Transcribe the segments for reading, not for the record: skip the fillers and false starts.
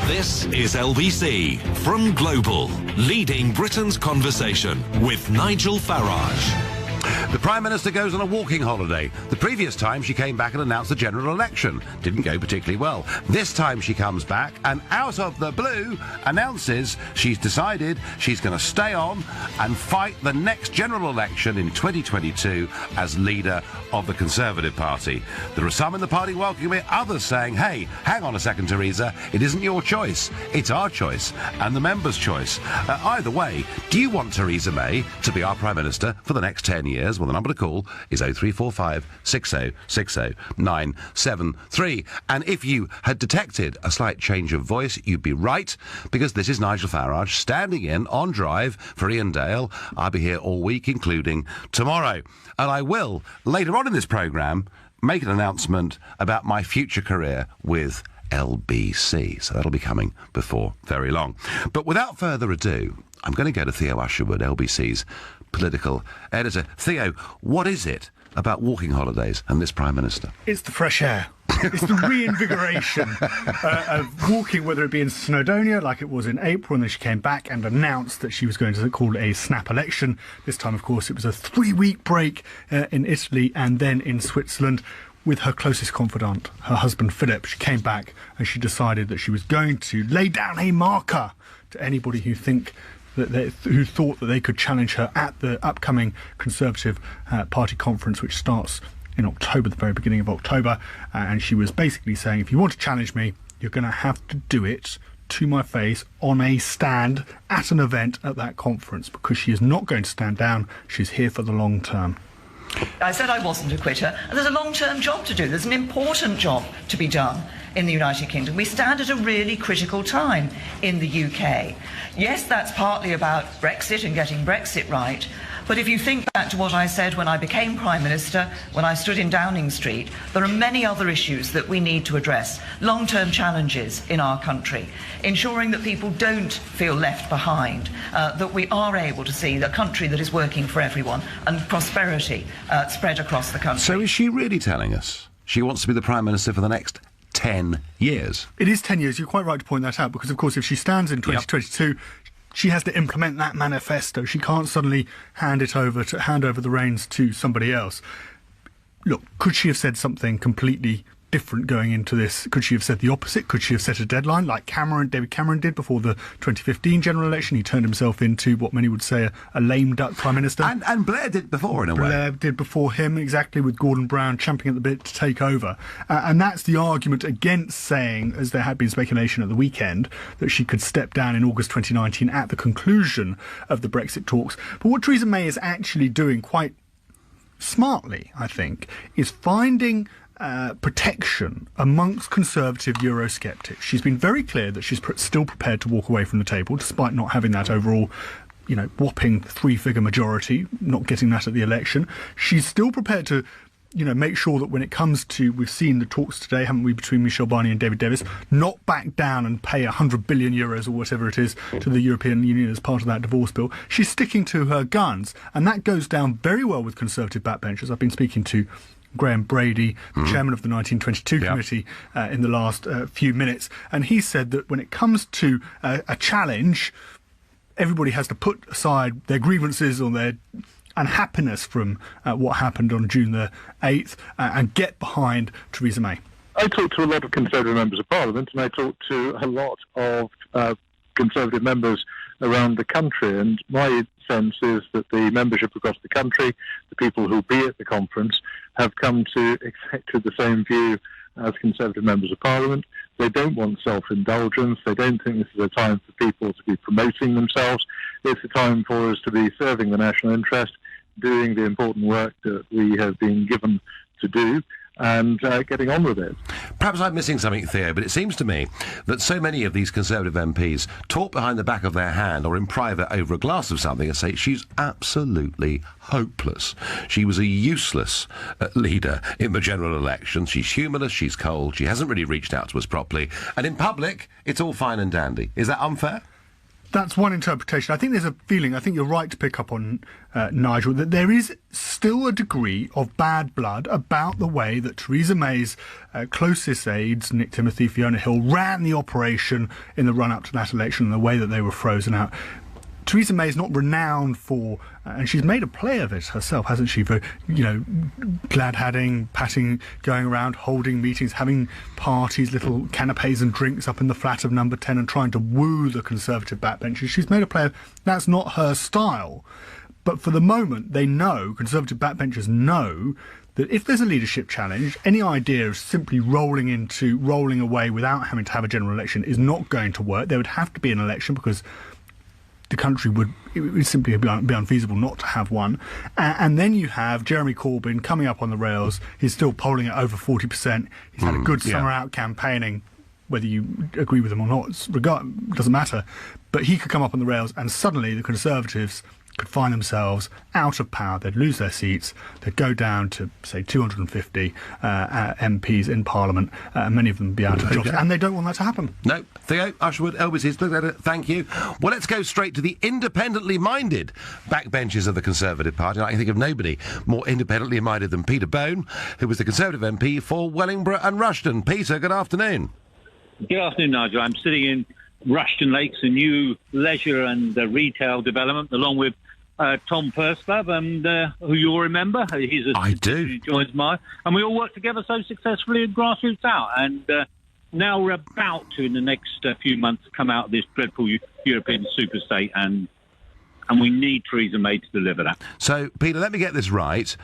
This is LBC from Global, leading Britain's conversation with Nigel Farage. The Prime Minister goes on a walking holiday. The previous time she came back and announced the general election. Didn't go particularly well. This time she comes back and out of the blue announces she's decided she's going to stay on and fight the next general election in 2022 as leader of the Conservative Party. There are some in the party welcoming it, others saying, hey, hang on a second, Theresa, it isn't your choice, it's our choice and the members' choice. Either way, do you want Theresa May to be our Prime Minister for the next 10 years? Well, the number to call is 0345 60 60 973. And if you had detected a slight change of voice, you'd be right, because this is Nigel Farage standing in on drive for Ian Dale. I'll be here all week, including tomorrow. And I will, later on in this programme, make an announcement about my future career with LBC. So that'll be coming before very long. But without further ado, I'm going to go to Theo Usherwood, LBC's political editor. Theo, what is it about walking holidays and this Prime Minister? It's the fresh air. It's the reinvigoration of walking, whether it be in Snowdonia, like it was in April, and then she came back and announced that she was going to call a snap election. This time, of course, it was a 3-week break in Italy and then in Switzerland with her closest confidant, her husband Philip. She came back and she decided that she was going to lay down a marker to anybody who thought that they could challenge her at the upcoming Conservative Party conference, which starts in October, the very beginning of October. And she was basically saying, if you want to challenge me, you're going to have to do it to my face on a stand at an event at that conference, because she is not going to stand down. She's here for the long term. I said I wasn't a quitter, and there's a long-term job to do. There's an important job to be done in the United Kingdom. We stand at a really critical time in the UK. Yes, that's partly about Brexit and getting Brexit right, but if you think back to what I said when I became Prime Minister, when I stood in Downing Street, there are many other issues that we need to address. Long-term challenges in our country, ensuring that people don't feel left behind, that we are able to see a country that is working for everyone and prosperity spread across the country. So is she really telling us she wants to be the Prime Minister for the next 10 years? It is 10 years. You're quite right to point that out, because, of course, if she stands in 2022... she has to implement that manifesto. She can't suddenly hand over the reins to somebody else. Look, could she have said something completely different going into this? Could she have said the opposite? Could she have set a deadline like David Cameron did before the 2015 general election? He turned himself into what many would say a lame duck Prime Minister. And Blair did before, in a way. Blair did before him, exactly, with Gordon Brown champing at the bit to take over. And that's the argument against saying, as there had been speculation at the weekend, that she could step down in August 2019 at the conclusion of the Brexit talks. But what Theresa May is actually doing quite smartly, I think, is finding protection amongst Conservative Eurosceptics. She's been very clear that she's still prepared to walk away from the table, despite not having that overall, whopping 3-figure majority, not getting that at the election. She's still prepared to, make sure that when it comes to, we've seen the talks today, haven't we, between Michel Barnier and David Davis, not back down and pay 100 billion euros or whatever it is to the European Union as part of that divorce bill. She's sticking to her guns, and that goes down very well with Conservative backbenchers. I've been speaking to Graham Brady, the chairman of the 1922 committee, in the last few minutes, and he said that when it comes to a challenge, everybody has to put aside their grievances or their unhappiness from what happened on June the 8th and get behind Theresa May. I talked to a lot of Conservative members of Parliament, and I talked to a lot of Conservative members around the country, and my sense is that the membership across the country, the people who will be at the conference, have come to exactly the same view as Conservative members of Parliament. They don't want self-indulgence. They don't think this is a time for people to be promoting themselves. It's a time for us to be serving the national interest, doing the important work that we have been given to do, and getting on with it. Perhaps I'm missing something, Theo, but it seems to me that so many of these Conservative MPs talk behind the back of their hand or in private over a glass of something and say she's absolutely hopeless. She was a useless leader in the general election. She's humorless, she's cold, she hasn't really reached out to us properly, and in public, it's all fine and dandy. Is that unfair? That's one interpretation. I think there's a feeling, I think you're right to pick up on, Nigel, that there is still a degree of bad blood about the way that Theresa May's closest aides, Nick Timothy, Fiona Hill, ran the operation in the run-up to that election and the way that they were frozen out. Theresa May is not renowned for, and she's made a play of it herself, hasn't she, for, glad-handing, patting, going around, holding meetings, having parties, little canapes and drinks up in the flat of number 10 and trying to woo the Conservative backbenchers. She's made a play of, that's not her style. But for the moment, they know, Conservative backbenchers know, that if there's a leadership challenge, any idea of simply rolling away without having to have a general election is not going to work. There would have to be an election because the country would simply be unfeasible not to have one. And then you have Jeremy Corbyn coming up on the rails. He's still polling at over 40%. He's had a good summer out campaigning, whether you agree with him or not, doesn't matter. But he could come up on the rails and suddenly the Conservatives could find themselves out of power. They'd lose their seats. They'd go down to, say, 250 MPs in Parliament, and many of them be out of jobs. And they don't want that to happen. No. Theo Usherwood, LBC's looked at it. Thank you. Well, let's go straight to the independently minded backbenchers of the Conservative Party. I can think of nobody more independently minded than Peter Bone, who was the Conservative MP for Wellingborough and Rushden. Peter, good afternoon. Good afternoon, Nigel. I'm sitting in Rushden Lakes, a new leisure and retail development, along with Tom Purslove, and who you'll remember. He's I do. He joins mine. And we all work together so successfully in Grassroots Out. And now we're about to, in the next few months, come out of this dreadful European superstate, and we need Theresa May to deliver that. So, Peter, let me get this right.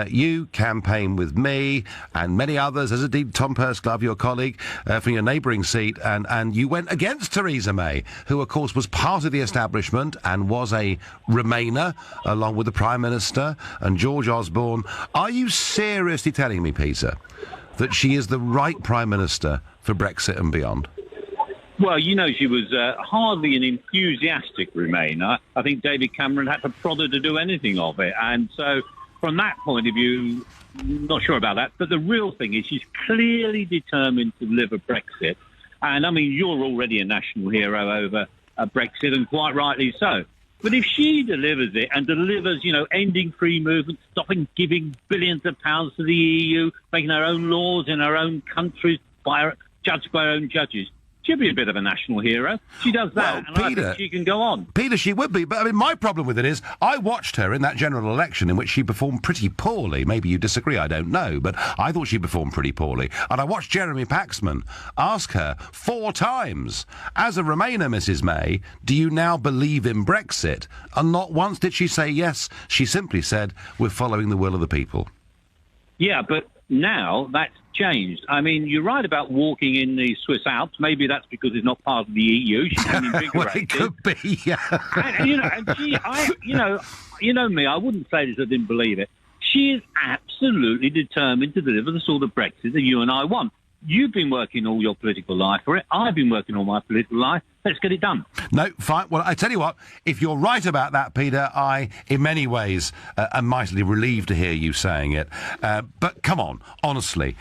You campaigned with me and many others, as did Tom Purslove, your colleague, from your neighbouring seat, and you went against Theresa May, who, of course, was part of the establishment and was a Remainer, along with the Prime Minister and George Osborne. Are you seriously telling me, Peter, that she is the right Prime Minister for Brexit and beyond? Well, she was hardly an enthusiastic Remainer. I think David Cameron had to prod her to do anything of it. And so, from that point of view, not sure about that. But the real thing is she's clearly determined to deliver Brexit. And, you're already a national hero over Brexit, and quite rightly so. But if she delivers it and delivers, ending free movement, stopping giving billions of pounds to the EU, making her own laws in her own countries, judged by her own judges, she'll be a bit of a national hero. She does that, and Peter, I think she can go on. Peter, she would be, but my problem with it is I watched her in that general election in which she performed pretty poorly. Maybe you disagree, I don't know, but I thought she performed pretty poorly. And I watched Jeremy Paxman ask her 4 times, as a Remainer, Mrs May, do you now believe in Brexit? And not once did she say yes. She simply said, we're following the will of the people. Yeah, but now that's changed. You're right about walking in the Swiss Alps. Maybe that's because it's not part of the EU. She's been invigorated. Well, it could be, yeah. You know me, I wouldn't say this, I didn't believe it. She is absolutely determined to deliver the sort of Brexit that you and I want. You've been working all your political life for it. I've been working all my political life. Let's get it done. No, fine. Well, I tell you what, if you're right about that, Peter, I, in many ways, am mightily relieved to hear you saying it. But come on, honestly,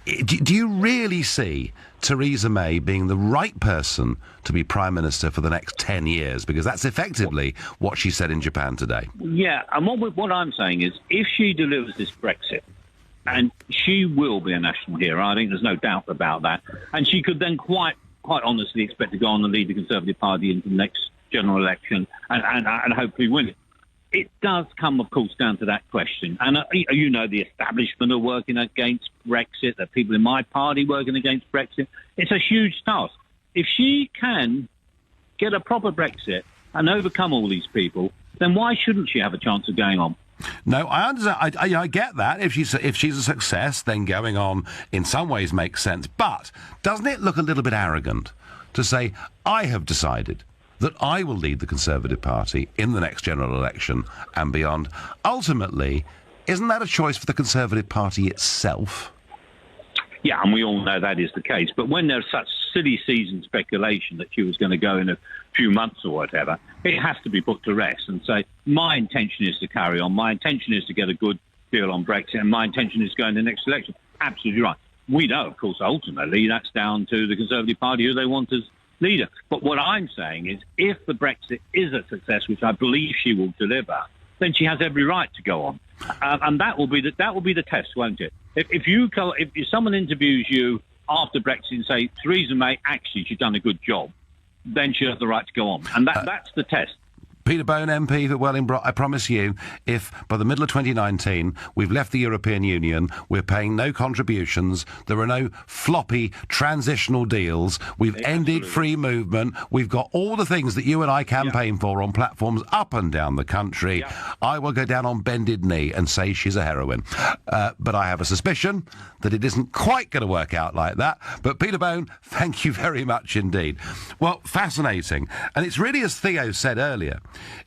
do you really see Theresa May being the right person to be Prime Minister for the next 10 years? Because that's effectively what she said in Japan today. Yeah, and what I'm saying is, if she delivers this Brexit, and she will be a national hero, I think there's no doubt about that. And she could then quite honestly expect to go on and lead the Conservative Party into the next general election and hopefully win it. It does come, of course, down to that question. And, the establishment are working against Brexit, the people in my party working against Brexit. It's a huge task. If she can get a proper Brexit and overcome all these people, then why shouldn't she have a chance of going on? No, I understand. I get that. If she's a success, then going on in some ways makes sense. But doesn't it look a little bit arrogant to say, I have decided that I will lead the Conservative Party in the next general election and beyond? Ultimately, isn't that a choice for the Conservative Party itself? Yeah, and we all know that is the case. But when there's such silly season speculation that she was going to go in a few months or whatever, it has to be put to rest and say, my intention is to carry on. My intention is to get a good deal on Brexit, and my intention is to go in the next election. Absolutely right. We know, of course, ultimately that's down to the Conservative Party, who they want as leader. But what I'm saying is, if the Brexit is a success, which I believe she will deliver, then she has every right to go on, and that will be the test, won't it? If someone interviews you after Brexit and say Theresa May, actually she's done a good job, then she has the right to go on, and that's the test. Peter Bone, MP for Wellingborough, I promise you, if by the middle of 2019 we've left the European Union, we're paying no contributions, there are no floppy transitional deals, we've ended free movement, we've got all the things that you and I campaign for on platforms up and down the country, I will go down on bended knee and say she's a heroine. But I have a suspicion that it isn't quite going to work out like that. But Peter Bone, thank you very much indeed. Well, fascinating. And it's really, as Theo said earlier,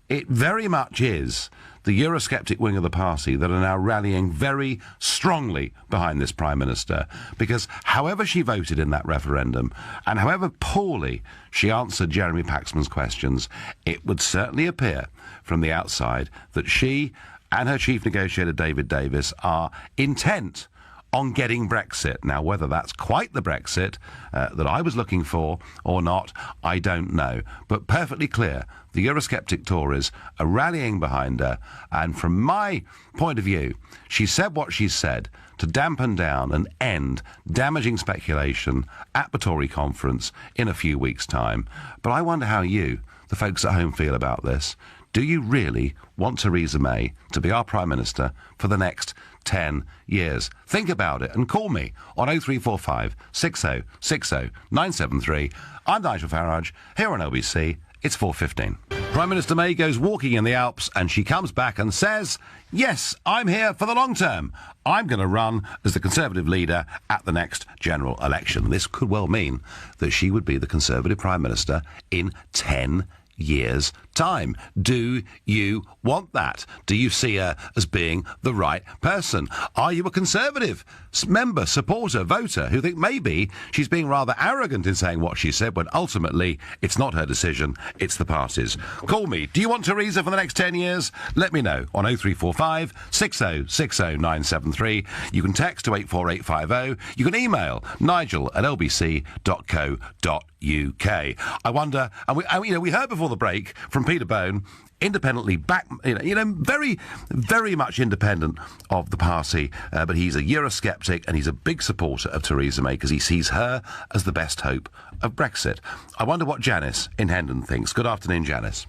it very much is the Eurosceptic wing of the party that are now rallying very strongly behind this Prime Minister, because however she voted in that referendum and however poorly she answered Jeremy Paxman's questions, it would certainly appear from the outside that she and her chief negotiator David Davis are intent on getting Brexit. Now, whether that's quite the Brexit that I was looking for or not, I don't know. But perfectly clear, the Eurosceptic Tories are rallying behind her, and from my point of view, she said what she said to dampen down and end damaging speculation at the Tory conference in a few weeks' time. But I wonder how you, the folks at home, feel about this. Do you really want Theresa May to be our Prime Minister for the next 10 years? Think about it and call me on 0345 60 60 973. I'm Nigel Farage, here on LBC. It's 4:15. Prime Minister May goes walking in the Alps and she comes back and says, yes, I'm here for the long term. I'm going to run as the Conservative leader at the next general election. This could well mean that she would be the Conservative Prime Minister in 10 years' time. Do you want that? Do you see her as being the right person? Are you a Conservative member, supporter, voter who think maybe she's being rather arrogant in saying what she said when ultimately it's not her decision, it's the party's? Call me. Do you want Theresa for the next 10 years? Let me know on 0345 60 60 973. You can text to 84850. You can email nigel@lbc.co.uk. I wonder, and we heard before the break from Peter Bone, independently very, very much independent of the party, but he's a Eurosceptic and he's a big supporter of Theresa May because he sees her as the best hope of Brexit. I wonder what Janice in Hendon thinks. Good afternoon, Janice.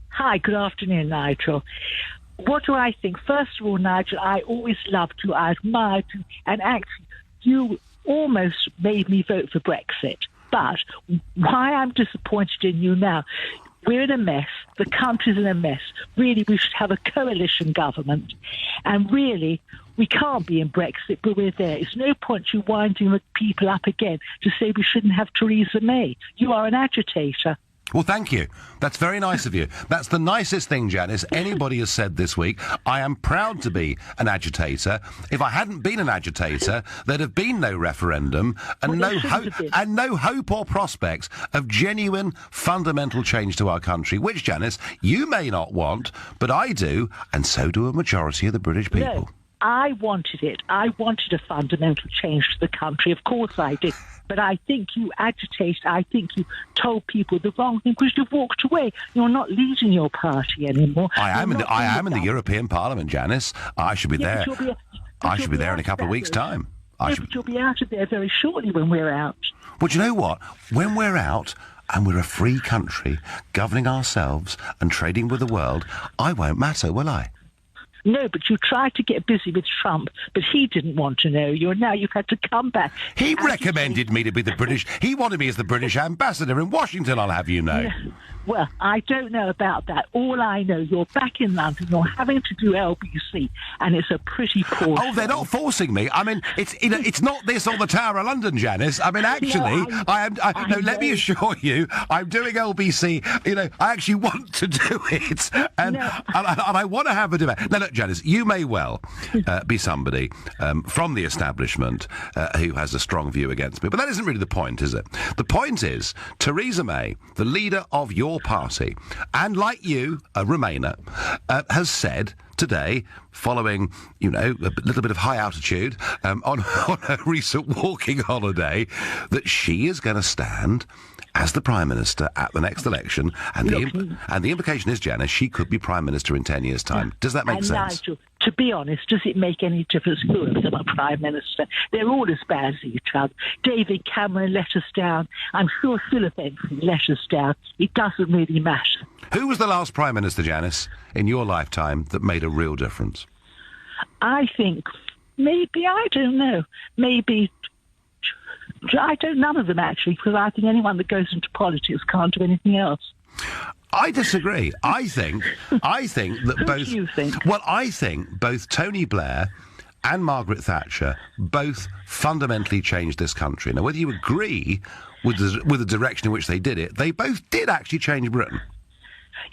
Hi, good afternoon, Nigel. What do I think? First of all, Nigel, I always loved you, I admired you, and actually, you almost made me vote for Brexit. But why I'm disappointed in you now, we're in a mess. The country's in a mess. Really, we should have a coalition government. And really, we can't be in Brexit, but we're there. It's no point you winding the people up again to say we shouldn't have Theresa May. You are an agitator. Well, thank you. That's very nice of you. That's the nicest thing, Janice, anybody has said this week. I am proud to be an agitator. If I hadn't been an agitator, there'd have been no referendum and no hope or prospects of genuine fundamental change to our country, which, Janice, you may not want, but I do, and so do a majority of the British people. No, I wanted it. I wanted a fundamental change to the country. Of course I did. But I think you agitated. I think you told people the wrong thing because you've walked away. You're not leading your party anymore. I am in the European Parliament, Janice. I should be there. I should be there in a couple of weeks' time. But you'll be out of there very shortly when we're out. Well, do you know what? When we're out and we're a free country, governing ourselves and trading with the world, I won't matter, will I? No, but you tried to get busy with Trump, but he didn't want to know you, and now you've had to come back. He recommended me to be the British... He wanted me as the British ambassador in Washington, I'll have you know. Yeah. Well, I don't know about that. All I know, you're back in London, you're having to do LBC, and it's a pretty poor... Oh, they're not forcing me. I mean, it's not this or the Tower of London, Janice. I mean, actually, let me assure you, I'm doing LBC. I actually want to do it, and I want to have a debate. Now, look, Janice, you may well be somebody from the establishment who has a strong view against me, but that isn't really the point, is it? The point is, Theresa May, the leader of your party, and like you, a Remainer, has said today, following, a little bit of high altitude on a recent walking holiday, that she is going to stand as the Prime Minister at the next election, and the implication is, Janice, she could be Prime Minister in 10 years' time. Does that make sense? Nigel, to be honest, does it make any difference who of them are Prime Minister? They're all as bad as each other. David Cameron let us down. I'm sure Philip Enfield let us down. It doesn't really matter. Who was the last Prime Minister, Janice, in your lifetime that made a real difference? I think maybe, I don't know, maybe... none of them, actually, because I think anyone that goes into politics can't do anything else. I disagree. I think that both... Who do you think? Well, I think both Tony Blair and Margaret Thatcher both fundamentally changed this country. Now, whether you agree with the direction in which they did it, they both did actually change Britain.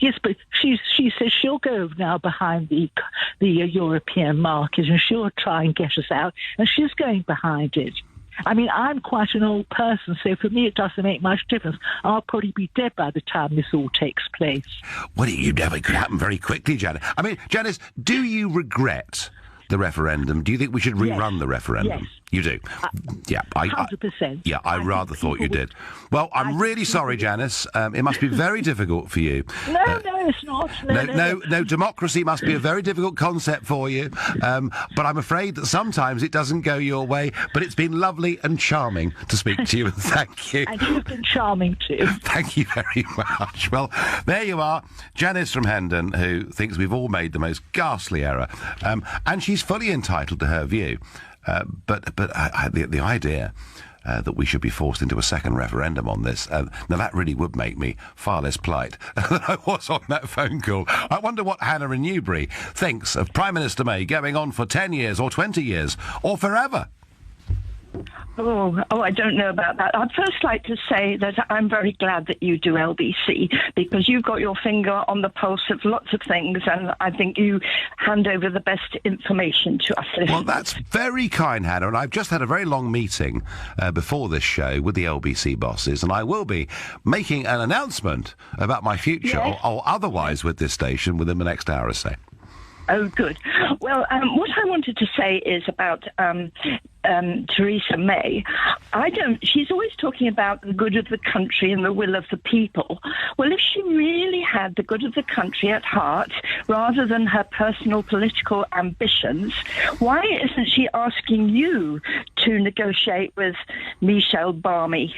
Yes, but she says she'll go now behind the European market and she'll try and get us out, and she's going behind it. I mean, I'm quite an old person, so for me it doesn't make much difference. I'll probably be dead by the time this all takes place. Well, it could happen very quickly, Janice. I mean, Janice, do you regret the referendum? Do you think we should rerun the referendum? Yes. You do? Yeah. 100%. Yeah, I rather thought you did. Well, I'm really sorry, Janice. It must be very difficult for you. No, it's not. No, democracy must be a very difficult concept for you. But I'm afraid that sometimes it doesn't go your way. But it's been lovely and charming to speak to you, and thank you. And you've been charming too. Thank you very much. Well, there you are, Janice from Hendon, who thinks we've all made the most ghastly error. And she's fully entitled to her view. But the idea that we should be forced into a second referendum on this, now that really would make me far less polite than I was on that phone call. I wonder what Hannah in Newbury thinks of Prime Minister May going on for 10 years or 20 years or forever. Oh, I don't know about that. I'd first like to say that I'm very glad that you do LBC, because you've got your finger on the pulse of lots of things, and I think you hand over the best information to us listeners. Well, that's very kind, Hannah, and I've just had a very long meeting before this show with the LBC bosses, and I will be making an announcement about my future or otherwise with this station within the next hour or so. Oh, good. Well, what I wanted to say is about Theresa May. She's always talking about the good of the country and the will of the people. Well, if she really had the good of the country at heart, rather than her personal political ambitions, why isn't she asking you to negotiate with Michel Barnier?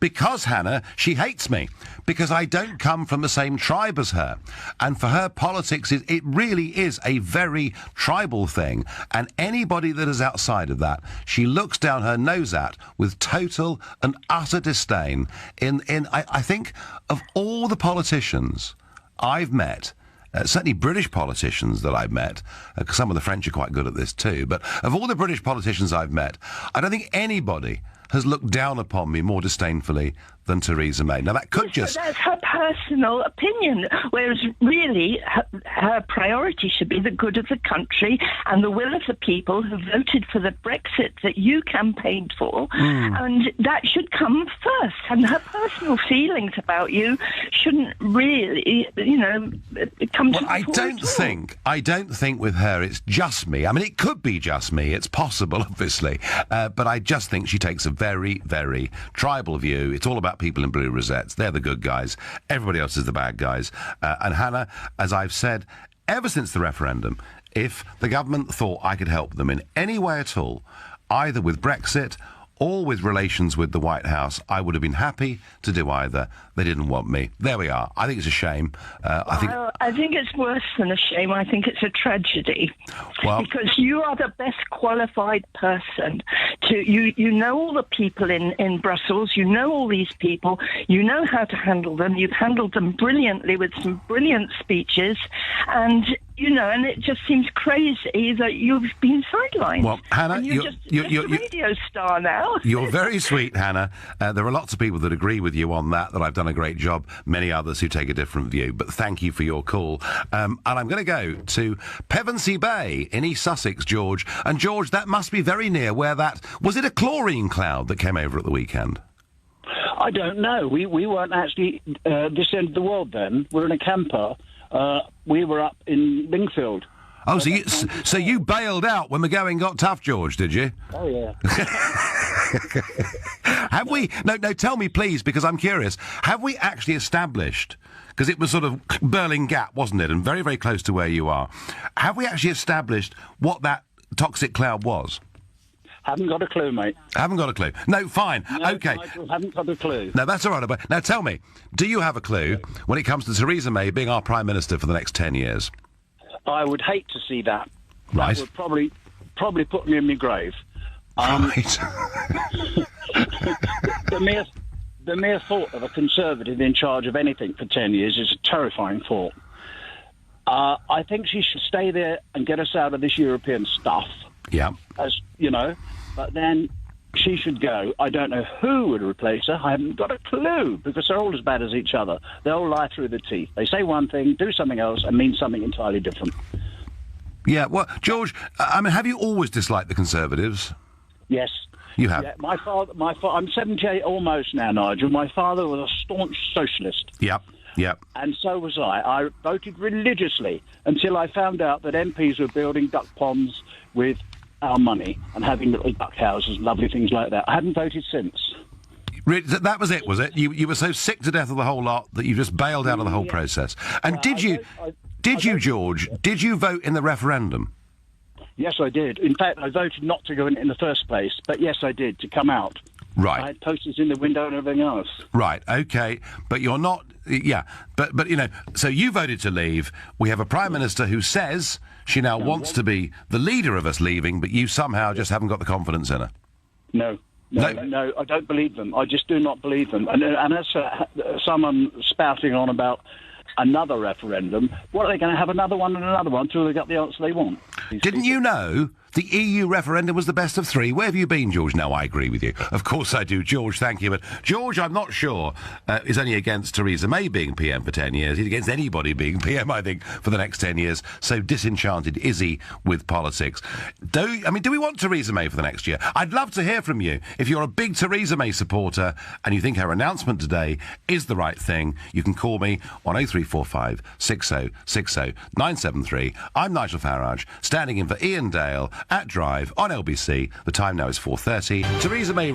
Because, Hannah, she hates me. Because I don't come from the same tribe as her. And for her, politics, it really is a very tribal thing. And anybody that is outside of that, she looks down her nose at with total and utter disdain. I think of all the politicians I've met, certainly British politicians that I've met, because some of the French are quite good at this too, but of all the British politicians I've met, I don't think anybody has looked down upon me more disdainfully than Theresa May. Now, that could just... That's her personal opinion, whereas really her priority should be the good of the country and the will of the people who voted for the Brexit that you campaigned for, and that should come first. And her personal feelings about you shouldn't really, come to the fore. I don't think with her it's just me. I mean, it could be just me. It's possible, obviously. But I just think she takes a very, very tribal view. It's all about people in blue rosettes. They're the good guys. Everybody else is the bad guys. And Hannah, as I've said, ever since the referendum, if the government thought I could help them in any way at all, either with Brexit or with relations with the White House, I would have been happy to do either. They didn't want me. There we are. I think it's a shame. I think it's worse than a shame. I think it's a tragedy. Well, because you are the best qualified person to... You know all the people in Brussels. You know all these people. You know how to handle them. You've handled them brilliantly with some brilliant speeches. And... and it just seems crazy that you've been sidelined. Well, Hannah, you're a radio star now. You're very sweet, Hannah. There are lots of people that agree with you on that I've done a great job. Many others who take a different view. But thank you for your call. And I'm going to go to Pevensey Bay in East Sussex, George. And, George, that must be very near where that... Was it a chlorine cloud that came over at the weekend? I don't know. We weren't actually this end of the world then. We're in a camper. We were up in Lingfield. Oh, so you bailed out when the going got tough, George, did you? Oh, yeah. Have we? No, tell me, please, because I'm curious. Have we actually established, because it was sort of Berlin Gap, wasn't it, and very, very close to where you are, have we actually established what that toxic cloud was? Haven't got a clue, mate. Haven't got a clue. No, fine. No, OK. Nigel, haven't got a clue. No, that's all right. But now tell me, do you have a clue when it comes to Theresa May being our Prime Minister for the next 10 years? I would hate to see that. Right. That would probably put me in my grave. Right. The mere thought of a Conservative in charge of anything for 10 years is a terrifying thought. I think she should stay there and get us out of this European stuff. Yeah. As you know, but then she should go. I don't know who would replace her. I haven't got a clue, because they're all as bad as each other. They all lie through the teeth. They say one thing, do something else, and mean something entirely different. Yeah, well, George, I mean, have you always disliked the Conservatives? Yes. You have? Yeah, my father, I'm 78 almost now, Nigel. My father was a staunch socialist. Yep. And so was I. I voted religiously until I found out that MPs were building duck ponds with our money and having little duck houses, lovely things like that. I haven't voted since. That was it, was it? You were so sick to death of the whole lot that you just bailed out of the whole process. And did you, George, did you vote in the referendum? Yes, I did. In fact, I voted not to go in the first place, but yes, I did, to come out. Right. I had posters in the window and everything else. Right, OK. But you're not... Yeah, but you know, so you voted to leave. We have a Prime Minister who says she now wants to be the leader of us leaving, but you somehow just haven't got the confidence in her. No, I don't believe them. I just do not believe them. And as someone spouting on about another referendum, what are they going to have another one and another one until they got the answer they want? Didn't you know the EU referendum was the best of three? Where have you been, George? No, I agree with you. Of course I do, George, thank you. But George, I'm not sure, is only against Theresa May being PM for 10 years. He's against anybody being PM, I think, for the next 10 years. So disenchanted is he with politics. Do we want Theresa May for the next year? I'd love to hear from you. If you're a big Theresa May supporter and you think her announcement today is the right thing, you can call me on 0345 60 60 973. I'm Nigel Farage, standing in for Ian Dale at Drive on LBC. The time now is 4:30. Theresa May,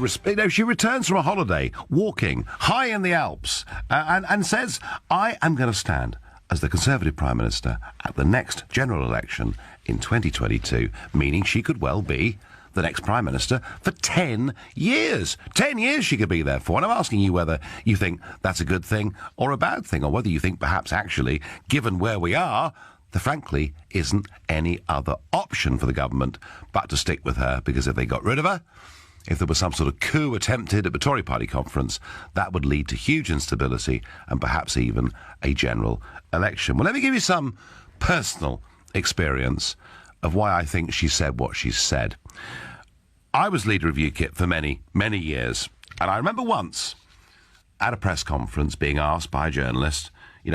she returns from a holiday, walking high in the Alps, and says, I am going to stand as the Conservative Prime Minister at the next general election in 2022, meaning she could well be the next Prime Minister for 10 years. 10 years she could be there for. And I'm asking you whether you think that's a good thing or a bad thing, or whether you think perhaps actually, given where we are, there frankly isn't any other option for the government but to stick with her, because if they got rid of her, if there was some sort of coup attempted at the Tory party conference, that would lead to huge instability and perhaps even a general election. Well, let me give you some personal experience of why I think she said what she said. I was leader of UKIP for many, many years, and I remember once at a press conference being asked by a journalist,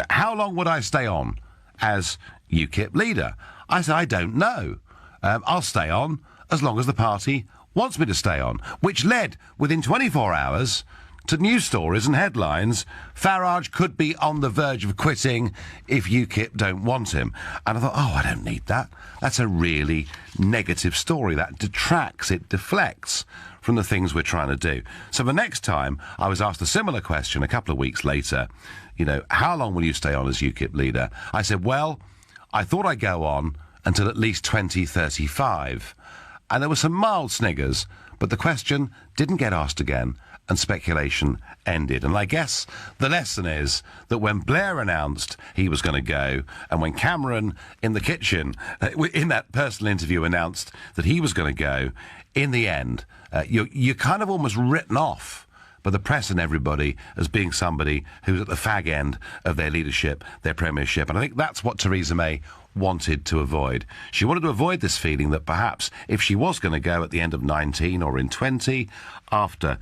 how long would I stay on as UKIP leader? I said, I don't know. I'll stay on as long as the party wants me to stay on, which led within 24 hours to news stories and headlines. Farage could be on the verge of quitting if UKIP don't want him. And I thought, I don't need that. That's a really negative story. That detracts, it deflects from the things we're trying to do. So the next time I was asked a similar question a couple of weeks later, how long will you stay on as UKIP leader? I said, well, I thought I'd go on until at least 2035. And there were some mild sniggers, but the question didn't get asked again, and speculation ended. And I guess the lesson is that when Blair announced he was going to go, and when Cameron in the kitchen, in that personal interview, announced that he was going to go, in the end, you're kind of almost written off by the press and everybody as being somebody who's at the fag end of their leadership, their premiership. And I think that's what Theresa May wanted to avoid. She wanted to avoid this feeling that perhaps if she was going to go at the end of 19 or in 20, after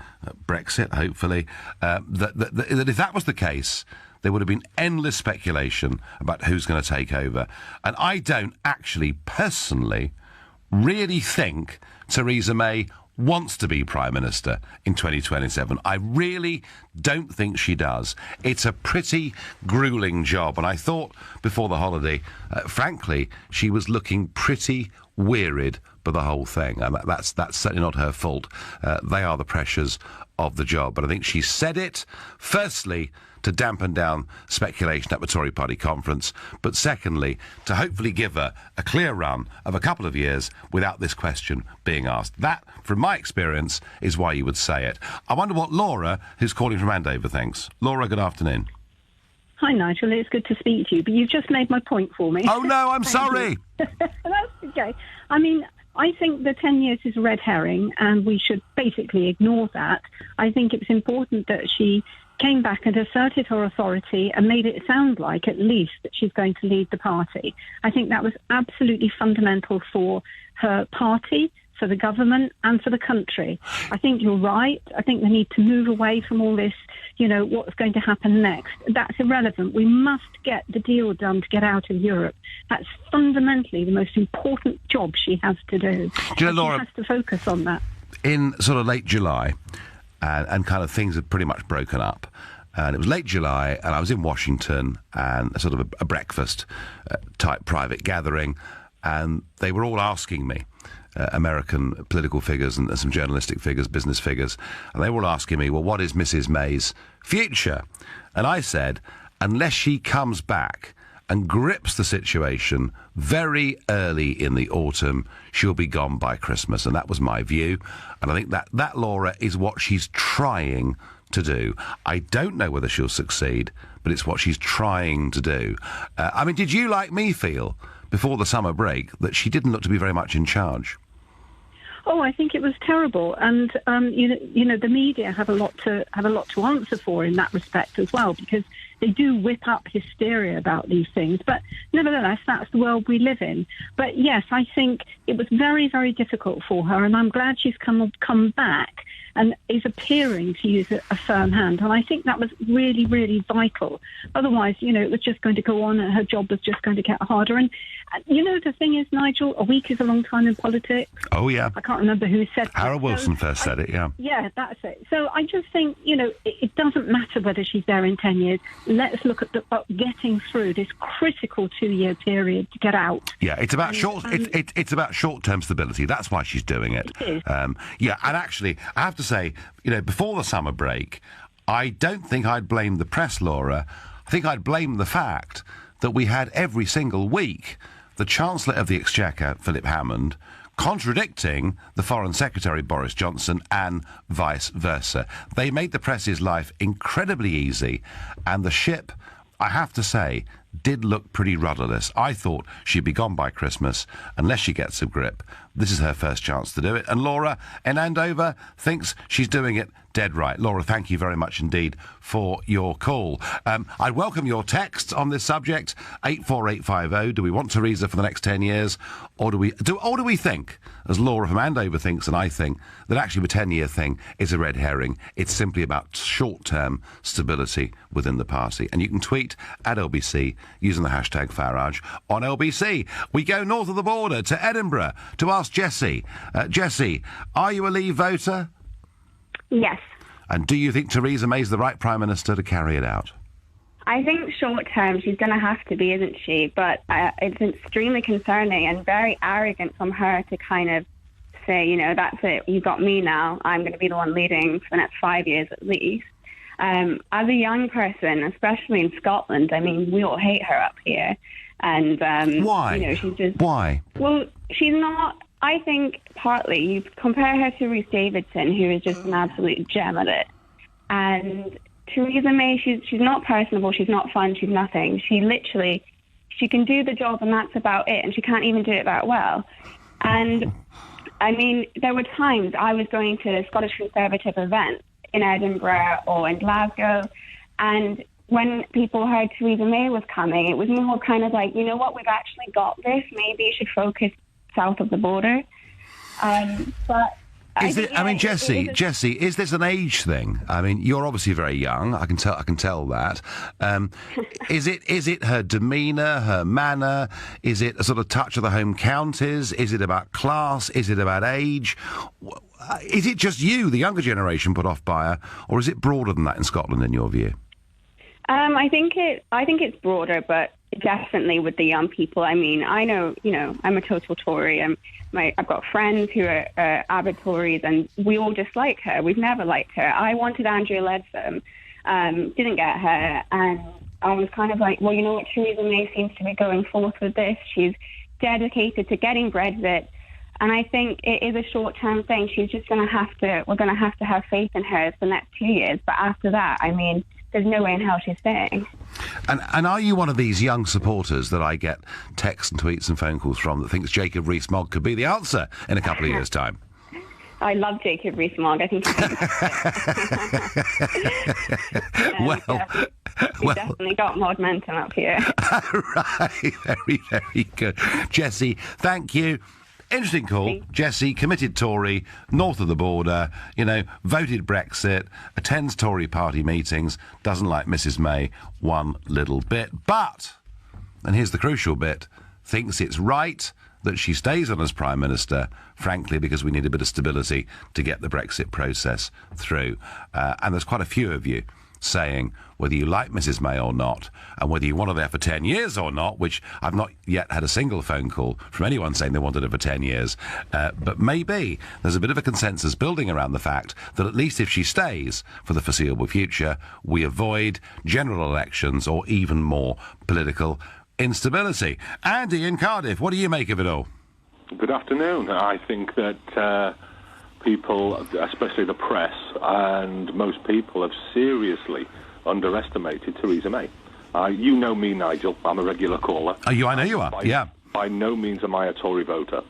Brexit, hopefully, that if that was the case, there would have been endless speculation about who's going to take over. And I don't actually personally really think Theresa May wants to be Prime Minister in 2027. I really don't think she does. It's a pretty gruelling job, and I thought before the holiday, frankly, she was looking pretty wearied by the whole thing. And that's certainly not her fault. They are the pressures of the job. But I think she said it, firstly, to dampen down speculation at the Tory party conference, but secondly, to hopefully give her a clear run of a couple of years without this question being asked. That, from my experience, is why you would say it. I wonder what Laura, who's calling from Andover, thinks. Laura, good afternoon. Hi, Nigel. It's good to speak to you, but you've just made my point for me. Oh, no, I'm sorry. That's okay. I mean, I think the 10 years is a red herring, and we should basically ignore that. I think it's important that she came back and asserted her authority and made it sound like, at least, that she's going to lead the party. I think that was absolutely fundamental for her party, for the government, and for the country. I think you're right. I think they need to move away from all this, what's going to happen next. That's irrelevant. We must get the deal done to get out of Europe. That's fundamentally the most important job she has to do. Do you know, Laura, she has to focus on that. In sort of late July, and kind of things had pretty much broken up. And it was late July, and I was in Washington, and sort of a breakfast type private gathering, and they were all asking me, American political figures and some journalistic figures, business figures, and they were all asking me, well, what is Mrs. May's future? And I said, unless she comes back and grips the situation very early in the autumn, she'll be gone by Christmas. And that was my view. And I think that Laura, is what she's trying to do. I don't know whether she'll succeed, but it's what she's trying to do. I mean, did you, like me, feel before the summer break that she didn't look to be very much in charge? Oh, I think it was terrible, and the media have a lot to answer for in that respect as well, because they do whip up hysteria about these things. But nevertheless, that's the world we live in. But yes, I think it was very, very difficult for her, and I'm glad she's come back and is appearing to use a firm hand. And I think that was really, really vital. Otherwise, it was just going to go on and her job was just going to get harder. And, the thing is, Nigel, a week is a long time in politics. Oh, yeah. I can't remember who said that. Harold Wilson first said it, yeah. Yeah, that's it. So I just think, it doesn't matter whether she's there in 10 years. Let's look at getting through this critical 2-year period to get out. Yeah, it's about it's about short-term stability. That's why she's doing it. It is. Yeah, and actually, I have to say, before the summer break, I don't think I'd blame the press, Laura. I think I'd blame the fact that we had every single week the Chancellor of the Exchequer, Philip Hammond, contradicting the Foreign Secretary, Boris Johnson, and vice versa. They made the press's life incredibly easy, and the ship, I have to say, did look pretty rudderless. I thought she'd be gone by Christmas unless she gets a grip. This is her first chance to do it. And Laura in Andover thinks she's doing it dead right. Laura, thank you very much indeed for your call. I welcome your texts on this subject. 84850. Do we want Theresa for the next 10 years? Or do we think, as Laura from Andover thinks and I think, that actually the 10-year thing is a red herring? It's simply about short-term stability within the party. And you can tweet at LBC using the hashtag Farage on LBC. We go north of the border to Edinburgh to ask Jessie. Jessie, are you a Leave voter? Yes. And do you think Theresa May's the right Prime Minister to carry it out? I think short term she's going to have to be, isn't she? But it's extremely concerning and very arrogant from her to kind of say, that's it, you got me now. I'm going to be the one leading for the next 5 years at least. As a young person, especially in Scotland, I mean, we all hate her up here. And why? She's just... Why? Well, she's not... I think partly you compare her to Ruth Davidson, who is just an absolute gem at it. And Theresa May, she's not personable, she's not fun, she's nothing. She can do the job and that's about it, and she can't even do it that well. And, I mean, there were times I was going to Scottish Conservative events in Edinburgh or in Glasgow, and when people heard Theresa May was coming, it was more kind of like, you know what, we've actually got this, maybe you should focus south of the border. But Jessie, is this an age thing? I mean, you're obviously very young. I can tell that. Is it her demeanour, her manner? Is it a sort of touch of the home counties? Is it about class? Is it about age? Is it just you, the younger generation, put off by her, or is it broader than that in Scotland, in your view? I think it's broader, but definitely with the young people. I mean, I know, I'm a total Tory. I've got friends who are avid Tories, and we all dislike her. We've never liked her. I wanted Andrea Leadsom, didn't get her, and I was kind of like, well, you know what, Theresa May seems to be going forth with this. She's dedicated to getting Brexit, and I think it is a short-term thing. She's just we're going to have faith in her for the next 2 years, but after that, I mean, there's no way in hell she's staying. And are you one of these young supporters that I get texts and tweets and phone calls from that thinks Jacob Rees-Mogg could be the answer in a couple of years' time? I love Jacob Rees-Mogg. I think he's definitely got momentum up here. Right, very, very good. Jessie, thank you. Interesting call. Jessie, committed Tory, north of the border, voted Brexit, attends Tory party meetings, doesn't like Mrs May one little bit, but, and here's the crucial bit, thinks it's right that she stays on as Prime Minister, frankly, because we need a bit of stability to get the Brexit process through. And there's quite a few of you saying whether you like Mrs May or not, and whether you want her there for 10 years or not, which I've not yet had a single phone call from anyone saying they wanted her for 10 years. But maybe there's a bit of a consensus building around the fact that at least if she stays for the foreseeable future, we avoid general elections or even more political instability. Andy in Cardiff, what do you make of it all? Good afternoon. I think that people, especially the press and most people, have seriously underestimated Theresa May. You know me, Nigel. I'm a regular caller. I know you are, yeah. By no means am I a Tory voter.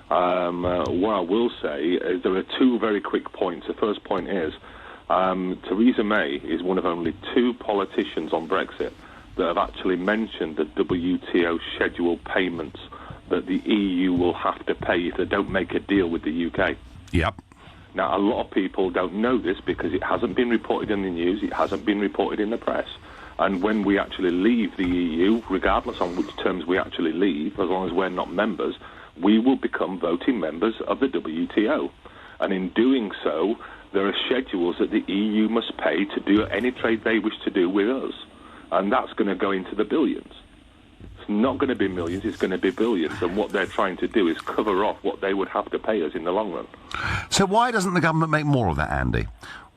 What I will say is there are two very quick points. The first point is Theresa May is one of only two politicians on Brexit that have actually mentioned the WTO scheduled payments that the EU will have to pay if they don't make a deal with the UK. Yep. Now, a lot of people don't know this because it hasn't been reported in the news, it hasn't been reported in the press. And when we actually leave the EU, regardless on which terms we actually leave, as long as we're not members, we will become voting members of the WTO. And in doing so, there are schedules that the EU must pay to do any trade they wish to do with us. And that's going to go into the billions. It's not going to be millions, it's going to be billions. And what they're trying to do is cover off what they would have to pay us in the long run. So why doesn't the government make more of that, Andy?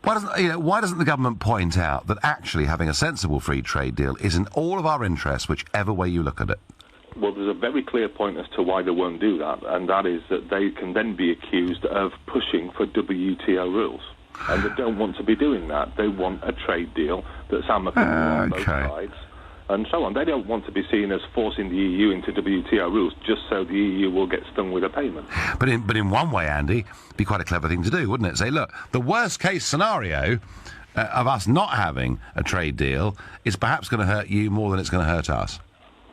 Why doesn't the government point out that actually having a sensible free trade deal is in all of our interests, whichever way you look at it? Well, there's a very clear point as to why they won't do that, and that is that they can then be accused of pushing for WTO rules. And they don't want to be doing that. They want a trade deal that's amicable on both sides, and so on. They don't want to be seen as forcing the EU into WTO rules just so the EU will get stung with a payment. But in one way, Andy, it'd be quite a clever thing to do, wouldn't it? Say, look, the worst case scenario of us not having a trade deal is perhaps going to hurt you more than it's going to hurt us.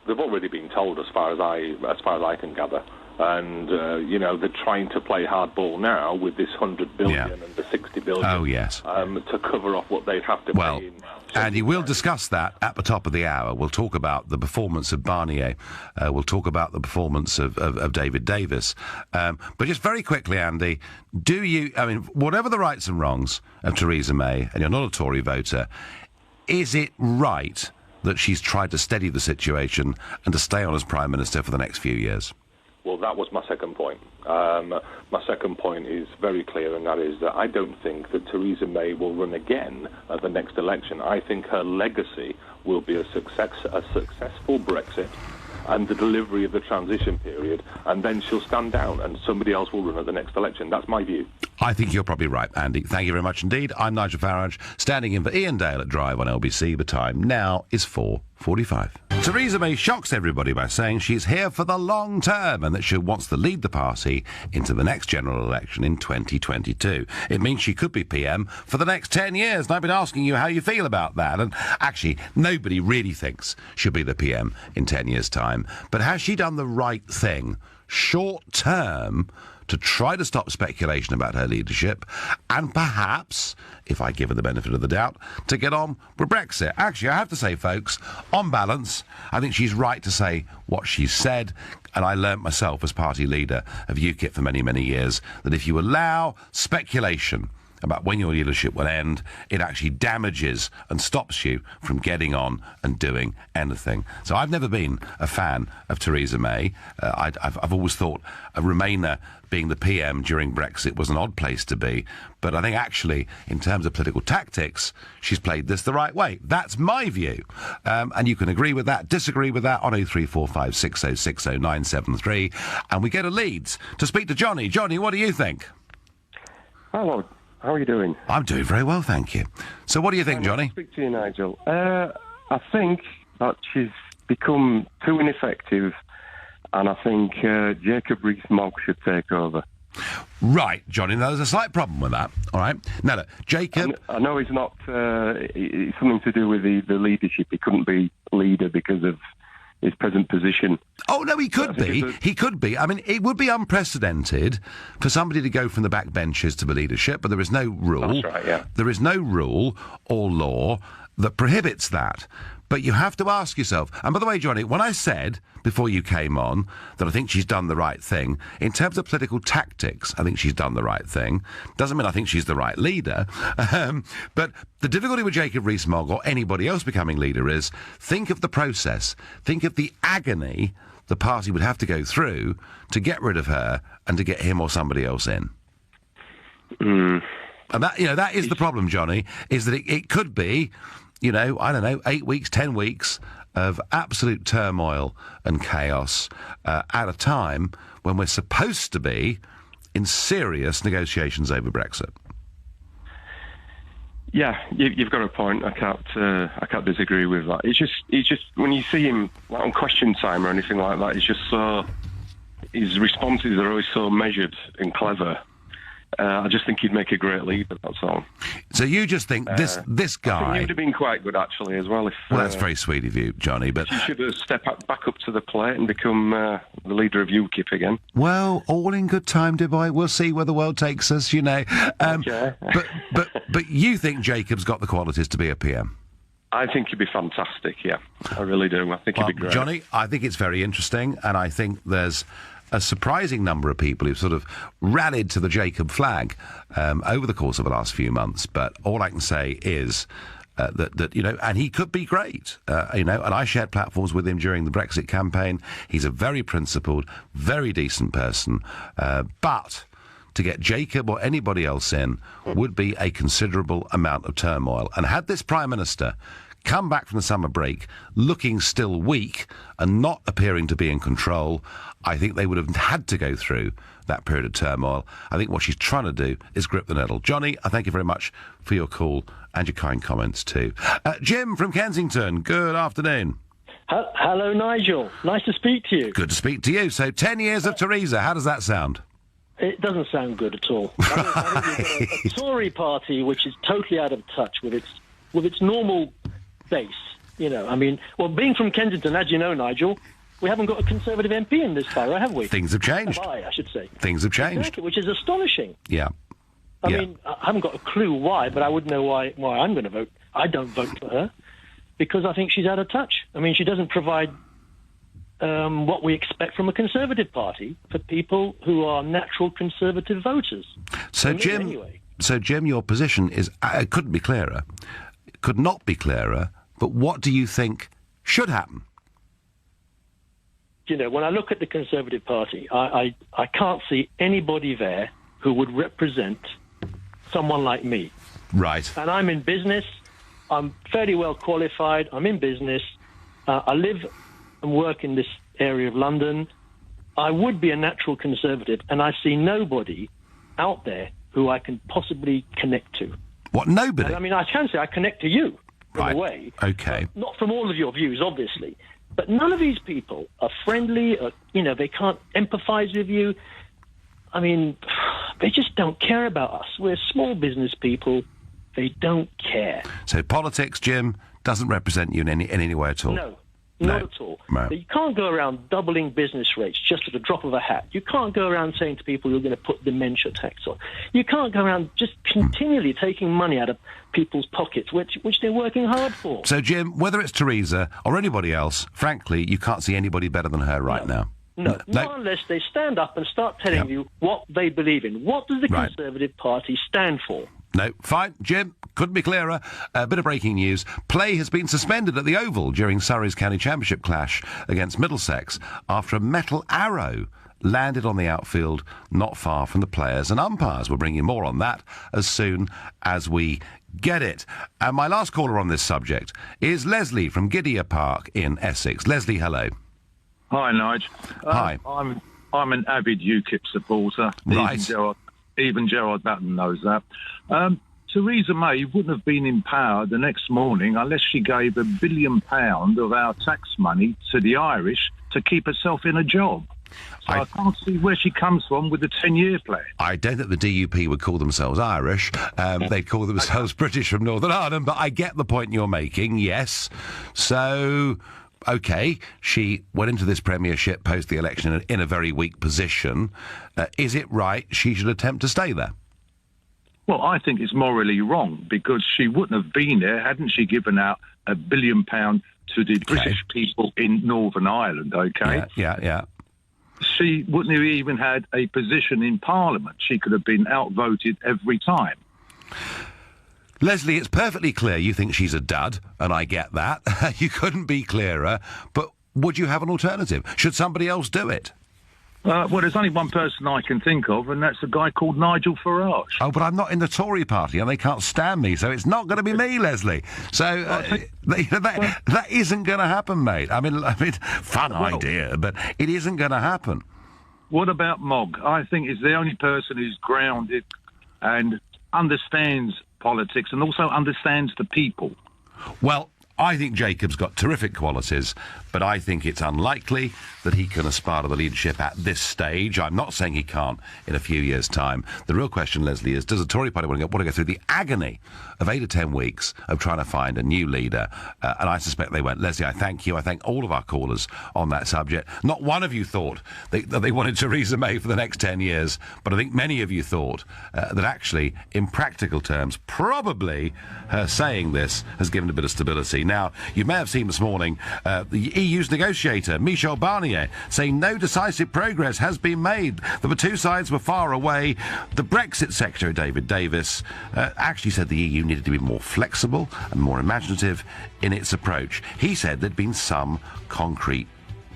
They've already been told, as far as I can gather. And, they're trying to play hardball now with this 100 billion and the 60 billion. Oh, yes. To cover off what they'd have to pay in. Andy, we'll discuss that at the top of the hour. We'll talk about the performance of Barnier. We'll talk about the performance of David Davis. But just very quickly, Andy, whatever the rights and wrongs of Theresa May, and you're not a Tory voter, is it right that she's tried to steady the situation and to stay on as Prime Minister for the next few years? Well, that was my second point. My second point is very clear, and that is that I don't think that Theresa May will run again at the next election. I think her legacy will be a successful Brexit and the delivery of the transition period, and then she'll stand down and somebody else will run at the next election. That's my view. I think you're probably right, Andy. Thank you very much indeed. I'm Nigel Farage, standing in for Ian Dale at Drive on LBC. The time now is 4:45. Theresa May shocks everybody by saying she's here for the long term and that she wants to lead the party into the next general election in 2022. It means she could be PM for the next 10 years. And I've been asking you how you feel about that. And actually, nobody really thinks she'll be the PM in 10 years' time. But has she done the right thing, short term, to try to stop speculation about her leadership, and perhaps, if I give her the benefit of the doubt, to get on with Brexit? Actually, I have to say, folks, on balance, I think she's right to say what she's said, and I learnt myself as party leader of UKIP for many, many years, that if you allow speculation about when your leadership will end. It actually damages and stops you from getting on and doing anything. So I've never been a fan of Theresa May. I've always thought a Remainer being the PM during Brexit was an odd place to be. But I think actually, in terms of political tactics, she's played this the right way. That's my view. And you can agree with that, disagree with that on 0345 6060 973. And we go to Leeds to speak to Johnny. Johnny, what do you think? Hello. How are you doing? I'm doing very well, thank you. So what do you think, Johnny? Speak to you, Nigel. I think that she's become too ineffective, and I think Jacob Rees-Mogg should take over. Right, Johnny. Now, there's a slight problem with that, all right? Now, look, Jacob... I know he's not... it's something to do with the leadership. He couldn't be leader because of his present position. Oh, no, he could be. He could be. I mean, it would be unprecedented for somebody to go from the backbenches to the leadership, but there is no rule. That's right, yeah. There is no rule or law that prohibits that. But you have to ask yourself, and by the way, Johnny, when I said before you came on that I think she's done the right thing, in terms of political tactics, I think she's done the right thing. Doesn't mean I think she's the right leader. But the difficulty with Jacob Rees-Mogg or anybody else becoming leader is think of the process. Think of the agony the party would have to go through to get rid of her and to get him or somebody else in. And that, that is the problem, Johnny, is that it could be... I don't know, 8 weeks, 10 weeks of absolute turmoil and chaos at a time when we're supposed to be in serious negotiations over Brexit. Yeah, you've got a point. I can't disagree with that. It's just when you see him like, on Question Time or anything like that, it's just so... His responses are always so measured and clever. I just think he'd make a great leader, that's all. So you just think this guy... I think he would have been quite good, actually, as well. Well, that's very sweet of you, Johnny, but... He should have stepped back up to the plate and become the leader of UKIP again. Well, all in good time, dear boy. We'll see where the world takes us, Okay. But you think Jacob's got the qualities to be a PM? I think he'd be fantastic, yeah. I really do. I think he'd be great. Johnny, I think it's very interesting, and I think there's a surprising number of people who've sort of rallied to the Jacob flag over the course of the last few months. But all I can say is that and he could be great, and I shared platforms with him during the Brexit campaign. He's a very principled, very decent person, but to get Jacob or anybody else in would be a considerable amount of turmoil. And had this Prime Minister come back from the summer break looking still weak and not appearing to be in control, I think they would have had to go through that period of turmoil. I think what she's trying to do is grip the nettle. Johnny, I thank you very much for your call and your kind comments too. Jim from Kensington, good afternoon. Hello, Nigel. Nice to speak to you. Good to speak to you. So 10 years of Theresa, how does that sound? It doesn't sound good at all. I think you've got a Tory party which is totally out of touch with its normal base. Being from Kensington, as you know, Nigel, we haven't got a Conservative MP in this borough, have we? Things have changed. I should say. Things have changed. Exactly, which is astonishing. Yeah. I mean, I haven't got a clue why, but I wouldn't know why I'm going to vote. I don't vote for her because I think she's out of touch. I mean, she doesn't provide what we expect from a Conservative party for people who are natural Conservative voters. So, Jim, your position is it couldn't be clearer. It could not be clearer. But what do you think should happen? When I look at the Conservative Party, I can't see anybody there who would represent someone like me. Right. And I'm in business. I'm fairly well qualified. I'm in business. I live and work in this area of London. I would be a natural Conservative, and I see nobody out there who I can possibly connect to. What, nobody? And, I mean, I can say I connect to you, in a way. Okay. Not from all of your views, obviously. But none of these people are friendly, they can't empathise with you. I mean, they just don't care about us. We're small business people. They don't care. So politics, Jim, doesn't represent you in any way at all? No. Not at all. No. You can't go around doubling business rates just at the drop of a hat. You can't go around saying to people you're going to put dementia tax on. You can't go around just continually taking money out of people's pockets, which they're working hard for. So, Jim, whether it's Theresa or anybody else, frankly, you can't see anybody better than her right now. No, not unless they stand up and start telling you what they believe in. What does the Conservative Party stand for? No, fine. Jim, couldn't be clearer. A bit of breaking news. Play has been suspended at the Oval during Surrey's County Championship clash against Middlesex after a metal arrow landed on the outfield not far from the players and umpires. We'll bring you more on that as soon as we get it. And my last caller on this subject is Leslie from Gidea Park in Essex. Leslie, hello. Hi, Nigel. Hi. I'm an avid UKIP supporter. Right. Even Gerard Batten knows that. Theresa May wouldn't have been in power the next morning unless she gave £1 billion of our tax money to the Irish to keep herself in a job. So I can't see where she comes from with the 10-year plan. I don't think the DUP would call themselves Irish. They'd call themselves British from Northern Ireland, but I get the point you're making, yes. So, OK, she went into this premiership post the election in a very weak position. Is it right she should attempt to stay there? Well, I think it's morally wrong, because she wouldn't have been there hadn't she given out £1 billion to the British people in Northern Ireland, OK? Yeah. She wouldn't have even had a position in Parliament. She could have been outvoted every time. Leslie, it's perfectly clear you think she's a dud, and I get that. You couldn't be clearer, but would you have an alternative? Should somebody else do it? Well, there's only one person I can think of, and that's a guy called Nigel Farage. Oh, but I'm not in the Tory party, and they can't stand me, so it's not going to be me, Leslie. So that isn't going to happen, mate. I mean, fun idea, but it isn't going to happen. What about Mogg? I think he's the only person who's grounded and understands politics and also understands the people. Well, I think Jacob's got terrific qualities, but I think it's unlikely that he can aspire to the leadership at this stage. I'm not saying he can't in a few years' time. The real question, Leslie, is does the Tory party want to go through the agony of 8 or 10 weeks of trying to find a new leader? And I suspect they won't. Leslie, I thank you. I thank all of our callers on that subject. Not one of you thought that they wanted Theresa May for the next 10 years, but I think many of you thought that actually, in practical terms, probably her saying this has given a bit of stability. Now, you may have seen this morning the EU's negotiator, Michel Barnier, saying no decisive progress has been made. The two sides were far away. The Brexit Secretary, David Davis, actually said the EU needed to be more flexible and more imaginative in its approach. He said there'd been some concrete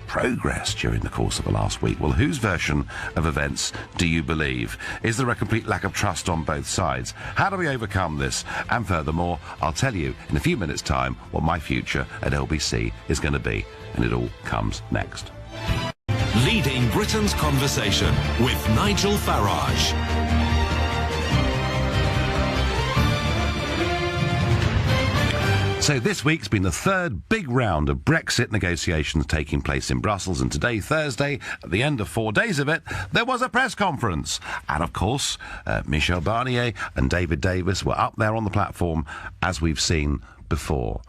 progress during the course of the last week. Well, whose version of events do you believe? Is there a complete lack of trust on both sides? How do we overcome this? And furthermore, I'll tell you in a few minutes' time what my future at LBC is going to be. And it all comes next. Leading Britain's conversation with Nigel Farage. So this week's been the third big round of Brexit negotiations taking place in Brussels, and today, Thursday, at the end of 4 days of it, there was a press conference. And of course, Michel Barnier and David Davis were up there on the platform, as we've seen before.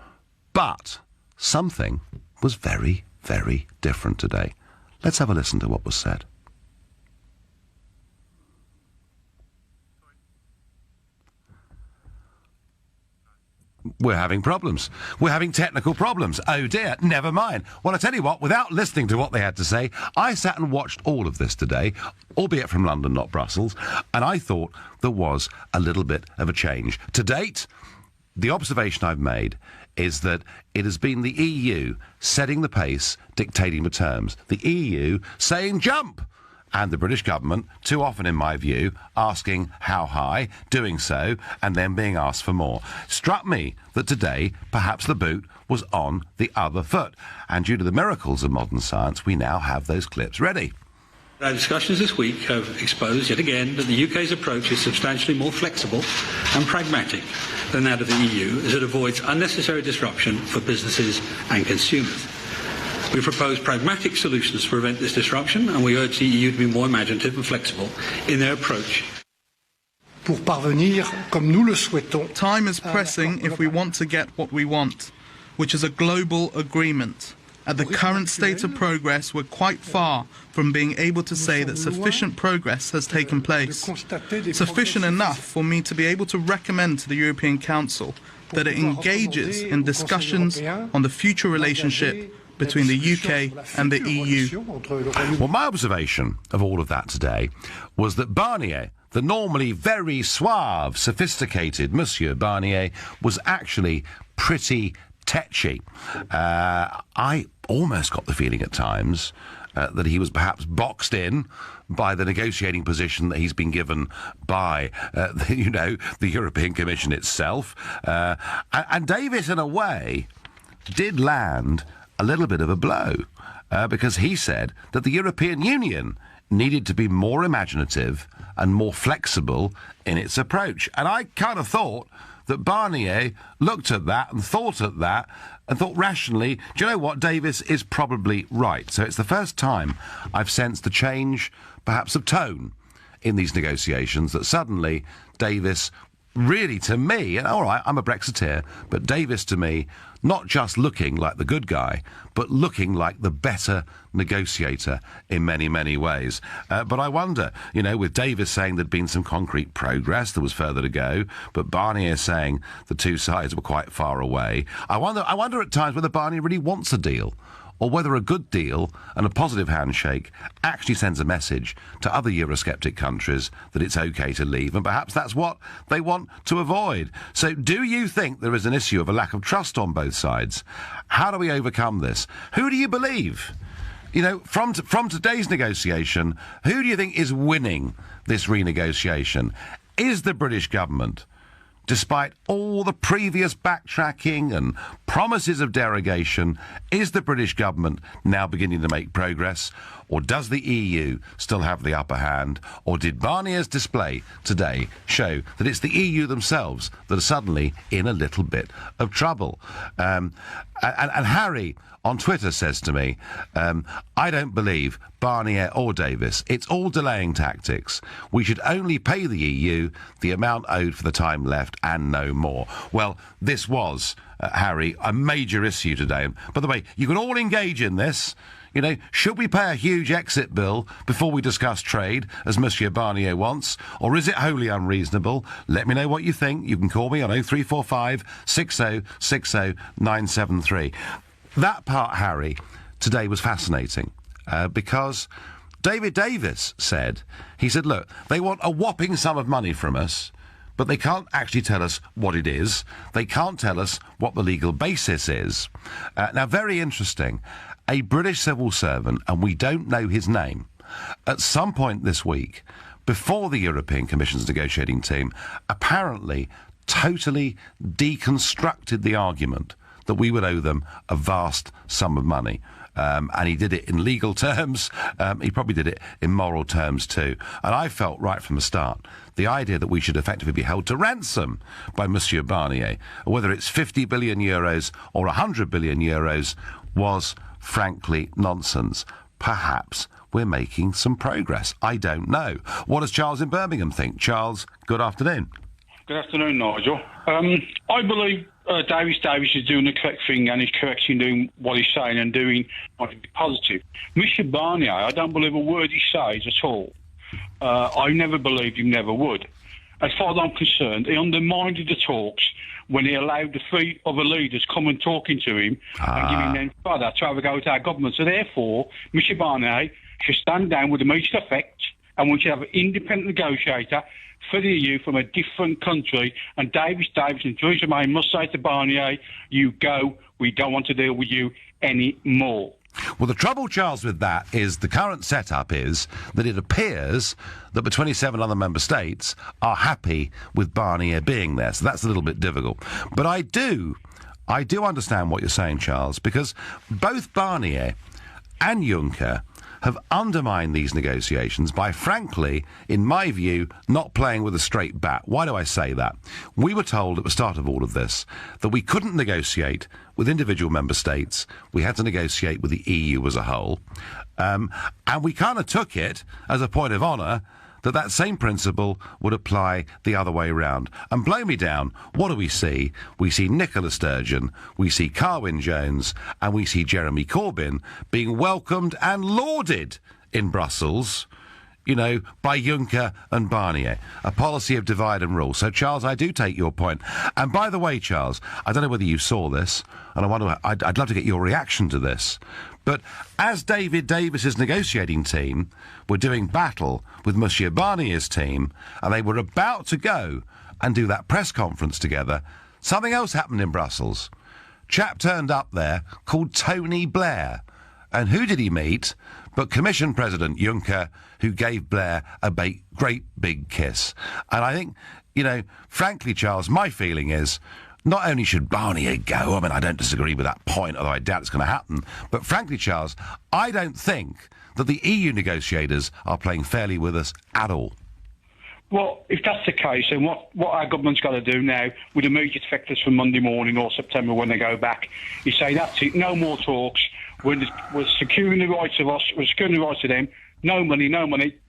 But something was very, very different today. Let's have a listen to what was said. We're having problems. We're having technical problems. Oh dear, never mind. Well, I tell you what, without listening to what they had to say, I sat and watched all of this today, albeit from London, not Brussels, and I thought there was a little bit of a change. To date, the observation I've made is that it has been the EU setting the pace, dictating the terms. The EU saying jump! And the British government, too often in my view, asking how high, doing so, and then being asked for more. Struck me that today, perhaps the boot was on the other foot. And due to the miracles of modern science, we now have those clips ready. Our discussions this week have exposed yet again that the UK's approach is substantially more flexible and pragmatic than that of the EU, as it avoids unnecessary disruption for businesses and consumers. We propose pragmatic solutions to prevent this disruption, and we urge the EU to be more imaginative and flexible in their approach. Time is pressing if we want to get what we want, which is a global agreement. At the current state of progress, we're quite far from being able to say that sufficient progress has taken place. Sufficient enough for me to be able to recommend to the European Council that it engages in discussions on the future relationship between the UK and the EU. Well, my observation of all of that today was that Barnier, the normally very suave, sophisticated Monsieur Barnier, was actually pretty tetchy. I almost got the feeling at times that he was perhaps boxed in by the negotiating position that he's been given by, the European Commission itself. And Davis, in a way, did land a little bit of a blow, because he said that the European Union needed to be more imaginative and more flexible in its approach. And I kind of thought that Barnier looked at that and thought rationally, do you know what, Davis is probably right. So it's the first time I've sensed the change, perhaps of tone, in these negotiations, that suddenly Davis really, to me, and all right, I'm a Brexiteer, but Davis, to me, not just looking like the good guy, but looking like the better negotiator in many, many ways. But I wonder, with Davis saying there'd been some concrete progress, there was further to go, but Barnier saying the two sides were quite far away. I wonder at times whether Barnier really wants a deal, or whether a good deal and a positive handshake actually sends a message to other Eurosceptic countries that it's OK to leave, and perhaps that's what they want to avoid. So do you think there is an issue of a lack of trust on both sides? How do we overcome this? Who do you believe? From today's negotiation, who do you think is winning this renegotiation? Is the British government, despite all the previous backtracking and promises of derogation, is the British government now beginning to make progress? Or does the EU still have the upper hand? Or did Barnier's display today show that it's the EU themselves that are suddenly in a little bit of trouble? And Harry on Twitter says to me, I don't believe Barnier or Davis. It's all delaying tactics. We should only pay the EU the amount owed for the time left and no more. Well, this was, Harry, a major issue today. And by the way, you can all engage in this. Should we pay a huge exit bill before we discuss trade, as Monsieur Barnier wants? Or is it wholly unreasonable? Let me know what you think. You can call me on 0345 60 60 973. That part, Harry, today was fascinating, because David Davis said, look, they want a whopping sum of money from us, but they can't actually tell us what it is. They can't tell us what the legal basis is. Now, very interesting, a British civil servant, and we don't know his name, at some point this week, before the European Commission's negotiating team, apparently totally deconstructed the argument that we would owe them a vast sum of money. And he did it in legal terms. He probably did it in moral terms too. And I felt right from the start, the idea that we should effectively be held to ransom by Monsieur Barnier, whether it's 50 billion euros or 100 billion euros, was frankly nonsense. Perhaps we're making some progress. I don't know. What does Charles in Birmingham think? Charles, good afternoon. Good afternoon, Nigel. I believe Davis is doing the correct thing, and he's correct in doing what he's saying and doing what to be positive. Mr. Barnier, I don't believe a word he says at all. I never believed he never would. As far as I'm concerned, he undermined the talks when he allowed the three other leaders come and talking to him and giving them further to have a go at our government. So therefore, Mr. Barnier should stand down with immediate effect, and we should have an independent negotiator for the EU from a different country, and Davis and Theresa May must say to Barnier, you go, we don't want to deal with you anymore. Well, the trouble, Charles, with that is the current setup is that it appears that the 27 other member states are happy with Barnier being there, so that's a little bit difficult. But I do understand what you're saying, Charles, because both Barnier and Juncker have undermined these negotiations by, frankly, in my view, not playing with a straight bat. Why do I say that? We were told at the start of all of this that we couldn't negotiate with individual member states. We had to negotiate with the EU as a whole. And we kind of took it as a point of honour that same principle would apply the other way round. And blow me down, what do we see? We see Nicola Sturgeon, we see Carwyn Jones, and we see Jeremy Corbyn being welcomed and lauded in Brussels by Juncker and Barnier. A policy of divide and rule. So, Charles, I do take your point. And by the way, Charles, I don't know whether you saw this, and I'd love to get your reaction to this, but as David Davis's negotiating team were doing battle with Monsieur Barnier's team, and they were about to go and do that press conference together, something else happened in Brussels. Chap turned up there called Tony Blair. And who did he meet but Commission President Juncker, who gave Blair a great big kiss. And I think, frankly, Charles, my feeling is not only should Barnier go, I mean, I don't disagree with that point, although I doubt it's going to happen, but frankly, Charles, I don't think that the EU negotiators are playing fairly with us at all. Well, if that's the case, then what our government's got to do now, with immediate effect from Monday morning or September when they go back, is say, that's it, no more talks. We're securing the rights of us, we're securing the rights of them. No money,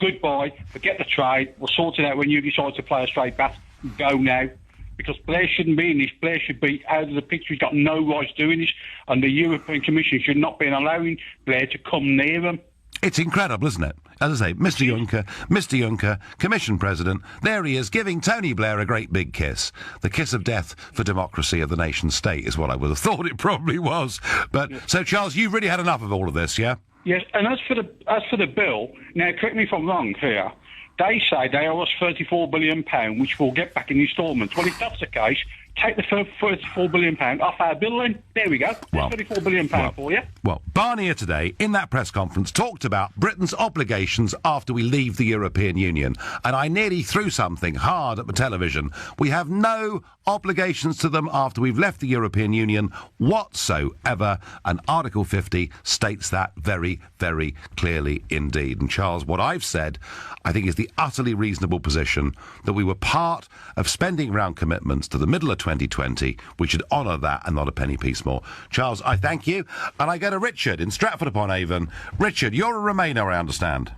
goodbye, forget the trade. We'll sort it out when you decide to play a straight bat. Go now. Because Blair shouldn't be in this. Blair should be out of the picture. He's got no rights doing this. And the European Commission should not be allowing Blair to come near him. It's incredible, isn't it? As I say, Mr. Juncker, Commission President, there he is, giving Tony Blair a great big kiss. The kiss of death for democracy of the nation state is what I would have thought it probably was. But so, Charles, you've really had enough of all of this, yeah? Yes, and as for the bill, now correct me if I'm wrong here. They say they owe us £34 billion, which we'll get back in instalments. Well, if that's the case, take the £34 billion off our bill then. There we go. Well, £34 billion for you. Well, Barnier today, in that press conference, talked about Britain's obligations after we leave the European Union. And I nearly threw something hard at the television. We have no obligations to them after we've left the European Union whatsoever. And Article 50 states that very, very clearly indeed. And Charles, what I've said, I think is the utterly reasonable position that we were part of spending round commitments to the middle of 2020. We should honour that and not a penny piece more. Charles, I thank you. And I go to Richard in Stratford-upon-Avon. Richard, you're a Remainer, I understand.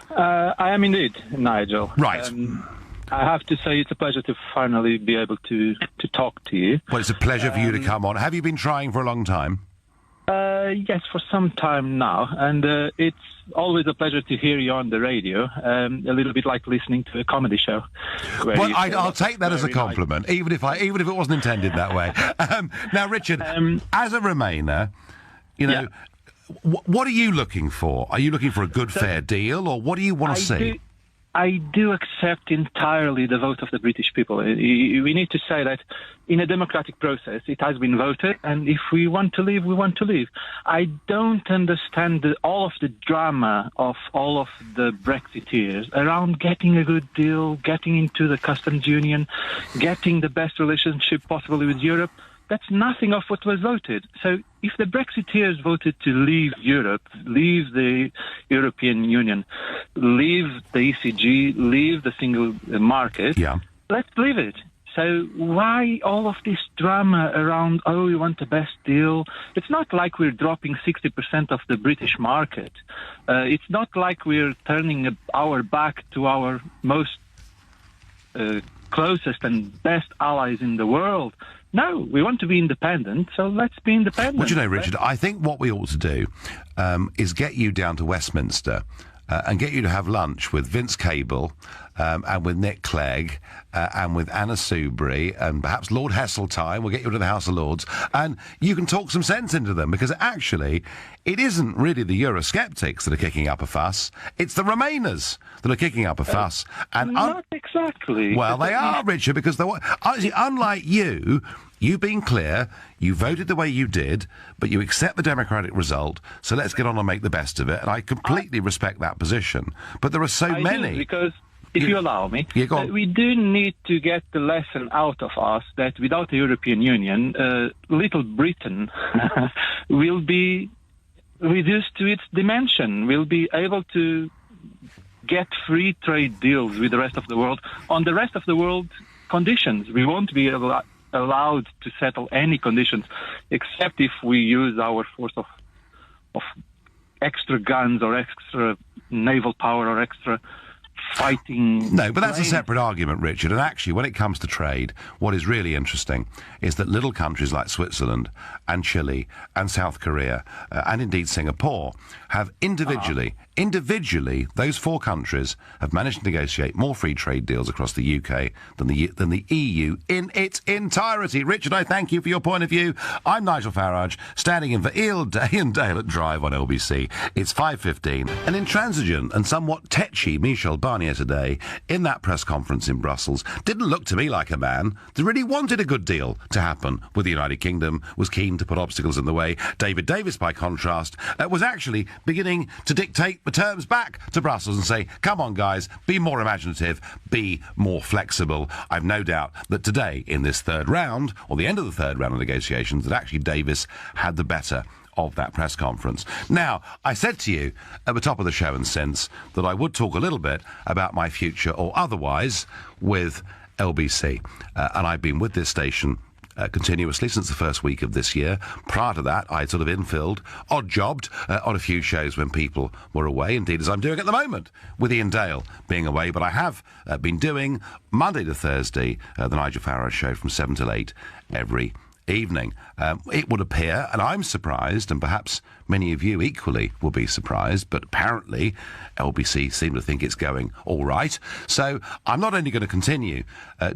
I am indeed, Nigel. Right. I have to say it's a pleasure to finally be able to talk to you. Well, it's a pleasure for you to come on. Have you been trying for a long time? Yes, for some time now, and it's always a pleasure to hear you on the radio, a little bit like listening to a comedy show. Well, I'll take that as a compliment, even if it wasn't intended that way. Now, Richard, as a Remainer, what are you looking for? Are you looking for a good, fair deal, or what do you want to see? I do accept entirely the vote of the British people. We need to say that in a democratic process, it has been voted, and if we want to leave, we want to leave. I don't understand all of the drama of all of the Brexiteers around getting a good deal, getting into the customs union, getting the best relationship possible with Europe. That's nothing of what was voted. So if the Brexiteers voted to leave Europe, leave the European Union, leave the ECG, leave the single market, let's leave it. So why all of this drama around, we want the best deal? It's not like we're dropping 60% of the British market. It's not like we're turning our back to our most closest and best allies in the world. No, we want to be independent, so let's be independent. Well, you know, Richard, I think what we ought to do is get you down to Westminster and get you to have lunch with Vince Cable and with Nick Clegg and with Anna Soubry and perhaps Lord Heseltine. We'll get you to the House of Lords and you can talk some sense into them, because actually it isn't really the Eurosceptics that are kicking up a fuss. It's the Remainers that are kicking up a fuss. And not exactly. Well, they are, Richard, because unlike you, you've been clear, you voted the way you did, but you accept the democratic result, so let's get on and make the best of it. And I completely respect that position. But there are so many. Do, because if you allow me, go on. We do need to get the lesson out of us that without the European Union, Little Britain will be reduced to its dimension. We'll be able to get free trade deals with the rest of the world on the rest of the world conditions. We won't be allowed to settle any conditions except if we use our force of extra guns or extra naval power or extra fighting. No, but that's a separate argument, Richard. And actually, when it comes to trade, what is really interesting is that little countries like Switzerland and Chile and South Korea and indeed Singapore have individually, those 4 countries have managed to negotiate more free trade deals across the UK than the EU in its entirety. Richard, I thank you for your point of view. I'm Nigel Farage, standing in for Ian Dale at Drive on LBC. It's 5:15. An intransigent and somewhat tetchy Michel Barnier today, in that press conference in Brussels, didn't look to me like a man that really wanted a good deal to happen with the United Kingdom, was keen to put obstacles in the way. David Davis, by contrast, was actually beginning to dictate the terms back to Brussels and say, come on, guys, be more imaginative, be more flexible. I've no doubt that today, in this third round, or the end of the third round of negotiations, that actually Davis had the better of that press conference. Now, I said to you at the top of the show and since that I would talk a little bit about my future or otherwise with LBC. And I've been with this station continuously since the first week of this year. Prior to that, I'd sort of infilled, odd-jobbed on a few shows when people were away, indeed as I'm doing at the moment with Ian Dale being away. But I have been doing Monday to Thursday, the Nigel Farage show from 7 till 8 every evening. It would appear, and I'm surprised, and perhaps many of you equally will be surprised, but apparently LBC seem to think it's going all right. So I'm not only going to continue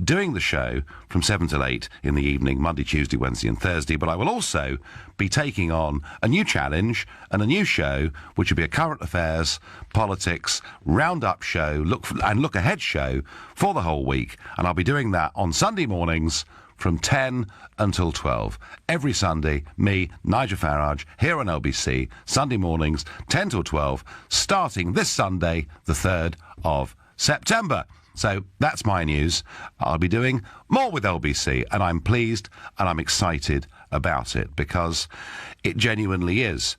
doing the show from 7 till 8 in the evening, Monday, Tuesday, Wednesday and Thursday, but I will also be taking on a new challenge and a new show, which will be a current affairs, politics, roundup show, look ahead show for the whole week. And I'll be doing that on Sunday mornings from 10 until 12. Every Sunday, me, Nigel Farage, here on LBC, Sunday mornings, 10 till 12, starting this Sunday, the 3rd of September. So that's my news. I'll be doing more with LBC, and I'm pleased and I'm excited about it because it genuinely is.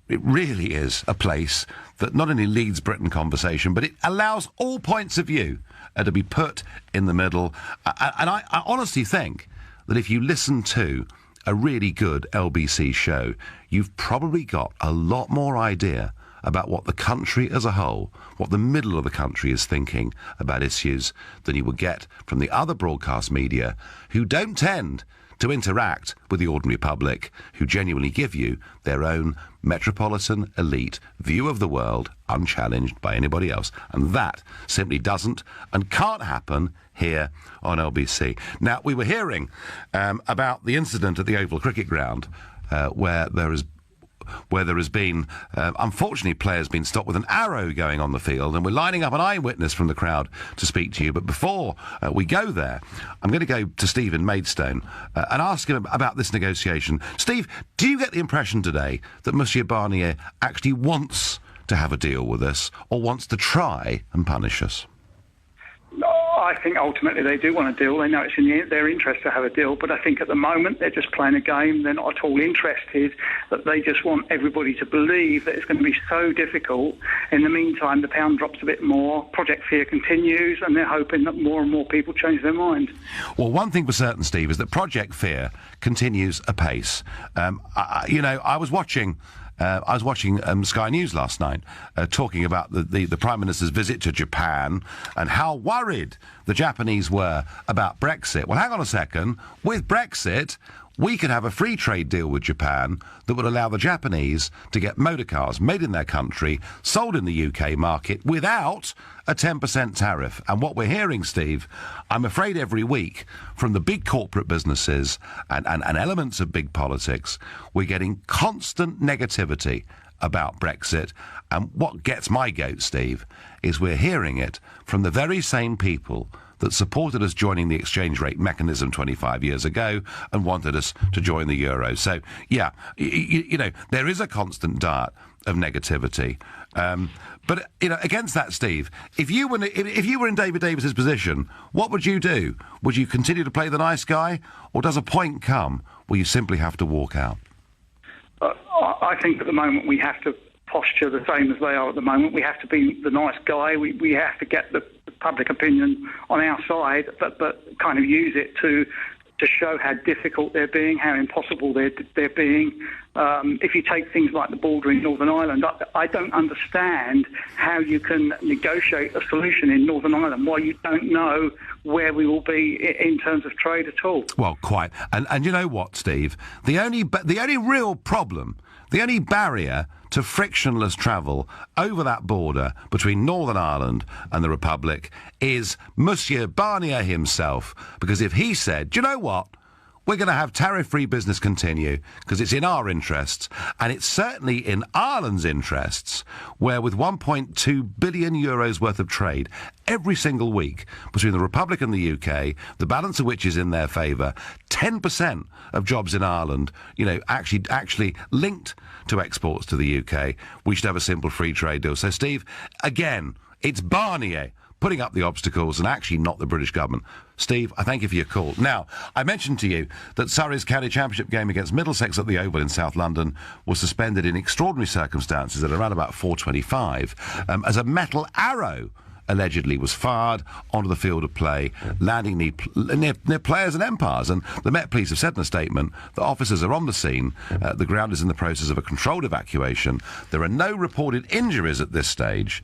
It really is a place that not only leads Britain conversation, but it allows all points of view to be put in the middle. And I honestly think that if you listen to a really good LBC show, you've probably got a lot more idea about what the country as a whole, what the middle of the country is thinking about issues than you would get from the other broadcast media who don't tend to interact with the ordinary public, who genuinely give you their own metropolitan elite view of the world, unchallenged by anybody else. And that simply doesn't and can't happen here on LBC. Now, we were hearing about the incident at the Oval Cricket Ground where there has been, unfortunately, players been stopped with an arrow going on the field, and we're lining up an eyewitness from the crowd to speak to you. But before we go there, I'm going to go to Stephen Maidstone and ask him about this negotiation. Steve, do you get the impression today that Monsieur Barnier actually wants to have a deal with us or wants to try and punish us? No, I think ultimately they do want a deal. They know it's in their interest to have a deal, but I think at the moment they're just playing a game. They're not at all interested, that they just want everybody to believe that it's going to be so difficult. In the meantime, the pound drops a bit more, Project Fear continues, and they're hoping that more and more people change their mind. Well, one thing for certain, Steve, is that Project Fear continues apace. I was watching Sky News last night, talking about the Prime Minister's visit to Japan and how worried the Japanese were about Brexit. Well, hang on a second. With Brexit, we could have a free trade deal with Japan that would allow the Japanese to get motor cars made in their country, sold in the UK market without a 10% tariff. And what we're hearing, Steve, I'm afraid every week from the big corporate businesses and elements of big politics, we're getting constant negativity about Brexit. And what gets my goat, Steve, is we're hearing it from the very same people that supported us joining the exchange rate mechanism 25 years ago and wanted us to join the euro. So, yeah, you know, there is a constant dart of negativity. But, you know, against that, Steve, if you were in David Davis's position, what would you do? Would you continue to play the nice guy, or does a point come where you simply have to walk out? I think at the moment we have to posture the same as they are at the moment. We have to be the nice guy. We have to get the public opinion on our side, but kind of use it to show how difficult they're being, how impossible they're being, If you take things like the border in Northern Ireland, I don't understand how you can negotiate a solution in Northern Ireland while you don't know where we will be in terms of trade at all. Well, quite. And you know what, Steve? The only real problem, the only barrier to frictionless travel over that border between Northern Ireland and the Republic is Monsieur Barnier himself. Because if he said, do you know what? We're going to have tariff-free business continue because it's in our interests, and it's certainly in Ireland's interests, where with 1.2 billion euros worth of trade every single week between the Republic and the UK, the balance of which is in their favour, 10% of jobs in Ireland, actually linked to exports to the UK, we should have a simple free trade deal. So, Steve, again, it's Barnier putting up the obstacles and actually not the British government. Steve, I thank you for your call. Now, I mentioned to you that Surrey's County Championship game against Middlesex at the Oval in South London was suspended in extraordinary circumstances at around about 4:25 as a metal arrow allegedly was fired onto the field of play, landing near players and umpires. And the Met Police have said in a statement that officers are on the scene. The ground is in the process of a controlled evacuation. There are no reported injuries at this stage.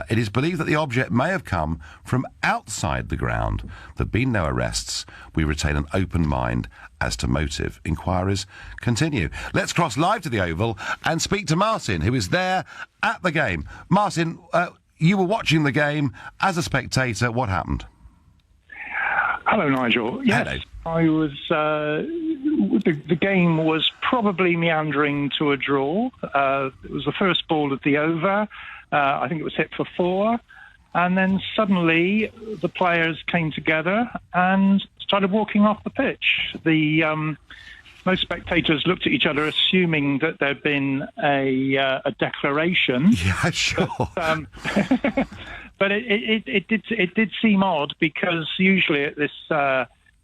It is believed that the object may have come from outside the ground. There have been no arrests. We retain an open mind as to motive. Inquiries continue. Let's cross live to the Oval and speak to Martin, who is there at the game. Martin, you were watching the game as a spectator. What happened? Hello, Nigel. Yes, hello. I was. The game was probably meandering to a draw. It was the first ball of the over. I think it was hit for 4. And then suddenly the players came together and started walking off the pitch. Most spectators looked at each other, assuming that there'd been a declaration. Yeah, sure. But it did seem odd, because usually at this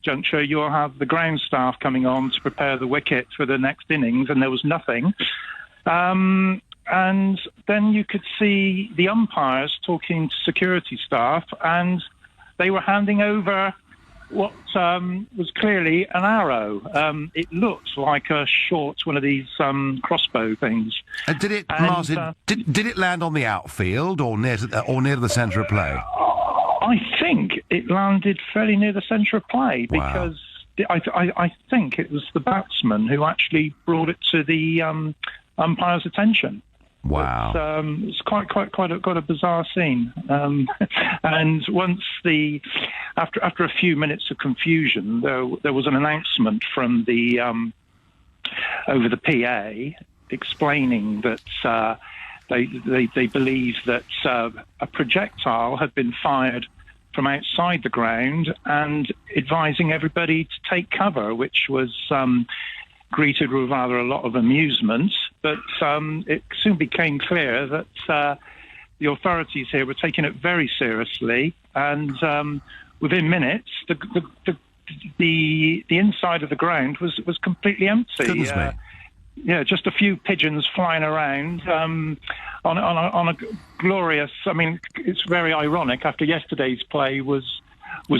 juncture you'll have the ground staff coming on to prepare the wicket for the next innings, and there was nothing. And then you could see the umpires talking to security staff, and they were handing over what was clearly an arrow. It looked like a short, one of these crossbow things. Did it, Martin? Did it land on the outfield or near to the centre of play? I think it landed fairly near the centre of play, because I think it was the batsman who actually brought it to the umpire's attention. Wow! It's quite a bizarre scene. And once after a few minutes of confusion, there was an announcement from the over the PA explaining that they believe that a projectile had been fired from outside the ground, and advising everybody to take cover, which was greeted with rather a lot of amusement. But it soon became clear that the authorities here were taking it very seriously, and within minutes, the inside of the ground was completely empty. Goodness me. Yeah, just a few pigeons flying around on a glorious. I mean, it's very ironic. After yesterday's play was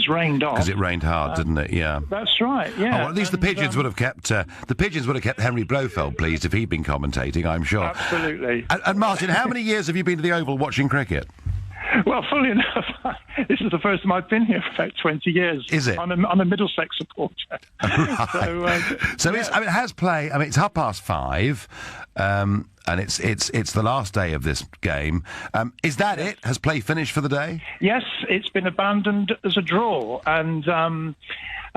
rained on, because it rained hard, didn't it? Yeah, that's right. Yeah, well, at least the pigeons would have kept Henry Blofeld pleased if he'd been commentating, I'm sure. Absolutely. And Martin, how many years have you been to the Oval watching cricket? Well, funnily enough, this is the first time I've been here for about 20 years. Is it? I'm a Middlesex supporter. Right. So it has play. I mean, it's 5:30, and it's the last day of this game. Is that it? Has play finished for the day? Yes, it's been abandoned as a draw, and I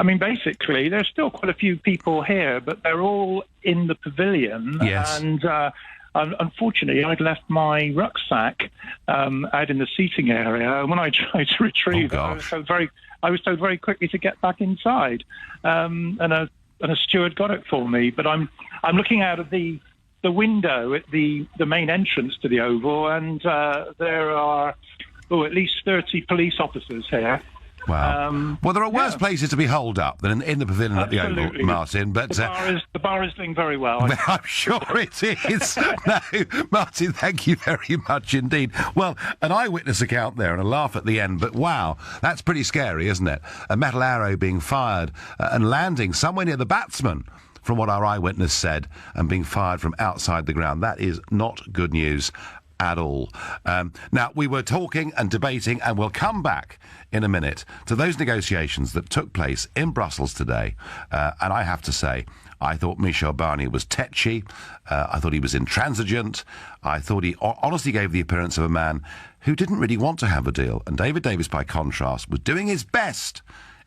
mean, basically, there's still quite a few people here, but they're all in the pavilion. Yes. And unfortunately, I'd left my rucksack out in the seating area. When I tried to retrieve it, I was told very quickly to get back inside, and a steward got it for me. But I'm looking out of the window at the main entrance to the Oval, and there are at least 30 police officers here. Wow. Well, there are worse places to be holed up than in the pavilion at the Oval, Martin. But the bar is doing very well. I'm sure it is. No, Martin, thank you very much indeed. Well, an eyewitness account there and a laugh at the end. But wow, that's pretty scary, isn't it? A metal arrow being fired and landing somewhere near the batsman from what our eyewitness said and being fired from outside the ground. That is not good news at all. Now, we were talking and debating, and we'll come back in a minute to those negotiations that took place in Brussels today. And I have to say, I thought Michel Barnier was tetchy. I thought he was intransigent. I thought he honestly gave the appearance of a man who didn't really want to have a deal. And David Davis, by contrast, was doing his best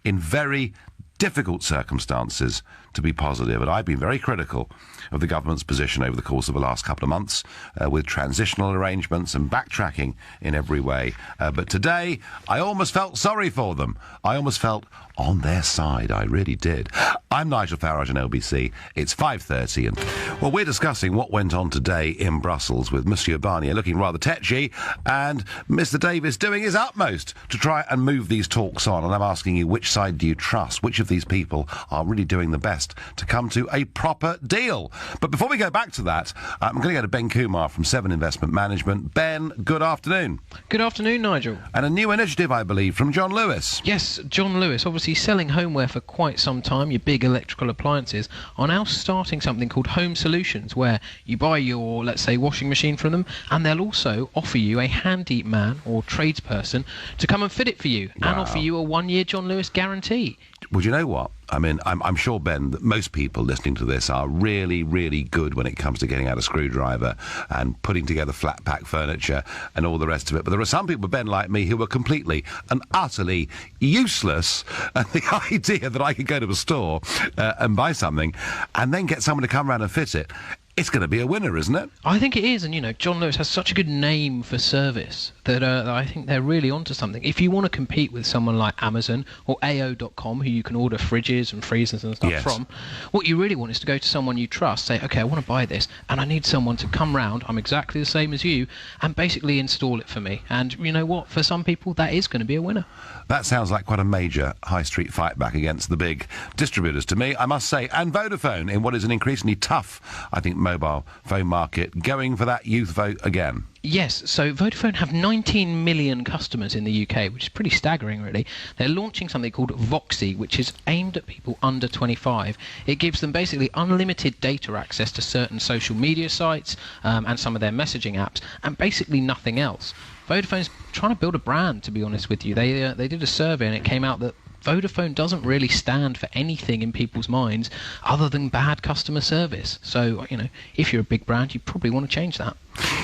in very difficult circumstances to be positive. And I've been very critical of the government's position over the course of the last couple of months, with transitional arrangements and backtracking in every way. But today, I almost felt sorry for them. I almost felt on their side. I really did. I'm Nigel Farage on LBC. It's 5:30, and well, we're discussing what went on today in Brussels with Monsieur Barnier looking rather tetchy and Mr. Davis doing his utmost to try and move these talks on. And I'm asking you, which side do you trust? Which of these people are really doing the best to come to a proper deal? But before we go back to that, I'm going to go to Ben Kumar from 7 Investment Management. Ben, good afternoon. Good afternoon, Nigel. And a new initiative, I believe, from John Lewis. Yes, John Lewis, obviously selling homeware for quite some time. Your big electrical appliances are now starting something called Home Solutions, where you buy your, let's say, washing machine from them, and they'll also offer you a handy man or tradesperson to come and fit it for you, and offer you a 1-year John Lewis guarantee. Well, you know what? I mean, I'm sure, Ben, that most people listening to this are really, really good when it comes to getting out a screwdriver and putting together flat pack furniture and all the rest of it. But there are some people, Ben, like me, who are completely and utterly useless at the idea that I could go to a store and buy something and then get someone to come around and fit it. It's going to be a winner, isn't it? I think it is, and you know, John Lewis has such a good name for service that I think they're really onto something. If you want to compete with someone like Amazon or AO.com, who you can order fridges and freezers and stuff from, what you really want is to go to someone you trust, say, okay, I want to buy this, and I need someone to come round, I'm exactly the same as you, and basically install it for me. And you know what? For some people, that is going to be a winner. That sounds like quite a major high street fight back against the big distributors to me, I must say. And Vodafone, in what is an increasingly tough, I think, mobile phone market, going for that youth vote again. Yes, so Vodafone have 19 million customers in the UK, which is pretty staggering, really. They're launching something called Voxy, which is aimed at people under 25. It gives them basically unlimited data access to certain social media sites and some of their messaging apps, and basically nothing else. Vodafone's trying to build a brand, to be honest with you. They did a survey, and it came out that Vodafone doesn't really stand for anything in people's minds other than bad customer service. So, you know, if you're a big brand, you probably want to change that.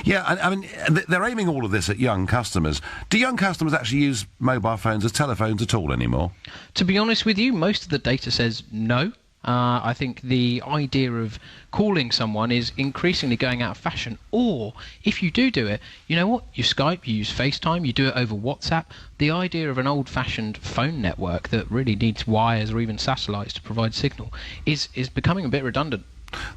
Yeah, I mean, they're aiming all of this at young customers. Do young customers actually use mobile phones as telephones at all anymore? To be honest with you, most of the data says no. I think the idea of calling someone is increasingly going out of fashion. Or, if you do it, you know what? You Skype, you use FaceTime, you do it over WhatsApp. The idea of an old-fashioned phone network that really needs wires or even satellites to provide signal is becoming a bit redundant.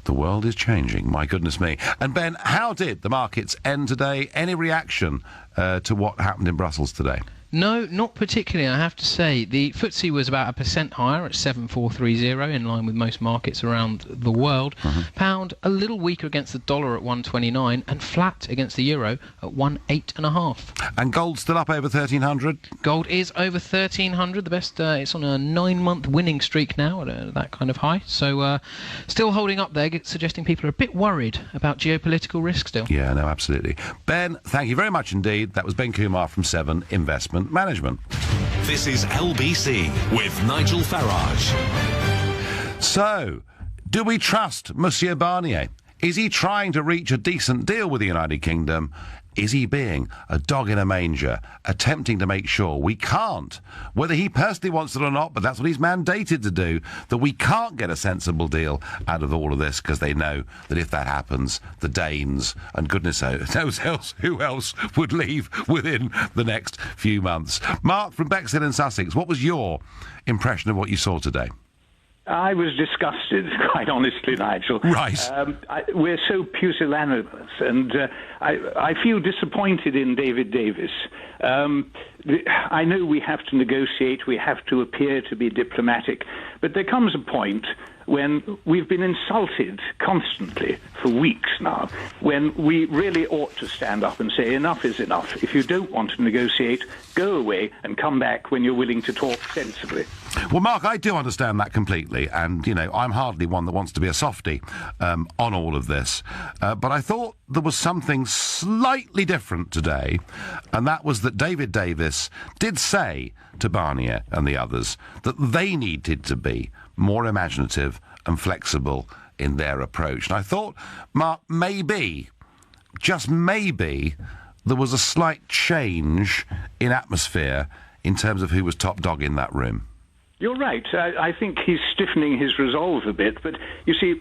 The world is changing, my goodness me. And Ben, how did the markets end today? Any reaction to what happened in Brussels today? No, not particularly, I have to say. The FTSE was about 1% higher at 7,430, in line with most markets around the world. Pound a little weaker against the dollar at 129, and flat against the euro at 108.5. And gold still up over 1,300? Gold is over 1,300, the best. It's on a 9-month winning streak now at that kind of high. So still holding up there, suggesting people are a bit worried about geopolitical risk still. Yeah, no, absolutely. Ben, thank you very much indeed. That was Ben Kumar from 7 Investment Management. This is LBC with Nigel Farage. So, do we trust Monsieur Barnier? Is he trying to reach a decent deal with the United Kingdom? Is he being a dog in a manger, attempting to make sure we can't, whether he personally wants it or not, but that's what he's mandated to do, that we can't get a sensible deal out of all of this, because they know that if that happens, the Danes, and goodness knows who else would leave within the next few months. Mark from Bexhill in Sussex, what was your impression of what you saw today? I was disgusted, quite honestly, Nigel. Right. We're so pusillanimous, and I feel disappointed in David Davis. I know we have to negotiate, we have to appear to be diplomatic, but there comes a point when we've been insulted constantly for weeks now, when we really ought to stand up and say enough is enough. If you don't want to negotiate, go away and come back when you're willing to talk sensibly. Well, Mark, I do understand that completely, and, you know, I'm hardly one that wants to be a softie on all of this, but I thought there was something slightly different today, and that was that David Davis did say to Barnier and the others that they needed to be more imaginative and flexible in their approach. And I thought, Mark, maybe, just maybe, there was a slight change in atmosphere in terms of who was top dog in that room. You're right. I think he's stiffening his resolve a bit. But, you see,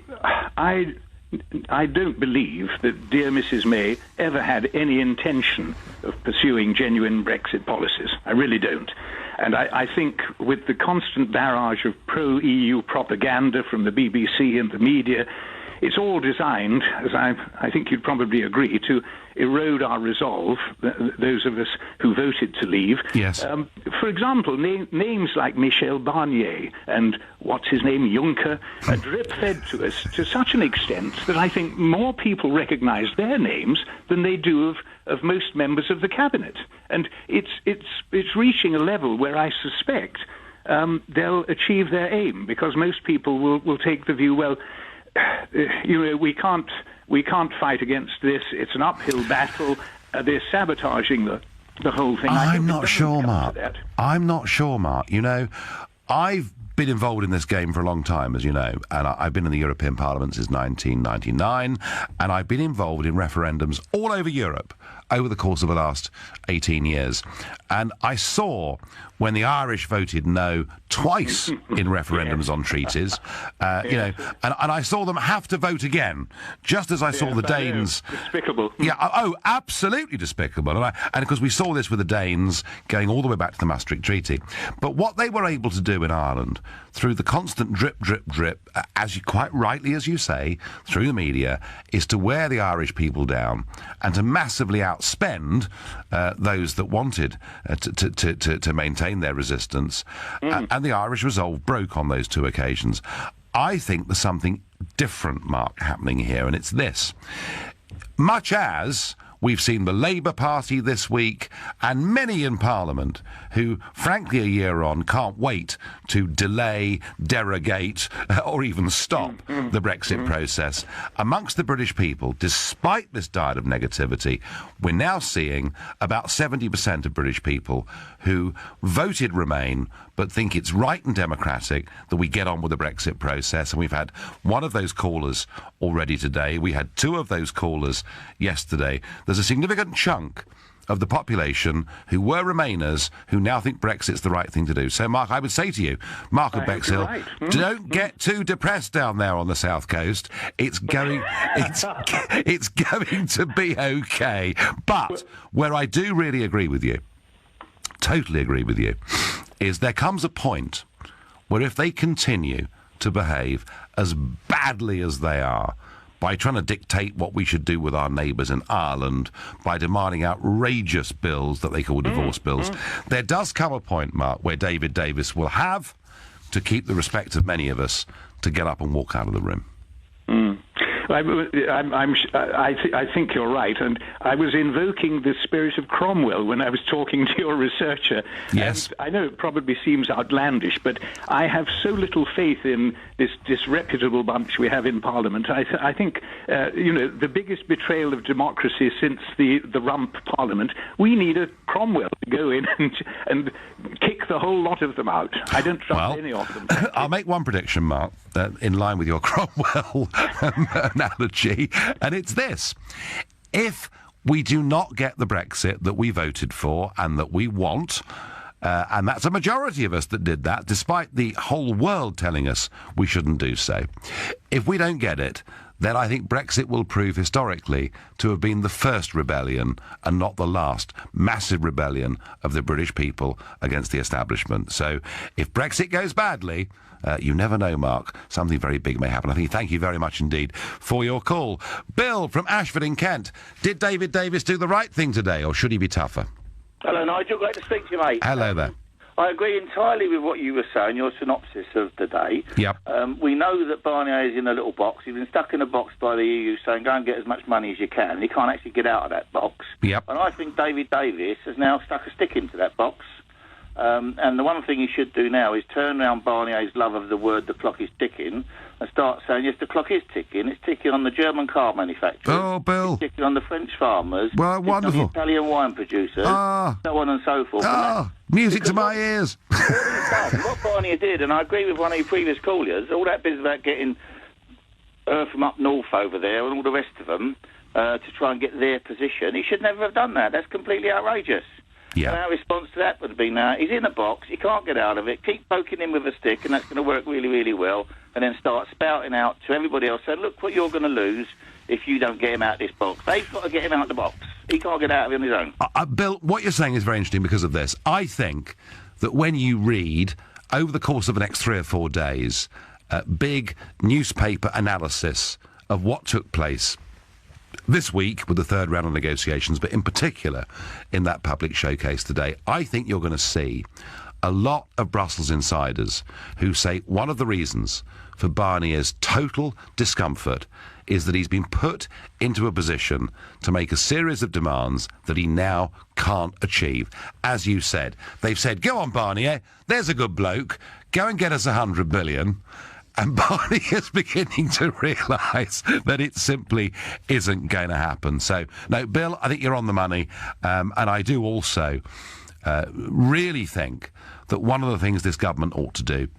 I don't believe that dear Mrs May ever had any intention of pursuing genuine Brexit policies. I really don't. And I think with the constant barrage of pro-EU propaganda from the BBC and the media, it's all designed, as I think you'd probably agree, to erode our resolve, those of us who voted to leave. Yes. For example, names like Michel Barnier and what's his name, Juncker, are drip-fed to us to such an extent that I think more people recognise their names than they do of most members of the cabinet. And it's reaching a level where I suspect they'll achieve their aim, because most people will take the view, well, you know, we can't fight against this. It's an uphill battle. They're sabotaging the whole thing. I'm not sure, Mark. I'm not sure, Mark. You know, I've been involved in this game for a long time, as you know, and I've been in the European Parliament since 1999, and I've been involved in referendums all over Europe over the course of the last 18 years. And I saw when the Irish voted no twice in referendums on treaties, you know, and I saw them have to vote again, just as I saw the Danes. Despicable. Yeah, oh, absolutely despicable. And of course, we saw this with the Danes going all the way back to the Maastricht Treaty. But what they were able to do in Ireland, through the constant drip, drip, drip, as you quite rightly, as you say, through the media, is to wear the Irish people down and to massively outspend those that wanted to maintain their resistance. And the Irish resolve broke on those two occasions. I think there's something different, Mark, happening here, and it's this. Much as we've seen the Labour Party this week and many in Parliament who, frankly, a year on, can't wait to delay, derogate, or even stop the Brexit process. Amongst the British people, despite this diet of negativity, we're now seeing about 70% of British people who voted Remain but think it's right and democratic that we get on with the Brexit process. And we've had one of those callers already today. We had two of those callers yesterday. There's a significant chunk of the population who were Remainers who now think Brexit's the right thing to do. So, Mark, I would say to you, Mark of Bexhill, right. Don't get too depressed down there on the south coast. It's going to be okay. But where I do really agree with you, totally agree with you, is there comes a point where if they continue to behave as badly as they are, by trying to dictate what we should do with our neighbours in Ireland, by demanding outrageous bills that they call divorce bills, there does come a point, Mark, where David Davis will have to keep the respect of many of us to get up and walk out of the room. I think you're right, and I was invoking the spirit of Cromwell when I was talking to your researcher. Yes. And I know it probably seems outlandish, but I have so little faith in this disreputable bunch we have in Parliament. I think, you know, the biggest betrayal of democracy since the rump Parliament, we need a Cromwell to go in and kick the whole lot of them out. I don't trust any of them. I'll make one prediction, Mark, in line with your Cromwell analogy, and it's this. If we do not get the Brexit that we voted for and that we want, and that's a majority of us that did that, despite the whole world telling us we shouldn't do so. If we don't get it, then I think Brexit will prove historically to have been the first rebellion and not the last massive rebellion of the British people against the establishment. So if Brexit goes badly, you never know, Mark. Something very big may happen. I think thank you very much indeed for your call. Bill from Ashford in Kent. Did David Davis do the right thing today, or should he be tougher? Hello, Nigel. Great to speak to you, mate. Hello there. I agree entirely with what you were saying, your synopsis of the day. Yep. We know that Barnier is in a little box. He's been stuck in a box by the EU saying, go and get as much money as you can. And he can't actually get out of that box. Yep. And I think David Davis has now stuck a stick into that box. And the one thing he should do now is turn around Barnier's love of the word "the clock is ticking" and start saying, yes, the clock is ticking. It's ticking on the German car manufacturers. Oh, Bill. It's ticking on the French farmers. Well, wonderful. On the Italian wine producers. So on and so forth. Music to my ears. What Barnier did, and I agree with one of your previous callers, all that business about getting from up north over there and all the rest of them to try and get their position, he should never have done that. That's completely outrageous. Yeah. And our response to that would have been, he's in a box, he can't get out of it, keep poking him with a stick, and that's going to work really, really well, and then start spouting out to everybody else, saying, look what you're going to lose if you don't get him out of this box. They've got to get him out of the box. He can't get out of it on his own. Bill, what you're saying is very interesting because of this. I think that when you read, over the course of the next 3 or 4 days, big newspaper analysis of what took place this week with the third round of negotiations, but in particular in that public showcase today, I think you're going to see a lot of Brussels insiders who say one of the reasons for Barnier's total discomfort is that he's been put into a position to make a series of demands that he now can't achieve. As you said, they've said, go on, Barnier, there's a good bloke, go and get us 100 billion. And Barnier's beginning to realise that it simply isn't going to happen. So, no, Bill, I think you're on the money. And I do also really think that one of the things this government ought to do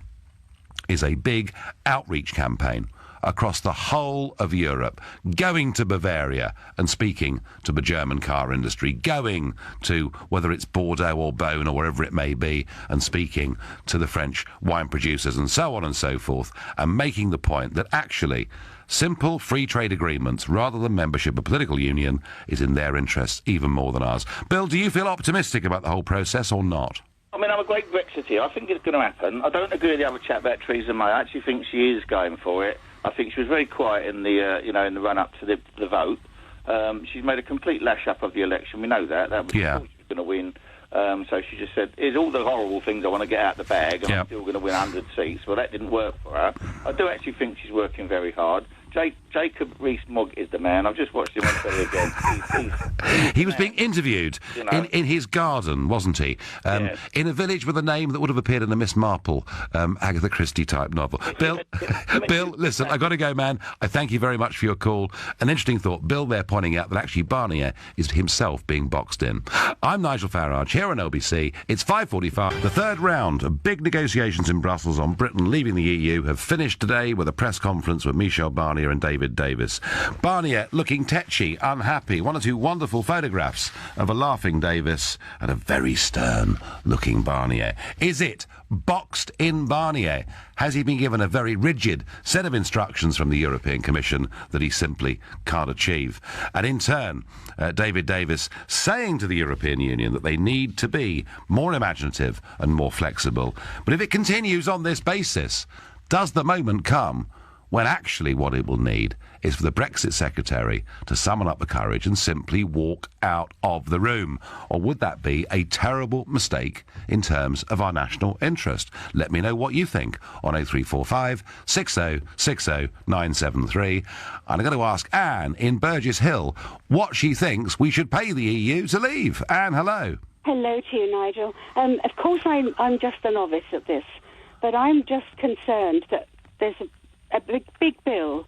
is a big outreach campaign across the whole of Europe, going to Bavaria and speaking to the German car industry, going to, whether it's Bordeaux or Beaune or wherever it may be, and speaking to the French wine producers and so on and so forth, and making the point that actually simple free trade agreements rather than membership of political union is in their interests even more than ours. Bill, do you feel optimistic about the whole process or not? I mean, I'm a great Brexiteer. I think it's going to happen. I don't agree with the other chat about Theresa May. I actually think she is going for it. I think she was very quiet in the, in the run-up to the vote. She's made a complete lash-up of the election. We know that. That was she was going to win. So she just said, here's all the horrible things I want to get out the bag, and I'm still going to win 100 seats. Well, that didn't work for her. I do actually think she's working very hard. Jacob Rees-Mogg is the man. I've just watched him on telly again. He was being interviewed in his garden, wasn't he? In a village with a name that would have appeared in a Miss Marple, Agatha Christie type novel. Bill, listen, I've got to go, man. I thank you very much for your call. An interesting thought. Bill there pointing out that actually Barnier is himself being boxed in. I'm Nigel Farage here on LBC. It's 5:45. The third round of big negotiations in Brussels on Britain leaving the EU have finished today with a press conference with Michel Barnier and David Davis. Barnier looking tetchy, unhappy. 1 or 2 wonderful photographs of a laughing Davis and a very stern-looking Barnier. Is it boxed in Barnier? Has he been given a very rigid set of instructions from the European Commission that he simply can't achieve? And in turn, David Davis saying to the European Union that they need to be more imaginative and more flexible. But if it continues on this basis, does the moment come when actually what it will need is for the Brexit Secretary to summon up the courage and simply walk out of the room? Or would that be a terrible mistake in terms of our national interest? Let me know what you think on 0345 60 60 973. And I'm going to ask Anne in Burgess Hill what she thinks we should pay the EU to leave. Anne, hello. Hello to you, Nigel. Of course, I'm just a novice at this, but I'm just concerned that there's a big bill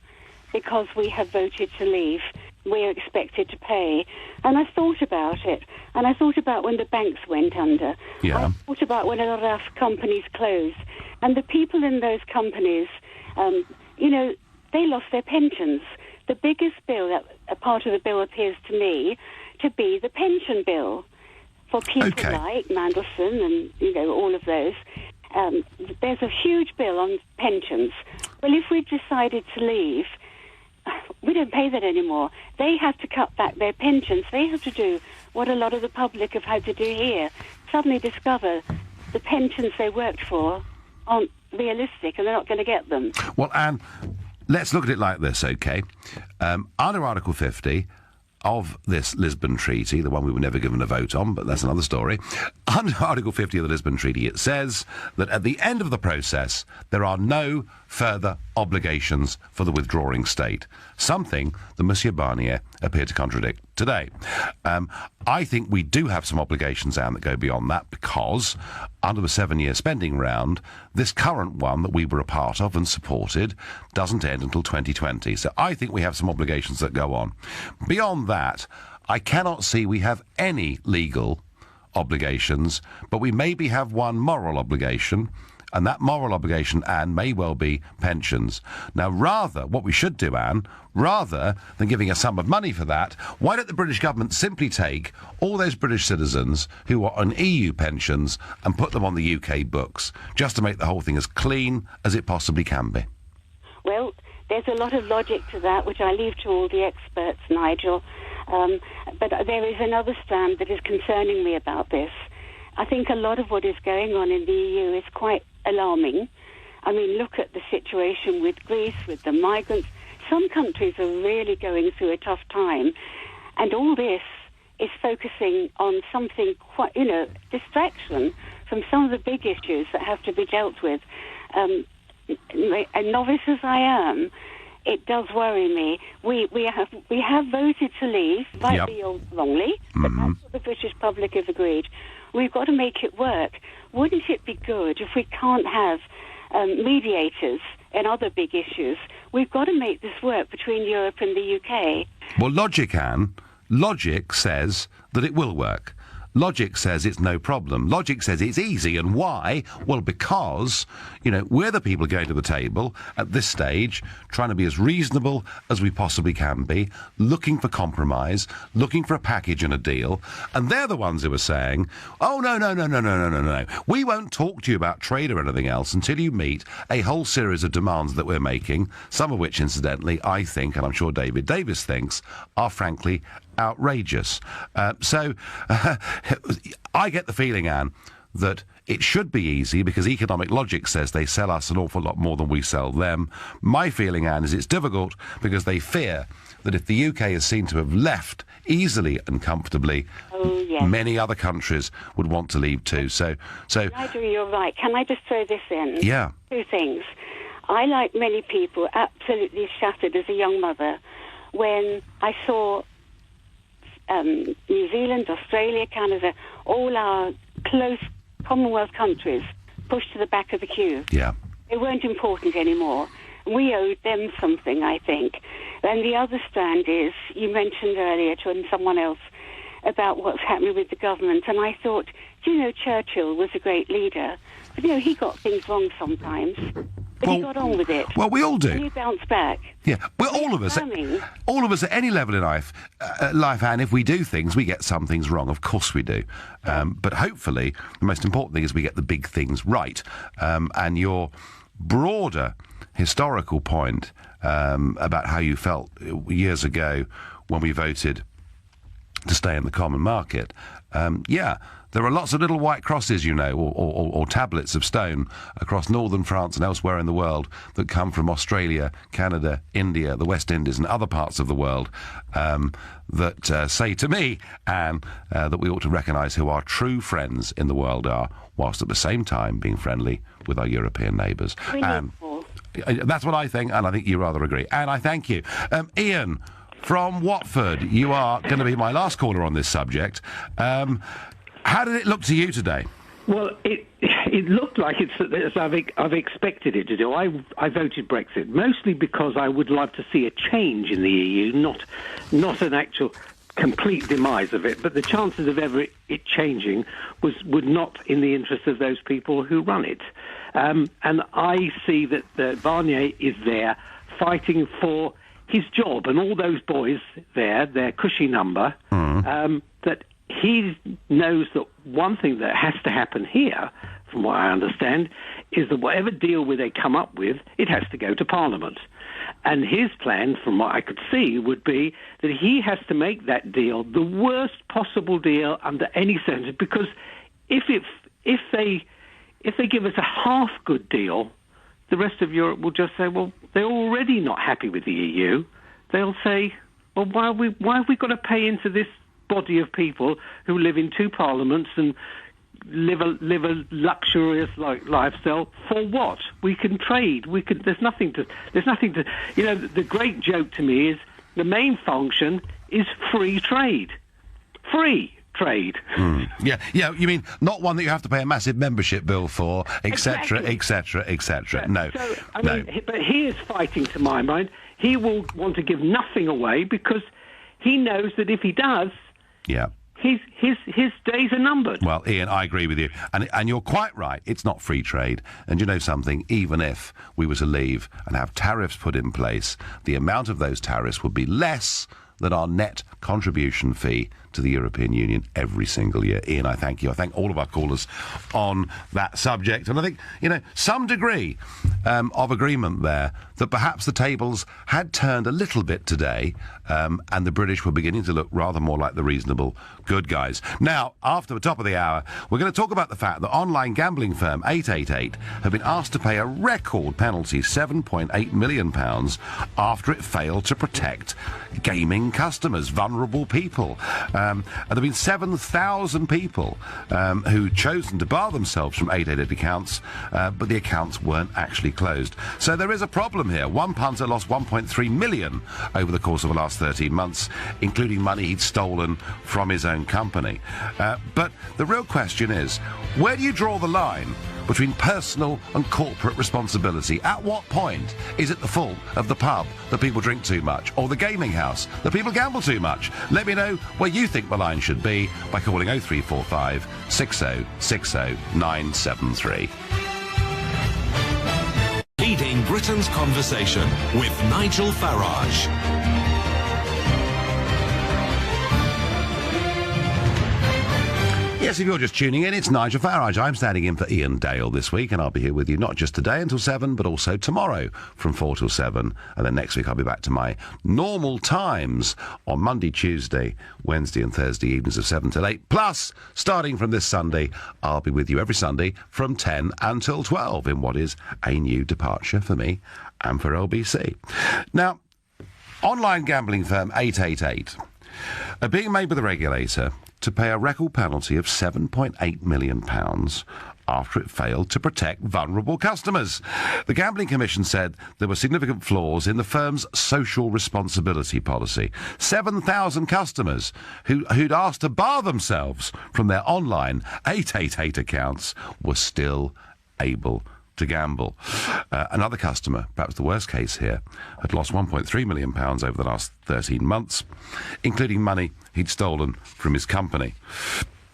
because we have voted to leave. We're expected to pay. And I thought about it. And I thought about when the banks went under. Yeah. I thought about when a lot of companies closed. And the people in those companies, they lost their pensions. The biggest bill, a part of the bill appears to me to be the pension bill for people like Mandelson and, all of those. There's a huge bill on pensions. Well, if we decided to leave, we don't pay that anymore. They have to cut back their pensions. They have to do what a lot of the public have had to do here. Suddenly discover the pensions they worked for aren't realistic and they're not going to get them. Well, Anne, let's look at it like this, OK? Under Article 50 of this Lisbon Treaty, the one we were never given a vote on, but that's another story. Under Article 50 of the Lisbon Treaty, it says that at the end of the process, there are no further obligations for the withdrawing state, something that Monsieur Barnier appeared to contradict. today. I think we do have some obligations, Anne, that go beyond that, because under the 7-year spending round, this current one that we were a part of and supported doesn't end until 2020. So I think we have some obligations that go on. Beyond that, I cannot see we have any legal obligations, but we maybe have one moral obligation, and that moral obligation, Anne, may well be pensions. Now, what we should do, Anne, rather than giving a sum of money for that, why don't the British government simply take all those British citizens who are on EU pensions and put them on the UK books, just to make the whole thing as clean as it possibly can be? Well, there's a lot of logic to that, which I leave to all the experts, Nigel. But there is another strand that is concerning me about this. I think a lot of what is going on in the EU is quite alarming. I mean, look at the situation with Greece, with the migrants. Some countries are really going through a tough time, and all this is focusing on something quite, distraction from some of the big issues that have to be dealt with. A novice as I am, it does worry me. We have voted to leave, rightly or wrongly, but that's what the British public have agreed. We've got to make it work. Wouldn't it be good if we can't have mediators in other big issues? We've got to make this work between Europe and the UK. Well, logic, Anne, logic says that it will work. Logic says it's no problem. Logic says it's easy. And why? Well, because, we're the people going to the table at this stage, trying to be as reasonable as we possibly can be, looking for compromise, looking for a package and a deal. And they're the ones who are saying, oh, no. We won't talk to you about trade or anything else until you meet a whole series of demands that we're making, some of which, incidentally, I think, and I'm sure David Davis thinks, are frankly outrageous. So I get the feeling, Anne, that it should be easy because economic logic says they sell us an awful lot more than we sell them. My feeling, Anne, is it's difficult because they fear that if the UK is seen to have left easily and comfortably, many other countries would want to leave too. So Nigel, you're right. Can I just throw this in? Yeah. 2 things. I, like many people, absolutely shattered as a young mother when I saw New Zealand, Australia, Canada, all our close Commonwealth countries pushed to the back of the queue. Yeah. They weren't important anymore. We owed them something, I think. And the other strand is, you mentioned earlier to someone else about what's happening with the government, and I thought, Churchill was a great leader, but, he got things wrong sometimes. But he got on with it. Well, we all do. And he bounced back. Yeah, well, all of us at any level in life, Anne, if we do things, we get some things wrong. Of course we do. But hopefully, the most important thing is we get the big things right. And your broader historical point about how you felt years ago when we voted to stay in the common market, there are lots of little white crosses, or tablets of stone across northern France and elsewhere in the world that come from Australia, Canada, India, the West Indies and other parts of the world that say to me, Anne, that we ought to recognise who our true friends in the world are, whilst at the same time being friendly with our European neighbours. That's what I think, and I think you rather agree. And I thank you. Ian from Watford, you are going to be my last caller on this subject. How did it look to you today? Well, it looked like it's as I've expected it to do. I voted Brexit, mostly because I would love to see a change in the EU, not an actual complete demise of it, but the chances of ever it changing would not in the interest of those people who run it. And I see that Barnier is there fighting for his job, and all those boys there, their cushy number, that he knows that one thing that has to happen here, from what I understand, is that whatever deal they come up with, it has to go to Parliament. And his plan, from what I could see, would be that he has to make that deal the worst possible deal under any circumstances, because if they give us a half-good deal, the rest of Europe will just say, well, they're already not happy with the EU. They'll say, well, why have we got to pay into this body of people who live in 2 parliaments and live a luxurious lifestyle for what? We can trade. There's nothing to. The great joke to me is the main function is free trade. Free trade. Yeah, you mean not one that you have to pay a massive membership bill for, etc., Exactly. etc., etc. No, So, I no. mean, but he is fighting, to my mind. He will want to give nothing away because he knows that if he does, Yeah. his days are numbered. Well, Ian, I agree with you. And you're quite right. It's not free trade. And you know something? Even if we were to leave and have tariffs put in place, the amount of those tariffs would be less than our net contribution fee to the European Union every single year. Ian, I thank you. I thank all of our callers on that subject. And I think, some degree of agreement there that perhaps the tables had turned a little bit today and the British were beginning to look rather more like the reasonable good guys. Now, after the top of the hour, we're going to talk about the fact that online gambling firm 888 have been asked to pay a record penalty, £7.8 million, after it failed to protect gaming customers, vulnerable people. And there have been 7,000 people who'd chosen to bar themselves from 888 accounts, but the accounts weren't actually closed. So there is a problem here. One punter lost 1.3 million over the course of the last 13 months, including money he'd stolen from his own company. But the real question is, where do you draw the line between personal and corporate responsibility? At what point is it the fault of the pub that people drink too much, or the gaming house that people gamble too much? Let me know where you think the line should be by calling 0345 60 60 973. Leading Britain's conversation with Nigel Farage. Yes, if you're just tuning in, it's Nigel Farage. I'm standing in for Ian Dale this week, and I'll be here with you not just today until 7, but also tomorrow from 4 till 7. And then next week I'll be back to my normal times on Monday, Tuesday, Wednesday and Thursday evenings of 7 till 8. Plus, starting from this Sunday, I'll be with you every Sunday from 10 until 12 in what is a new departure for me and for LBC. Now, online gambling firm 888 are being made by the regulator to pay a record penalty of £7.8 million after it failed to protect vulnerable customers. The Gambling Commission said there were significant flaws in the firm's social responsibility policy. 7,000 customers who'd asked to bar themselves from their online 888 accounts were still able to gamble. Another customer, perhaps the worst case here, had lost £1.3 million over the last 13 months, including money he'd stolen from his company.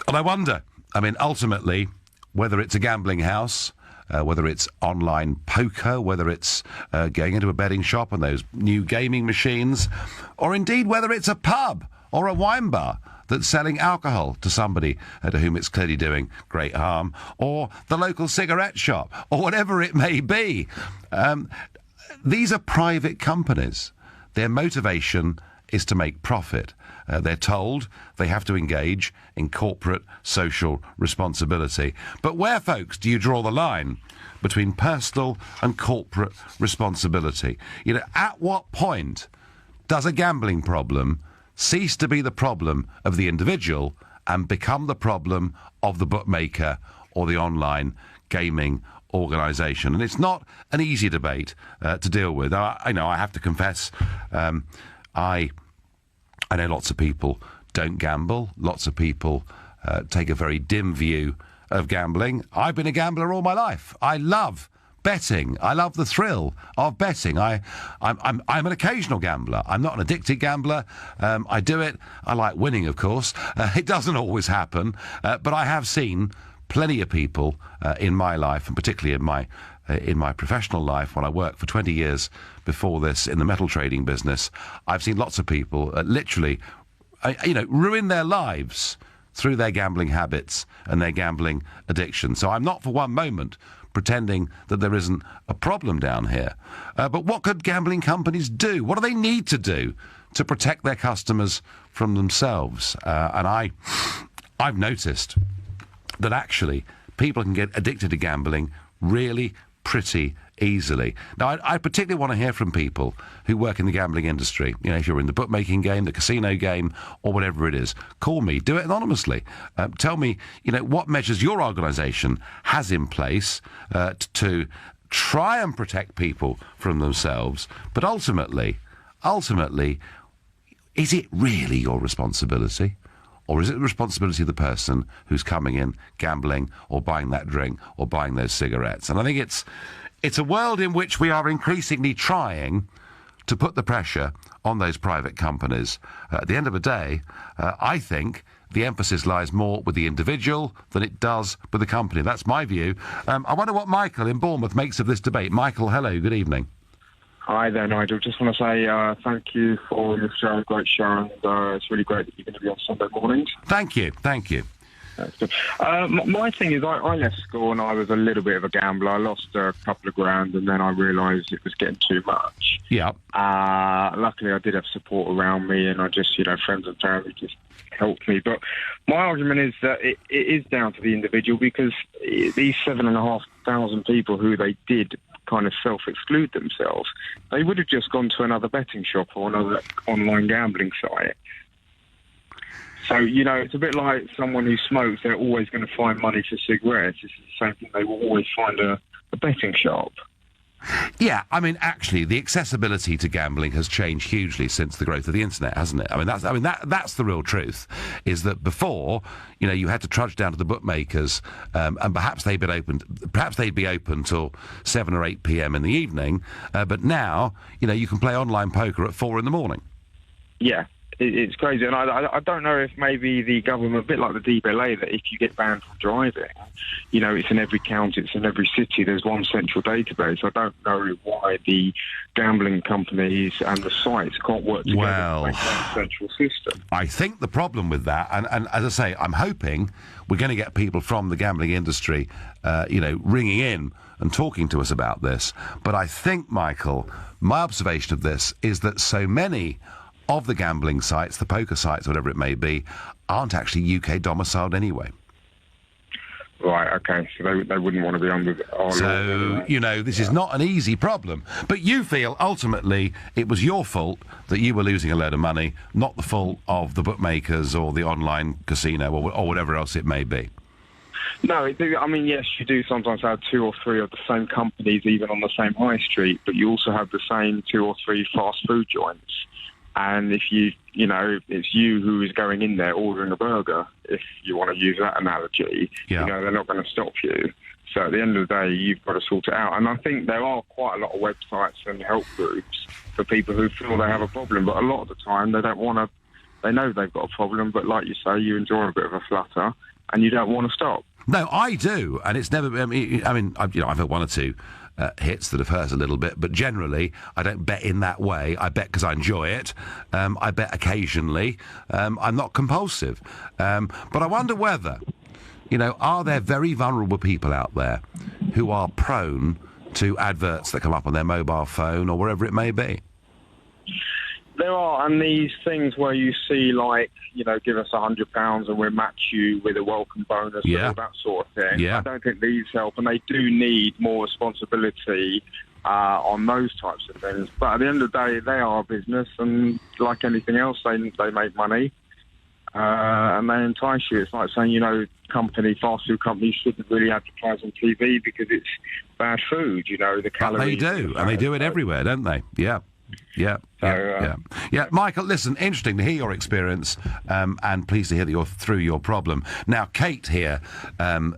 And I wonder, ultimately, whether it's a gambling house, whether it's online poker, whether it's going into a betting shop and those new gaming machines, or indeed whether it's a pub or a wine bar that's selling alcohol to somebody to whom it's clearly doing great harm, or the local cigarette shop, or whatever it may be. These are private companies. Their motivation is to make profit. They're told they have to engage in corporate social responsibility. But where, folks, do you draw the line between personal and corporate responsibility? At what point does a gambling problem cease to be the problem of the individual and become the problem of the bookmaker or the online gaming organisation? And it's not an easy debate to deal with. I know, I have to confess, I know lots of people don't gamble. Lots of people take a very dim view of gambling. I've been a gambler all my life. I love betting. I love the thrill of betting. I'm an occasional gambler. I'm not an addicted gambler. I do it. I like winning, of course. It doesn't always happen, but I have seen plenty of people in my life, and particularly in my professional life, when I worked for 20 years before this in the metal trading business. I've seen lots of people literally, ruin their lives through their gambling habits and their gambling addiction. So I'm not for one moment pretending that there isn't a problem down here. But what could gambling companies do? What do they need to do to protect their customers from themselves? And I've noticed that actually people can get addicted to gambling really pretty easily. Now, I particularly want to hear from people who work in the gambling industry. If you're in the bookmaking game, the casino game, or whatever it is, call me. Do it anonymously. Tell me, what measures your organisation has in place to try and protect people from themselves. But ultimately, is it really your responsibility? Or is it the responsibility of the person who's coming in, gambling, or buying that drink, or buying those cigarettes? And I think it's a world in which we are increasingly trying to put the pressure on those private companies. At the end of the day, I think the emphasis lies more with the individual than it does with the company. That's my view. I wonder what Michael in Bournemouth makes of this debate. Michael, hello, good evening. Hi there, Nigel. Just want to say thank you for your show, great show, and it's really great that you're going to be on Sunday mornings. Thank you. That's good. My thing is, I left school and I was a little bit of a gambler. I lost a couple of grand and then I realised it was getting too much. Yeah. Luckily, I did have support around me and I just, friends and family just helped me. But my argument is that it is down to the individual, because these 7,500 people who they did kind of self-exclude themselves, they would have just gone to another betting shop or another online gambling site. So, it's a bit like someone who smokes. They're always going to find money for cigarettes. It's the same thing. They will always find a betting shop. Yeah, I mean, actually, the accessibility to gambling has changed hugely since the growth of the internet, hasn't it? That's the real truth. Is that before, you had to trudge down to the bookmakers, and perhaps they'd be open till 7 or 8 p.m. in the evening. But now, you can play online poker at 4 in the morning. Yeah. It's crazy, and I don't know if maybe the government, a bit like the DBLA, that if you get banned from driving, it's in every county, it's in every city, there's one central database. I don't know why the gambling companies and the sites can't work together to make one central system. I think the problem with that, and as I say, I'm hoping we're going to get people from the gambling industry, ringing in and talking to us about this. But I think, Michael, my observation of this is that so many of the gambling sites, the poker sites, whatever it may be, aren't actually UK domiciled anyway. Right, okay, so they wouldn't want to be under our law. So, this is not an easy problem. But you feel, ultimately, it was your fault that you were losing a load of money, not the fault of the bookmakers or the online casino or whatever else it may be. No, yes, you do sometimes have 2 or 3 of the same companies, even on the same high street, but you also have the same 2 or 3 fast food joints. And if it's you who is going in there ordering a burger, if you want to use that analogy, they're not going to stop you. So at the end of the day, you've got to sort it out. And I think there are quite a lot of websites and help groups for people who feel they have a problem, but a lot of the time they don't want to. They know they've got a problem, but like you say, you enjoy a bit of a flutter, and you don't want to stop. No, I do, and it's never. I've had 1 or 2. Hits that have hurt a little bit, but generally I don't bet in that way. I bet because I enjoy it. I bet occasionally. I'm not compulsive. But I wonder whether, are there very vulnerable people out there who are prone to adverts that come up on their mobile phone or wherever it may be? There are, and these things where you see, give us £100 and we'll match you with a welcome bonus and all that sort of thing. Yeah. I don't think these help, and they do need more responsibility on those types of things. But at the end of the day, they are a business, and like anything else, they make money, and they entice you. It's like saying, fast food companies shouldn't really advertise on TV because it's bad food, the calories. But they do, and they do it everywhere, don't they? Yeah. Yeah. Michael, listen, interesting to hear your experience, and pleased to hear that you're through your problem. Now, Kate here,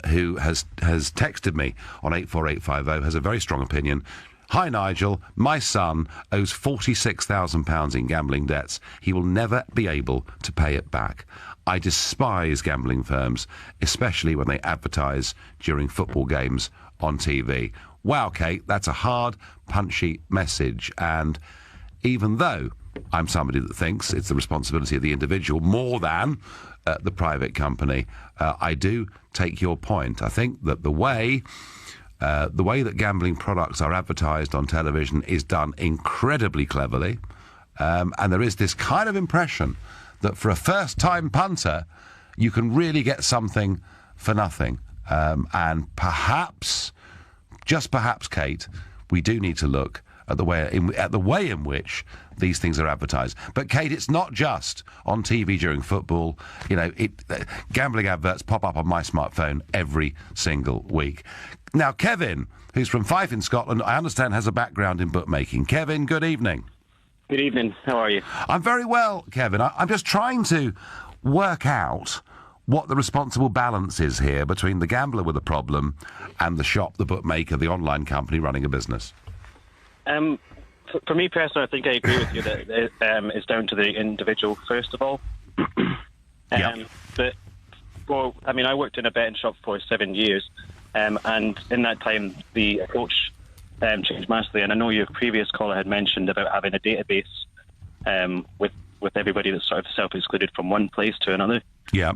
who has texted me on 84850, has a very strong opinion. Hi, Nigel. My son owes £46,000 in gambling debts. He will never be able to pay it back. I despise gambling firms, especially when they advertise during football games on TV. Wow, Kate, that's a hard, punchy message. And even though I'm somebody that thinks it's the responsibility of the individual more than the private company, I do take your point. I think that the way that gambling products are advertised on television is done incredibly cleverly, and there is this kind of impression that for a first-time punter, you can really get something for nothing. And perhaps, just perhaps, Kate, we do need to look at the way in which these things are advertised. But Kate, it's not just on TV during football. Gambling adverts pop up on my smartphone every single week. Now, Kevin, who's from Fife in Scotland, I understand has a background in bookmaking. Kevin, good evening. Good evening. How are you? I'm very well, Kevin. I'm just trying to work out what the responsible balance is here between the gambler with a problem and the shop, the bookmaker, the online company running a business. For me personally, I think I agree with you that it's down to the individual, first of all. But, well, I mean, I worked in a betting shop for 7 years, and in that time, the approach changed massively. And I know your previous caller had mentioned about having a database with everybody that's sort of self-excluded from one place to another. Yeah.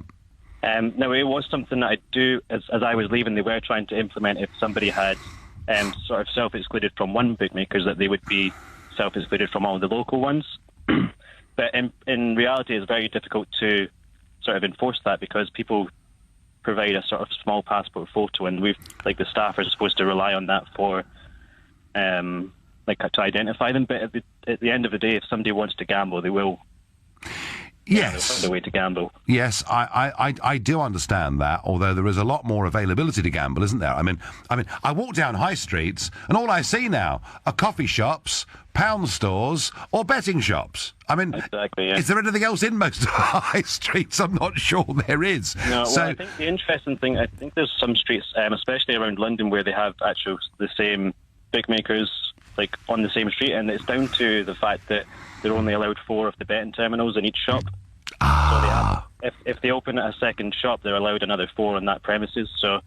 Now, it was something that I do, as I was leaving, they were trying to implement if somebody had sort of self-excluded from one bookmakers, that they would be self-excluded from all the local ones. But in reality, it's very difficult to sort of enforce that because people provide a sort of small passport photo, and the staff are supposed to rely on that for to identify them. But at the end of the day, if somebody wants to gamble, they will. Yes. They'll find a way to gamble. Yes, I do understand that, although there is a lot more availability to gamble, isn't there? I mean, I walk down high streets, and all I see now are coffee shops, pound stores, or betting shops. I mean, exactly, yeah. Is there anything else in most of the high streets? I'm not sure there is. No, well, I think the interesting thing, I think there's some streets, especially around London, where they have actually the same bookmakers, like, on the same street, and it's down to the fact that they're only allowed 4 of the betting terminals in each shop. So they have, if they open a second shop, they're allowed another 4 on that premises. So,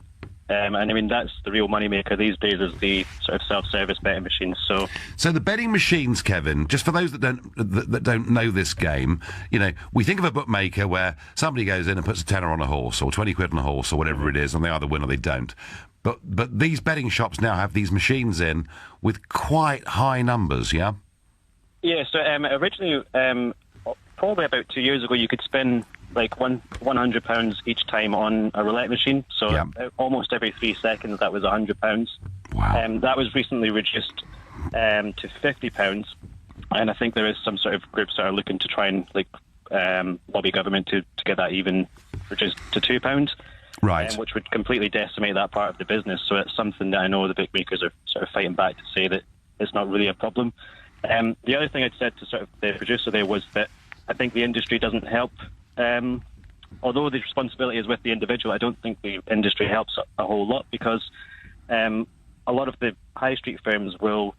and I mean, that's the real moneymaker these days, is the sort of self-service betting machines. So the betting machines, Kevin, just for those that don't know this game, you know, we think of a bookmaker where somebody goes in and puts a tenner on a horse or 20 quid on a horse or whatever it is, and they either win or they don't. But these betting shops now have these machines in with quite high numbers, yeah? Yeah, so originally, probably about 2 years ago, you could spend like £100 each time on a roulette machine. So almost every 3 seconds, that was £100. Wow. That was recently reduced to £50. And I think there is some sort of groups that are looking to try and lobby government to get that even reduced to £2. Right. Which would completely decimate that part of the business. So it's something that I know the bookmakers are sort of fighting back to say that it's not really a problem. The other thing I'd said to sort of the producer there was that I think the industry doesn't help. Although the responsibility is with the individual, I don't think the industry helps a whole lot, because a lot of the high street firms will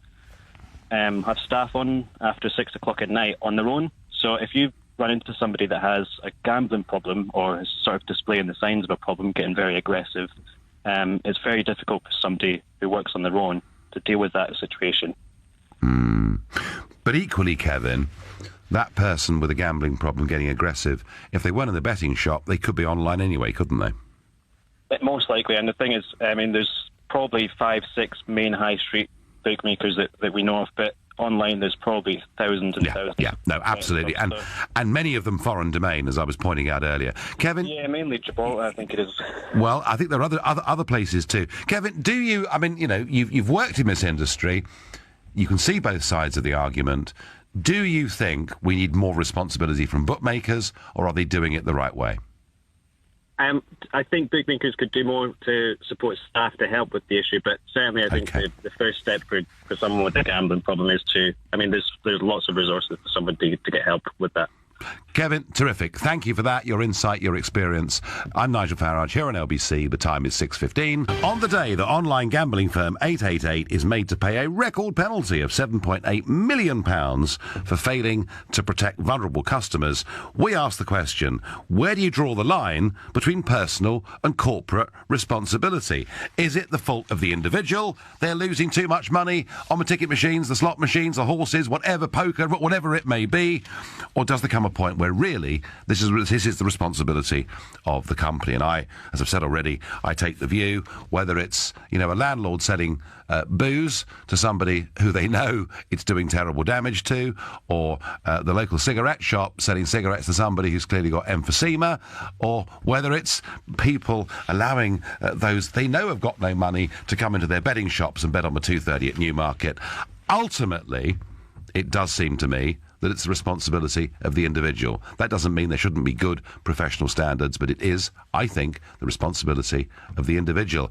have staff on after 6 o'clock at night on their own. So if you run into somebody that has a gambling problem or is sort of displaying the signs of a problem, getting very aggressive, it's very difficult for somebody who works on their own to deal with that situation. But equally, Kevin, that person with a gambling problem getting aggressive, if they weren't in the betting shop, they could be online anyway, couldn't they? Most likely, and the thing is, I mean, there's probably 5-6 main high street bookmakers that we know of, but online there's probably thousands and thousands. Yeah, no, absolutely, and many of them foreign domain, as I was pointing out earlier. Kevin? Yeah, mainly Gibraltar, I think it is. Well, I think there are other places too. Kevin, do you, I mean, you know, you've worked in this industry, you can see both sides of the argument. Do you think we need more responsibility from bookmakers, or are they doing it the right way? I think bookmakers could do more to support staff to help with the issue, but certainly I think the first step for someone with a gambling problem is to, I mean, there's lots of resources for someone to get help with that. Kevin, terrific. Thank you for that, your insight, your experience. I'm Nigel Farage here on LBC. The time is 6:15. On the day that online gambling firm 888 is made to pay a record penalty of £7.8 million for failing to protect vulnerable customers, we ask the question, where do you draw the line between personal and corporate responsibility? Is it the fault of the individual? They're losing too much money on the ticket machines, the slot machines, the horses, whatever, poker, whatever it may be? Or does there come a point where really this is the responsibility of the company? And I, as I've said already, I take the view, whether it's, you know, a landlord selling booze to somebody who they know it's doing terrible damage to, or the local cigarette shop selling cigarettes to somebody who's clearly got emphysema, or whether it's people allowing those they know have got no money to come into their betting shops and bet on the 2:30 at Newmarket. Ultimately, it does seem to me that it's the responsibility of the individual. That doesn't mean there shouldn't be good professional standards, but it is, I think, the responsibility of the individual.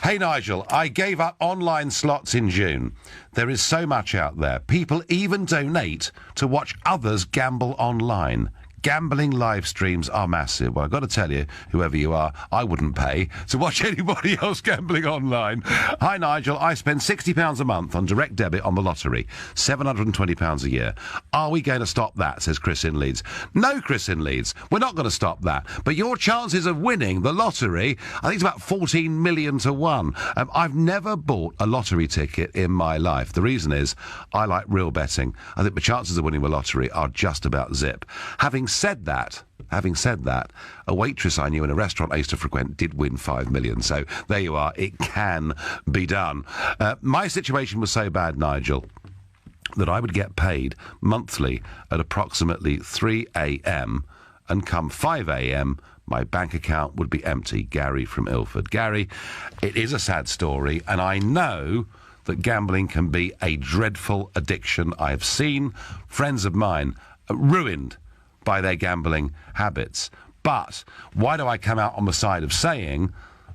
Hey, Nigel, I gave up online slots in June. There is so much out there. People even donate to watch others gamble online. Gambling live streams are massive. Well, I've got to tell you, whoever you are, I wouldn't pay to watch anybody else gambling online. Hi, Nigel. I spend £60 a month on direct debit on the lottery. £720 a year. Are we going to stop that, says Chris in Leeds. No, Chris in Leeds. We're not going to stop that. But your chances of winning the lottery, I think it's about 14 million to 1. I've never bought a lottery ticket in my life. The reason is I like real betting. I think the chances of winning the lottery are just about zip. Having said that, a waitress I knew in a restaurant I used to frequent did win 5 million. So there you are. It can be done. My situation was so bad, Nigel, that I would get paid monthly at approximately 3 a.m. and come 5 a.m. my bank account would be empty. Gary from Ilford. Gary, it is a sad story, and I know that gambling can be a dreadful addiction. I have seen friends of mine ruined by their gambling habits. But why do I come out on the side of saying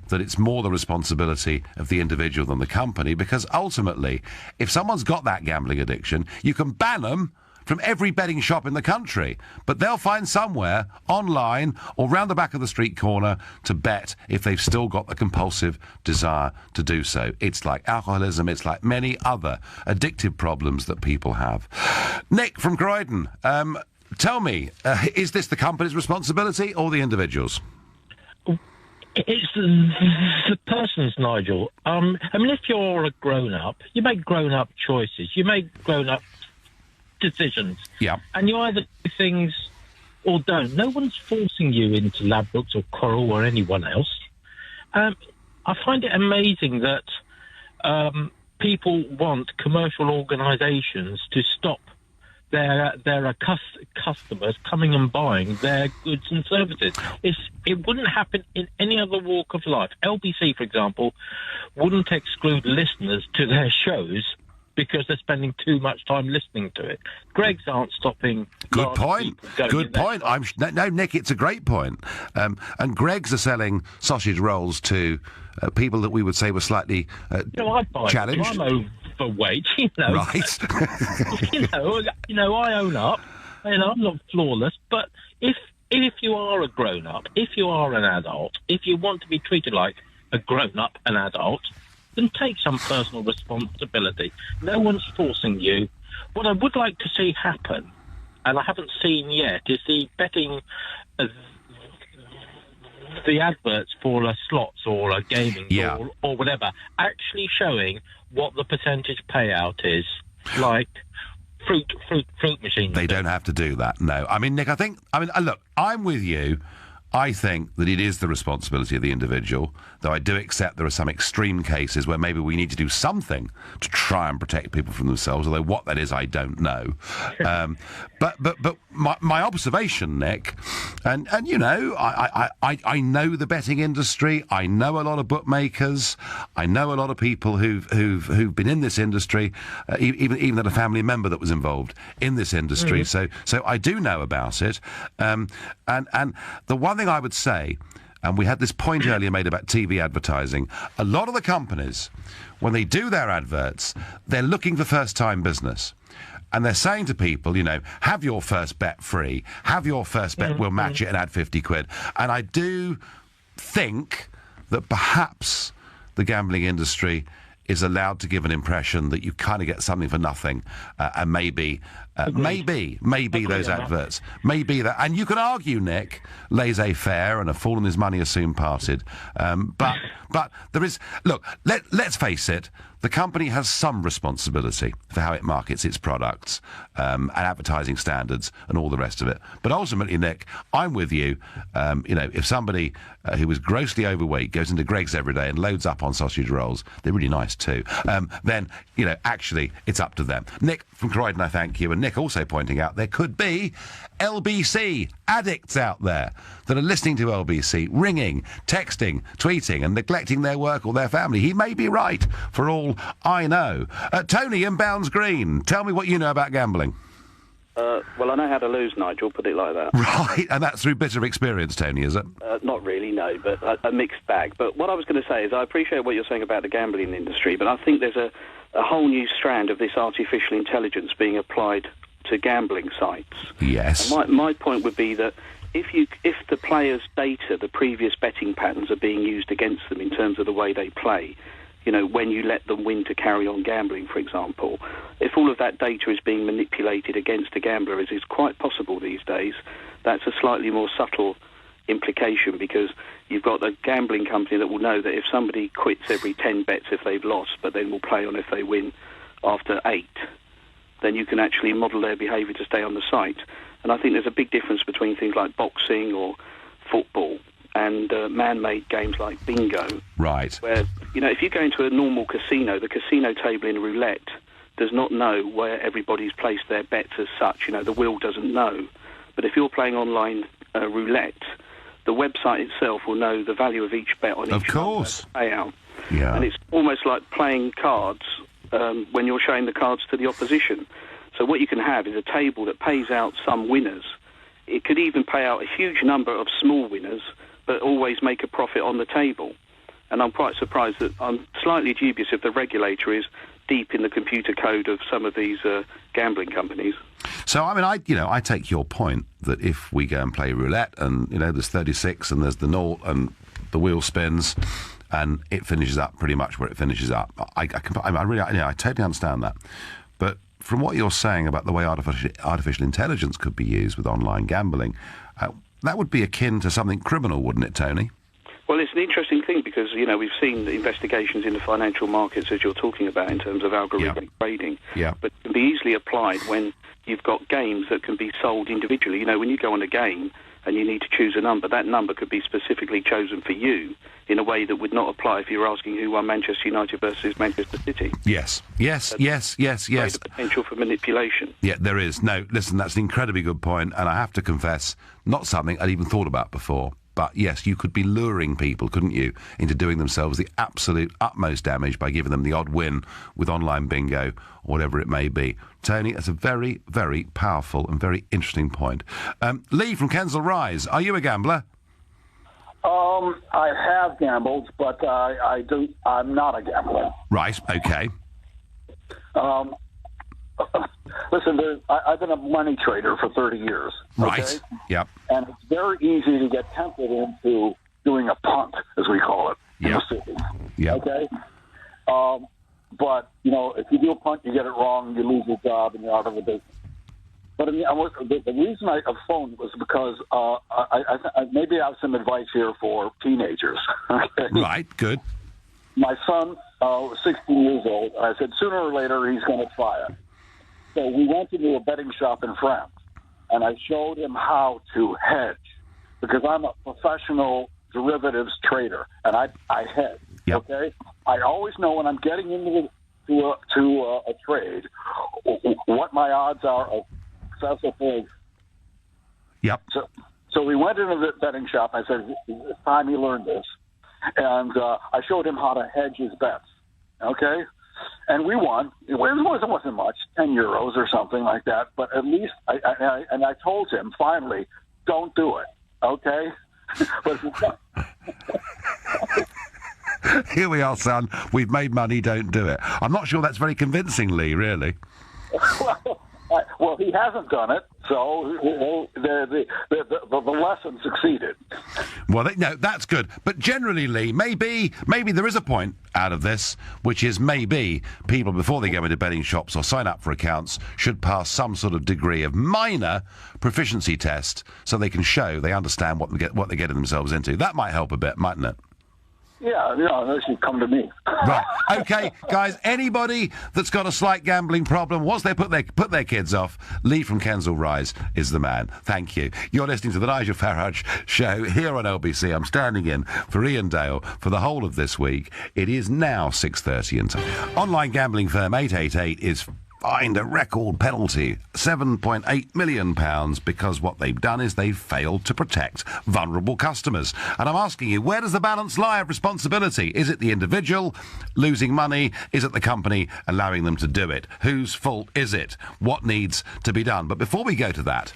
that it's more the responsibility of the individual than the company? Because ultimately, if someone's got that gambling addiction, you can ban them from every betting shop in the country, but they'll find somewhere online or round the back of the street corner to bet if they've still got the compulsive desire to do so. It's like alcoholism, it's like many other addictive problems that people have. Nick from Croydon, tell me, is this the company's responsibility or the individual's? It's the person's, Nigel. I mean, if you're a grown-up, you make grown-up choices. You make grown-up decisions. Yeah. And you either do things or don't. No one's forcing you into Ladbrokes or Coral or anyone else. I find it amazing that people want commercial organisations to stop their customers coming and buying their goods and services. It wouldn't happen in any other walk of life. LBC, for example, wouldn't exclude listeners to their shows because they're spending too much time listening to it. Greggs aren't stopping. Good point. Good point. No, Nick, it's a great point. And Greggs are selling sausage rolls to people that we would say were slightly challenged. I'm overweight, you know. Right. you know, I own up. You know, I'm not flawless, but if you are a grown-up, if you are an adult, if you want to be treated like a grown-up, an adult, then take some personal responsibility. No one's forcing you. What I would like to see happen, and I haven't seen yet, is the betting, the adverts for slots or gaming or whatever, actually showing what the percentage payout is, like fruit machines. They don't have to do that, no. I mean, Nick, look, I'm with you. I think that it is the responsibility of the individual, though I do accept there are some extreme cases where maybe we need to do something to try and protect people from themselves, although what that is, I don't know. But my observation, Nick, and you know, I know the betting industry, I know a lot of bookmakers, I know a lot of people who've been in this industry, even had a family member that was involved in this industry, so I do know about it, and the one thing I would say, and we had this point earlier made about TV advertising, a lot of the companies, when they do their adverts, they're looking for first-time business. And they're saying to people, you know, have your first bet free, have your first bet, we'll match it and add 50 quid. And I do think that perhaps the gambling industry is allowed to give an impression that you kind of get something for nothing, and maybe those adverts, maybe that, and you can argue, Nick, laissez-faire and a fool and his money are soon parted, but there is, look, let's face it, the company has some responsibility for how it markets its products, and advertising standards and all the rest of it. But ultimately, Nick, I'm with you. You know, if somebody who is grossly overweight goes into Greggs every day and loads up on sausage rolls, they're really nice too, then, you know, actually, it's up to them. Nick from Croydon, I thank you. And Nick also pointing out there could be LBC addicts out there that are listening to LBC, ringing, texting, tweeting and neglecting their work or their family. He may be right, for all I know. Tony in Bounds Green, tell me what you know about gambling. Well, I know how to lose, Nigel, put it like that. Right, and that's through bitter experience, Tony, is it? Not really, no, but a mixed bag. But what I was going to say is I appreciate what you're saying about the gambling industry, but I think there's a whole new strand of this artificial intelligence being applied to gambling sites. Yes. And my point would be that if the players' data, the previous betting patterns are being used against them in terms of the way they play, you know, when you let them win to carry on gambling, for example, if all of that data is being manipulated against a gambler, as is quite possible these days, that's a slightly more subtle implication, because you've got a gambling company that will know that if somebody quits every 10 bets if they've lost, but then will play on if they win after 8, then you can actually model their behaviour to stay on the site. And I think there's a big difference between things like boxing or football and man-made games like bingo. Right. Where, you know, if you go into a normal casino, the casino table in roulette does not know where everybody's placed their bets as such. You know, the wheel doesn't know. But if you're playing online roulette, the website itself will know the value of each bet on each payout. Yeah. And it's almost like playing cards when you're showing the cards to the opposition. So what you can have is a table that pays out some winners. It could even pay out a huge number of small winners, but always make a profit on the table. And I'm quite surprised that I'm slightly dubious if the regulator is deep in the computer code of some of these gambling companies. So, I mean, I take your point that if we go and play roulette and, you know, there's 36 and there's the naught and the wheel spins and it finishes up pretty much where it finishes up. I totally understand that. But from what you're saying about the way artificial intelligence could be used with online gambling, that would be akin to something criminal, wouldn't it, Tony? Well, it's an interesting thing because, you know, we've seen the investigations in the financial markets, as you're talking about, in terms of algorithmic trading. Yeah. But it can be easily applied when you've got games that can be sold individually. You know, when you go on a game and you need to choose a number, that number could be specifically chosen for you in a way that would not apply if you were asking who won Manchester United versus Manchester City. Yes. Yes. The potential for manipulation. Yeah, there is. No, listen, that's an incredibly good point, and I have to confess, not something I'd even thought about before. But yes, you could be luring people, couldn't you, into doing themselves the absolute utmost damage by giving them the odd win with online bingo or whatever it may be. Tony, that's a very, very powerful and very interesting point. Lee from Kensal Rise, are you a gambler? I have gambled, but I'm not a gambler. Right, okay. Listen, I've been a money trader for 30 years. Right, okay? yep. And it's very easy to get tempted into doing a punt, as we call it, in the city. Yeah. Okay? But, you know, if you do a punt, you get it wrong, you lose your job, and you're out of the business. But the reason I phoned was because I maybe I have some advice here for teenagers. Okay? Right, good. My son was 16 years old, and I said sooner or later he's going to try it. So we went into a betting shop in France, and I showed him how to hedge, because I'm a professional derivatives trader, and I hedge. Yep. Okay, I always know when I'm getting into a trade what my odds are of success or failure. Yep. So we went into the betting shop. I said, "It's time you learn this," and I showed him how to hedge his bets. Okay. And we won. It wasn't much, 10 euros or something like that. But at least, I told him, finally, don't do it, okay? But here we are, son. We've made money, don't do it. I'm not sure that's very convincing, Lee, really. Well, he hasn't done it, so the lesson succeeded. Well, no, that's good. But generally, Lee, maybe there is a point out of this, which is maybe people, before they go into betting shops or sign up for accounts, should pass some sort of degree of minor proficiency test so they can show they understand what they're getting themselves into. That might help a bit, mightn't it? Yeah, they should come to me. Right. Okay, guys, anybody that's got a slight gambling problem, once they put their kids off, Lee from Kensal Rise is the man. Thank you. You're listening to the Nigel Farage Show here on LBC. I'm standing in for Ian Dale for the whole of this week. It is now 6:30 and time. Online gambling firm 888 is fined a record penalty, £7.8 million, because what they've done is they've failed to protect vulnerable customers. And I'm asking you, where does the balance lie of responsibility? Is it the individual losing money? Is it the company allowing them to do it? Whose fault is it? What needs to be done? But before we go to that,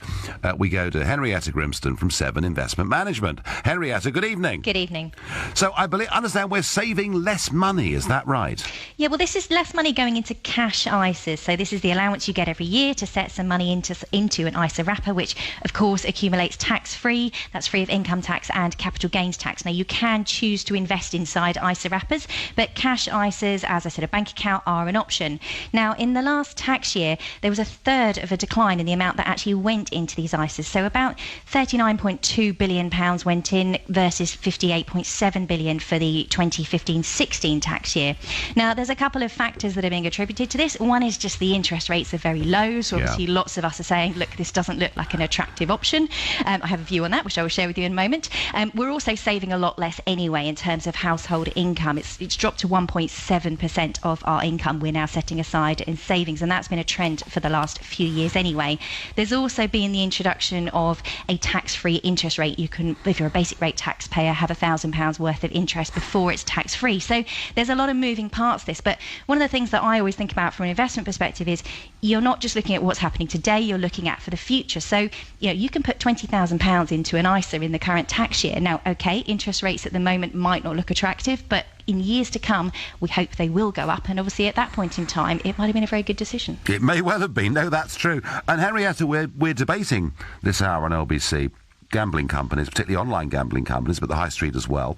we go to Henrietta Grimston from 7 Investment Management. Henrietta, good evening. Good evening. So I understand we're saving less money, is that right? Yeah, well, this is less money going into cash ISAs. So this is the allowance you get every year to set some money into an ISA wrapper, which, of course, accumulates tax-free. That's free of income tax and capital gains tax. Now, you can choose to invest inside ISA wrappers, but cash ISAs, as I said, a bank account, are an option. Now, in the last tax year, there was a third of a decline in the amount that actually went into these ISAs. So about £39.2 billion went in versus £58.7 billion for the 2015-16 tax year. Now, there's a couple of factors that are being attributed to this. One is just the interest rates are very low, so obviously lots of us are saying, look, this doesn't look like an attractive option. I have a view on that, which I will share with you in a moment. We're also saving a lot less anyway in terms of household income. It's dropped to 1.7% of our income we're now setting aside in savings, and that's been a trend for the last few years anyway. There's also been the introduction of a tax-free interest rate. You can, if you're a basic rate taxpayer, have £1,000 worth of interest before it's tax-free. So there's a lot of moving parts to this, but one of the things that I always think about from an investment perspective is you're not just looking at what's happening today, you're looking at for the future. So, you can put £20,000 into an ISA in the current tax year. Now, okay, interest rates at the moment might not look attractive, but in years to come, we hope they will go up, and obviously at that point in time, it might have been a very good decision. It may well have been. No, that's true. And Henrietta, we're debating this hour on LBC gambling companies, particularly online gambling companies, but the high street as well,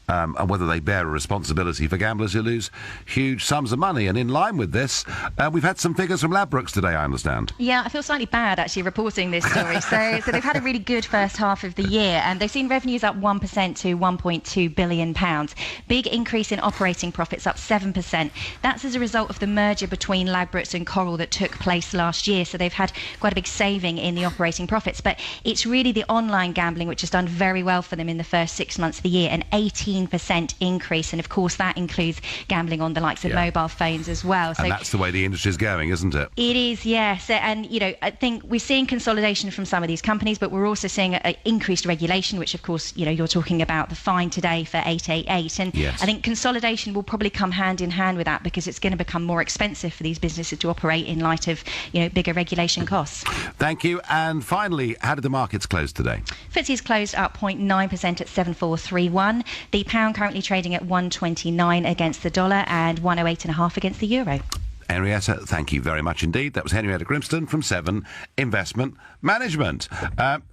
and whether they bear a responsibility for gamblers who lose huge sums of money. And in line with this, we've had some figures from Ladbrokes today, I understand. Yeah, I feel slightly bad actually reporting this story. so they've had a really good first half of the year, and they've seen revenues up 1% to £1.2 billion. Big increase in operating profits, up 7%. That's as a result of the merger between Ladbrokes and Coral that took place last year. So they've had quite a big saving in the operating profits. But it's really the online gambling which has done very well for them in the first 6 months of the year, an 18% increase, and of course that includes gambling on the likes of mobile phones as well. So and that's the way the industry is going, isn't it? It is, yes. And I think we're seeing consolidation from some of these companies, but we're also seeing increased regulation, which of course you're talking about the fine today for 888, and I think consolidation will probably come hand in hand with that, because it's going to become more expensive for these businesses to operate in light of bigger regulation costs. Thank you. And finally, how did the markets close today? FTSE's closed up 0.9% at 7431. The pound currently trading at 129 against the dollar and 108.5 against the euro. Henrietta, thank you very much indeed. That was Henrietta Grimston from 7 Investment Management.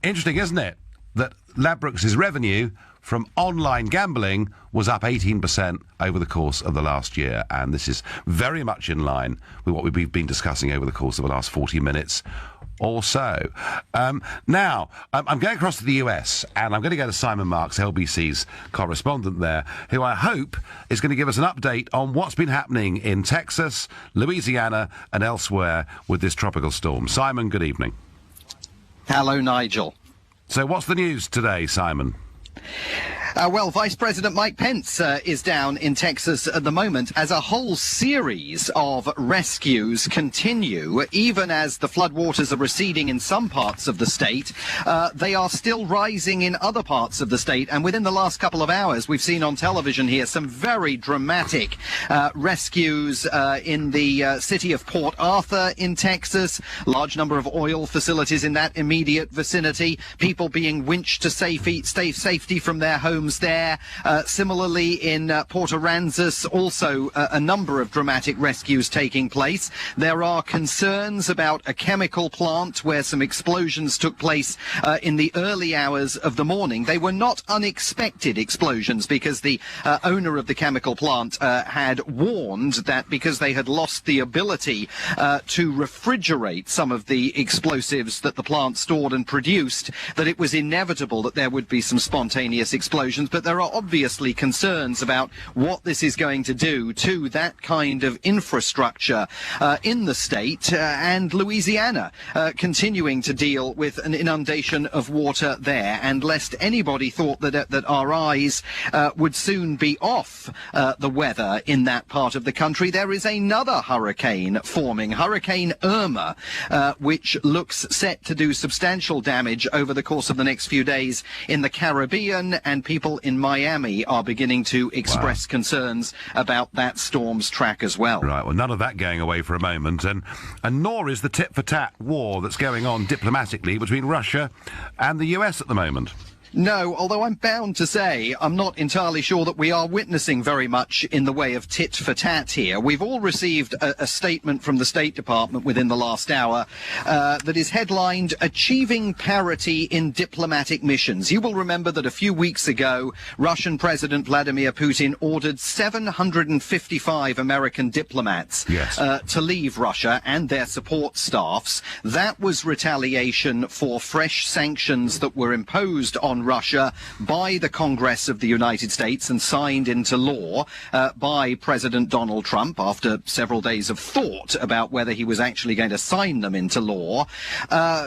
Interesting, isn't it, that Ladbrokes' revenue from online gambling was up 18% over the course of the last year, and this is very much in line with what we've been discussing over the course of the last 40 minutes or so. Now, I'm going across to the US, and I'm going to go to Simon Marks, LBC's correspondent there, who I hope is going to give us an update on what's been happening in Texas, Louisiana, and elsewhere with this tropical storm. Simon, good evening. Hello, Nigel. So what's the news today, Simon? Well, Vice President Mike Pence is down in Texas at the moment as a whole series of rescues continue. Even as the floodwaters are receding in some parts of the state, they are still rising in other parts of the state. And within the last couple of hours, we've seen on television here some very dramatic rescues in the city of Port Arthur in Texas. Large number of oil facilities in that immediate vicinity. People being winched to safety from their homes there. Similarly, in Port Aransas, also a number of dramatic rescues taking place. There are concerns about a chemical plant where some explosions took place in the early hours of the morning. They were not unexpected explosions, because the owner of the chemical plant had warned that because they had lost the ability to refrigerate some of the explosives that the plant stored and produced, that it was inevitable that there would be some spontaneous explosions explosions, but there are obviously concerns about what this is going to do to that kind of infrastructure in the state, and Louisiana continuing to deal with an inundation of water there, and lest anybody thought that our eyes would soon be off the weather in that part of the country, there is another hurricane forming, Hurricane Irma, which looks set to do substantial damage over the course of the next few days in the Caribbean, and people in Miami are beginning to express concerns about that storm's track as well. Right, well, none of that going away for a moment, and nor is the tit-for-tat war that's going on diplomatically between Russia and the US at the moment. No, although I'm bound to say I'm not entirely sure that we are witnessing very much in the way of tit-for-tat here. We've all received a statement from the State Department within the last hour that is headlined, "Achieving Parity in Diplomatic Missions." You will remember that a few weeks ago, Russian President Vladimir Putin ordered 755 American diplomats to leave Russia and their support staffs. That was retaliation for fresh sanctions that were imposed on Russia by the Congress of the United States and signed into law by President Donald Trump after several days of thought about whether he was actually going to sign them into law.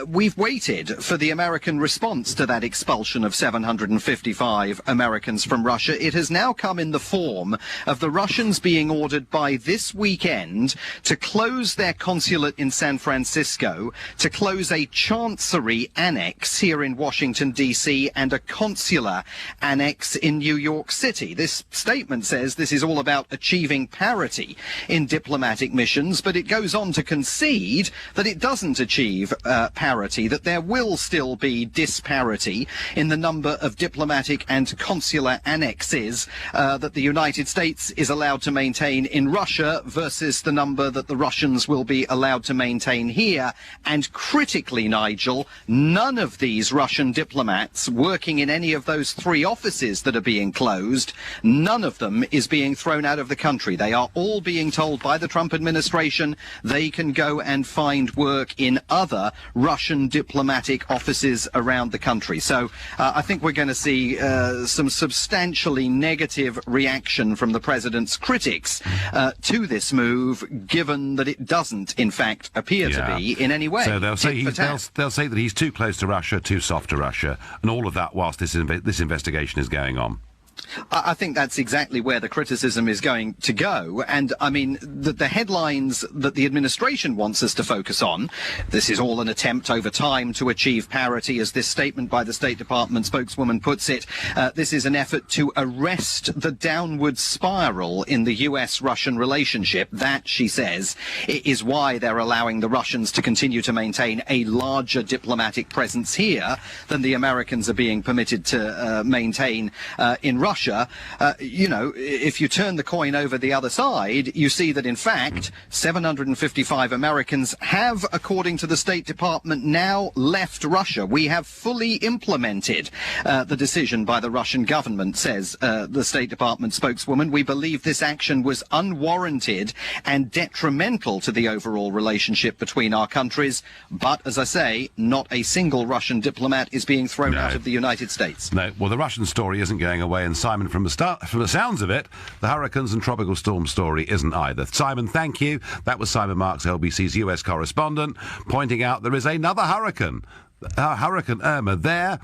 We've waited for the American response to that expulsion of 755 Americans from Russia. It has now come in the form of the Russians being ordered by this weekend to close their consulate in San Francisco, to close a chancery annex here in Washington, D.C., and a consular annex in New York City. This statement says this is all about achieving parity in diplomatic missions, but it goes on to concede that it doesn't achieve parity, that there will still be disparity in the number of diplomatic and consular annexes that the United States is allowed to maintain in Russia versus the number that the Russians will be allowed to maintain here. And critically, Nigel, none of these Russian diplomats working in any of those three offices that are being closed, none of them is being thrown out of the country. They are all being told by the Trump administration they can go and find work in other Russian diplomatic offices around the country. So I think we're going to see some substantially negative reaction from the president's critics to this move, given that it doesn't, in fact, appear to be in any way. So they'll say, they'll say that he's too close to Russia, too soft to Russia, and all of that whilst this investigation is going on. I think that's exactly where the criticism is going to go. And, I mean, the headlines that the administration wants us to focus on, this is all an attempt over time to achieve parity, as this statement by the State Department spokeswoman puts it. This is an effort to arrest the downward spiral in the US-Russian relationship. That, she says, is why they're allowing the Russians to continue to maintain a larger diplomatic presence here than the Americans are being permitted to maintain in Russia. You know, if you turn the coin over the other side, you see that, in fact, 755 Americans have, according to the State Department, now left Russia. We have fully implemented the decision by the Russian government, says the State Department spokeswoman. We believe this action was unwarranted and detrimental to the overall relationship between our countries. But, as I say, not a single Russian diplomat is being thrown out of the United States. No, well, the Russian story isn't going away, and Simon, from the sounds of it, the hurricanes and tropical storm story isn't either. Simon, thank you. That was Simon Marks, LBC's US correspondent, pointing out there is another hurricane, Hurricane Irma, there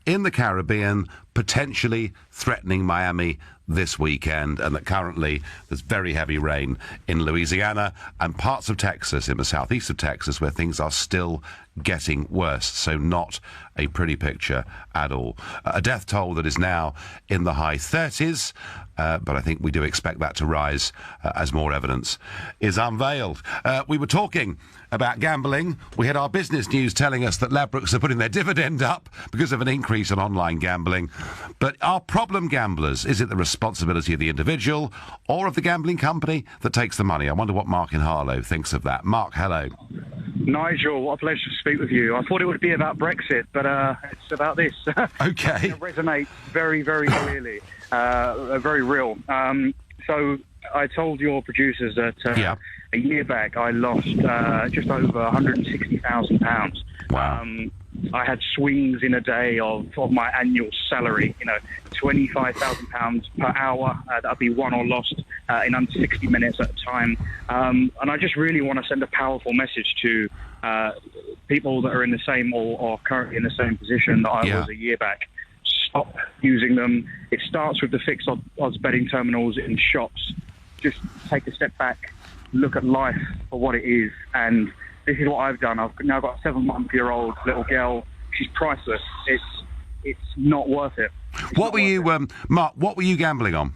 in the Caribbean, potentially threatening Miami this weekend, and that currently there's very heavy rain in Louisiana and parts of Texas, in the southeast of Texas, where things are still getting worse. So not a pretty picture at all. A death toll that is now in the high 30s, but I think we do expect that to rise as more evidence is unveiled. We were talking about gambling. We had our business news telling us that Ladbrokes are putting their dividend up because of an increase in online gambling. But are problem gamblers, is it the responsibility of the individual or of the gambling company that takes the money? I wonder what Mark in Harlow thinks of that. Mark, hello. Nigel, what a pleasure to speak with you. I thought it would be about Brexit, but it's about this. Okay. It resonates very, very clearly, very real. So I told your producers that a year back I lost just over £160,000. Wow. I had swings in a day of my annual salary, £25,000 per hour. That'd be won or lost in under 60 minutes at a time. And I just really want to send a powerful message to people that are in the same or currently in the same position that I was a year back. Stop using them. It starts with the fixed odds betting terminals in shops. Just take a step back, look at life for what it is, and this is what I've done. I've now got a 7-month-old little girl. She's priceless. It's not worth it. What were you, Mark? What were you gambling on?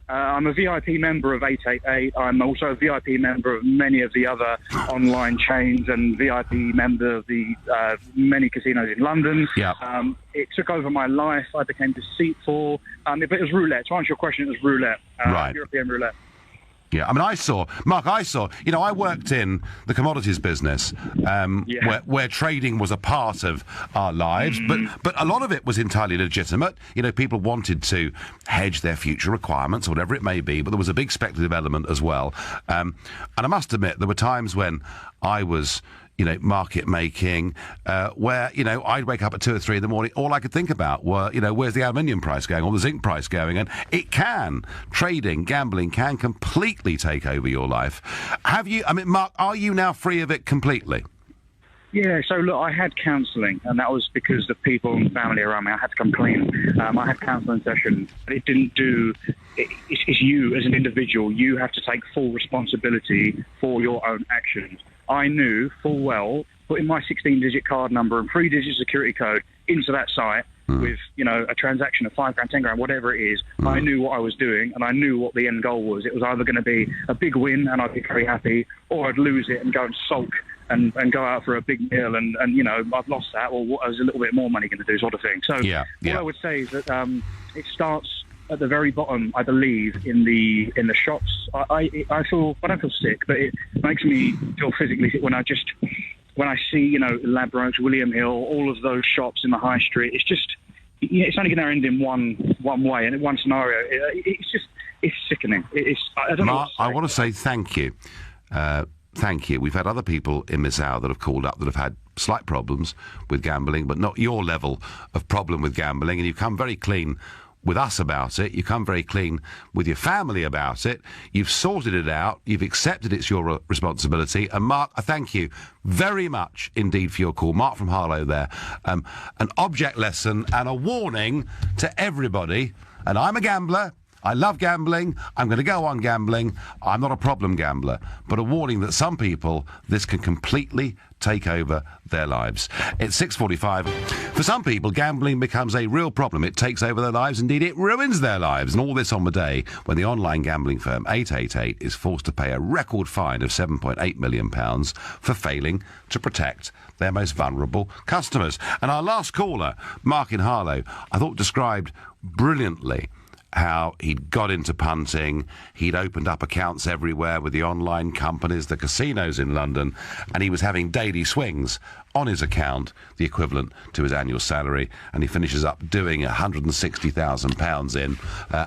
I'm a VIP member of 888. I'm also a VIP member of many of the other online chains and VIP member of the many casinos in London. Yeah. It took over my life. I became deceitful. But it was roulette. To answer your question, it was roulette. Right. European roulette. Yeah, I mean, Mark, I worked in the commodities business where trading was a part of our lives, but a lot of it was entirely legitimate. People wanted to hedge their future requirements, or whatever it may be, but there was a big speculative element as well. And I must admit, there were times when I was market making, where, I'd wake up at 2 or 3 in the morning. All I could think about were, where's the aluminium price going or the zinc price going? And trading, gambling can completely take over your life. Mark, are you now free of it completely? Yeah, so look, I had counselling, and that was because the people and family around me, I had to come clean. I had counselling sessions, but it didn't do... It's you as an individual. You have to take full responsibility for your own actions. I knew full well, putting my 16-digit card number and 3-digit security code into that site with, a transaction of £5 grand, 10 grand, whatever it is, I knew what I was doing, and I knew what the end goal was. It was either going to be a big win, and I'd be very happy, or I'd lose it and go and sulk and go out for a big meal, and I've lost that, or what is a little bit more money going to do, sort of thing. So what I would say is that it starts at the very bottom, I believe, in the shops. I don't feel sick, but it makes me feel physically sick when I see, Ladbrokes, William Hill, all of those shops in the high street. It's just, it's only going to end in one way and in one scenario. It's sickening. I don't know. Mark, I want to say thank you. Thank you. We've had other people in this hour that have called up that have had slight problems with gambling, but not your level of problem with gambling, and you've come very clean with us about it. You come very clean with your family about it. You've sorted it out. You've accepted it's your responsibility. And Mark, I thank you very much indeed for your call. Mark from Harlow there. An object lesson and a warning to everybody. And I'm a gambler. I love gambling. I'm going to go on gambling. I'm not a problem gambler. But a warning that some people, this can completely take over their lives. It's 6:45. For some people, gambling becomes a real problem. It takes over their lives. Indeed, it ruins their lives. And all this on the day when the online gambling firm 888 is forced to pay a record fine of £7.8 million for failing to protect their most vulnerable customers. And our last caller, Mark in Harlow, I thought described brilliantly how he'd got into punting, he'd opened up accounts everywhere with the online companies, the casinos in London, and he was having daily swings on his account, the equivalent to his annual salary, and he finishes up doing £160,000 in,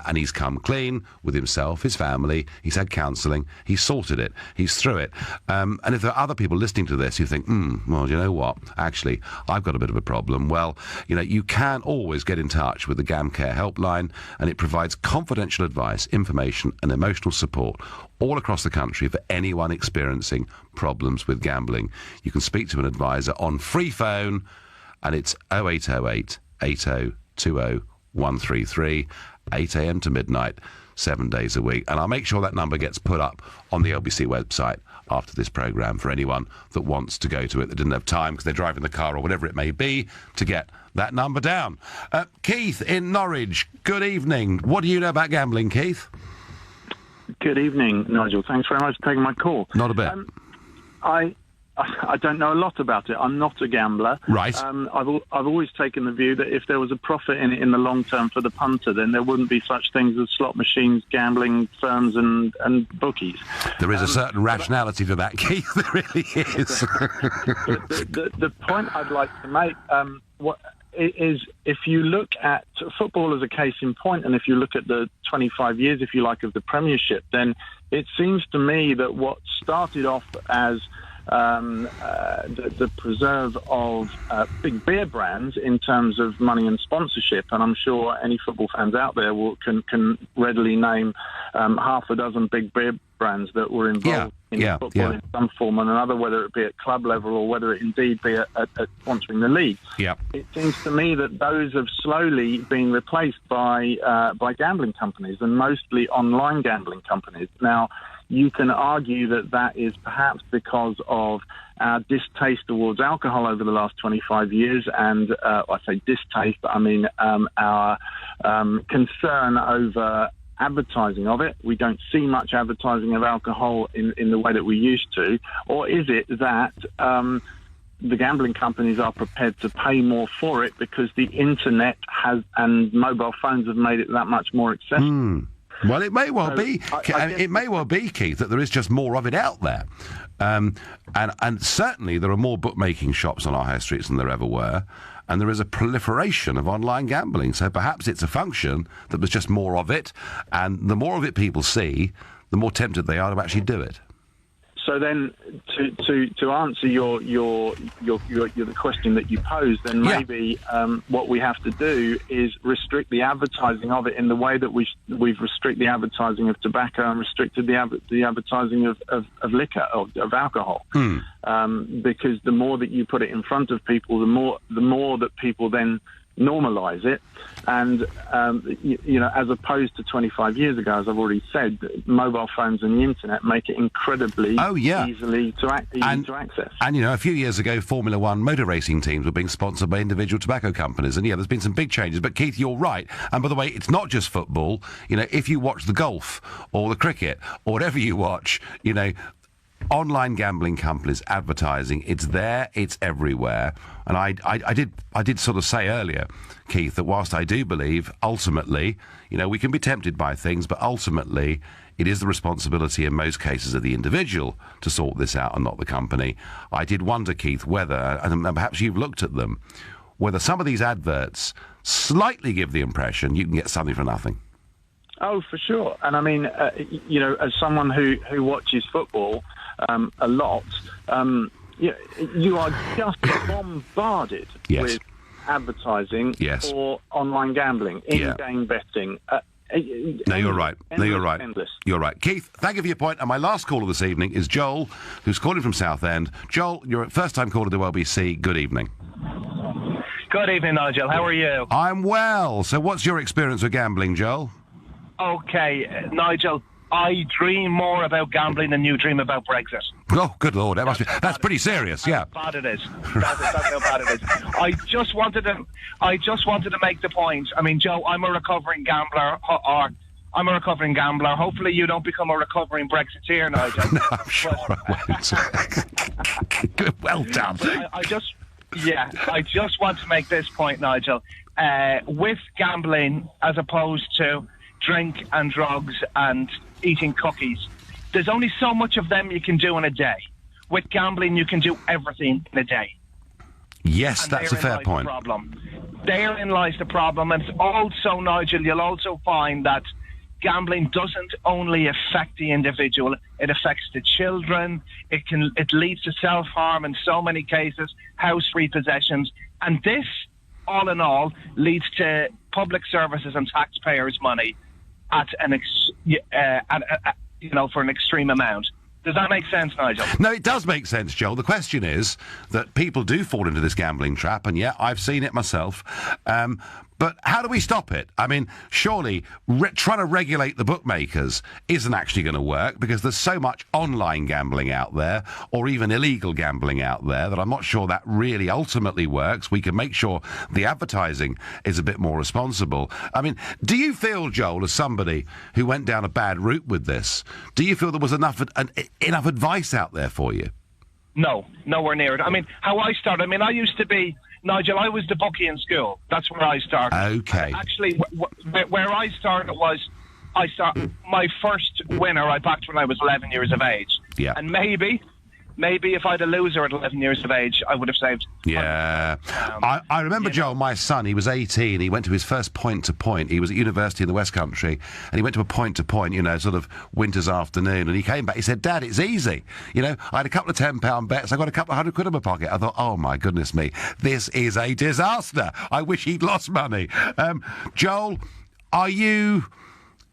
and he's come clean with himself, his family, he's had counselling, he's sorted it, he's through it. And if there are other people listening to this who think, well, you know what, actually, I've got a bit of a problem, well, you can always get in touch with the GamCare helpline, and it provides confidential advice, information and emotional support all across the country for anyone experiencing problems with gambling. You can speak to an advisor on free phone, and it's 0808 8020 133, 8 a.m. to midnight, 7 days a week. And I'll make sure that number gets put up on the LBC website after this programme for anyone that wants to go to it that didn't have time because they're driving the car or whatever it may be to get that number down. Keith in Norwich, good evening. What do you know about gambling, Keith? Good evening, Nigel. Thanks very much for taking my call. Not a bit. I don't know a lot about it. I'm not a gambler. Right. I've always taken the view that if there was a profit in it in the long term for the punter, then there wouldn't be such things as slot machines, gambling firms and bookies. There is a certain rationality to that, Keith. There really is. The point I'd like to make is if you look at football as a case in point, and if you look at the 25 years, if you like, of the Premiership, then it seems to me that what started off as the preserve of big beer brands in terms of money and sponsorship, and I'm sure any football fans out there can readily name half a dozen big beer brands that were involved in football in some form or another, whether it be at club level or whether it indeed be at sponsoring the league. Yeah. It seems to me that those have slowly been replaced by gambling companies, and mostly online gambling companies. Now, you can argue that is perhaps because of our distaste towards alcohol over the last 25 years, and I say distaste, but I mean our concern over advertising of it. We don't see much advertising of alcohol in the way that we used to. Or is it that the gambling companies are prepared to pay more for it because the internet and mobile phones have made it that much more accessible? Well, it may well be. It may well be, Keith, that there is just more of it out there, and certainly there are more bookmaking shops on our high streets than there ever were, and there is a proliferation of online gambling. So perhaps it's a function that there's just more of it, and the more of it people see, the more tempted they are to actually do it. So then, to answer the question that you posed, then maybe what we have to do is restrict the advertising of it in the way that we've restricted the advertising of tobacco and restricted the advertising of liquor, of alcohol. Because the more that you put it in front of people, the more that people then normalise it, and as opposed to 25 years ago, as I've already said, mobile phones and the internet make it incredibly easily to access. And a few years ago, Formula One motor racing teams were being sponsored by individual tobacco companies, and there's been some big changes. But Keith, you're right. And by the way, it's not just football. If you watch the golf or the cricket or whatever you watch, online gambling companies advertising, it's there, it's everywhere. And I did sort of say earlier, Keith, that whilst I do believe ultimately, we can be tempted by things, but ultimately it is the responsibility in most cases of the individual to sort this out and not the company. I did wonder, Keith, whether, and perhaps you've looked at them, whether some of these adverts slightly give the impression you can get something for nothing. Oh, for sure. And I mean, as someone who watches football a lot, you are just bombarded with advertising for online gambling, in-game betting. No, you're right. Endless. You're right. Keith, thank you for your point. And my last caller this evening is Joel, who's calling from Southend. Joel, you're a first-time caller to LBC. Good evening. Good evening, Nigel. How are you? I'm well. So what's your experience with gambling, Joel? Okay, Nigel, I dream more about gambling than you dream about Brexit. Oh, good Lord, that's pretty serious, yeah. How bad it is. That's how bad it is. I just wanted to make the point. I mean, Joe, I'm a recovering gambler, Hopefully you don't become a recovering Brexiteer, Nigel. No, I'm sure I won't. Well done. I just want to make this point, Nigel. With gambling, as opposed to drink and drugs and eating cookies, there's only so much of them you can do in a day. With gambling, you can do everything in a day. Yes, and that's a fair point. Therein lies the problem. And also, Nigel, you'll also find that gambling doesn't only affect the individual, it affects the children. It leads to self-harm in so many cases, house repossessions. And this, all in all, leads to public services and taxpayers' money for an extreme amount. Does that make sense, Nigel? No, it does make sense, Joel. The question is that people do fall into this gambling trap, and I've seen it myself. But how do we stop it? I mean, surely trying to regulate the bookmakers isn't actually going to work, because there's so much online gambling out there, or even illegal gambling out there, that I'm not sure that really ultimately works. We can make sure the advertising is a bit more responsible. I mean, do you feel, Joel, as somebody who went down a bad route with this, do you feel there was enough advice out there for you? No, nowhere near it. I mean, how I started, I used to be, Nigel, I was the bookie in school. That's where I started. Okay. Actually, where I started was, my first winner I backed when I was 11 years of age. Yeah. And maybe maybe if I had a loser at 11 years of age, I would have saved. Yeah. I remember, Joel, my son, he was 18, he went to his first point-to-point. He was at university in the West Country, and he went to a point-to-point, you know, sort of winter's afternoon, and he came back, he said, Dad, it's easy. You know, I had a couple of £10 bets, I got a couple of £100 in my pocket. I thought, oh, my goodness me, this is a disaster. I wish he'd lost money. Joel,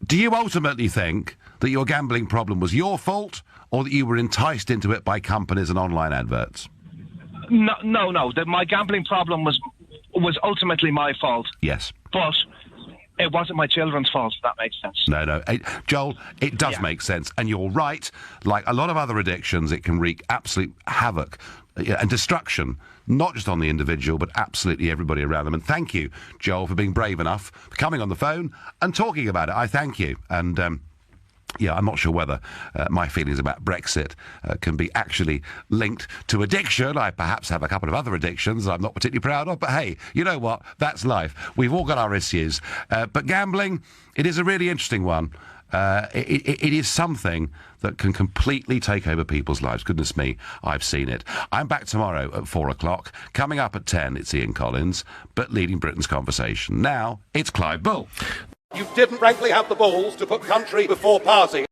do you ultimately think that your gambling problem was your fault, or that you were enticed into it by companies and online adverts? No. My gambling problem was ultimately my fault. Yes. But it wasn't my children's fault, if that makes sense. No. Joel, it does make sense. And you're right. Like a lot of other addictions, it can wreak absolute havoc and destruction, not just on the individual, but absolutely everybody around them. And thank you, Joel, for being brave enough, for coming on the phone and talking about it. I thank you. And, yeah, I'm not sure whether my feelings about Brexit can be actually linked to addiction. I perhaps have a couple of other addictions that I'm not particularly proud of, but hey, you know what? That's life. We've all got our issues. But gambling, it is a really interesting one. It is something that can completely take over people's lives. Goodness me, I've seen it. I'm back tomorrow at 4 o'clock. Coming up at 10, it's Ian Collins, but leading Britain's conversation. Now, it's Clive Bull. You didn't frankly have the balls to put country before party.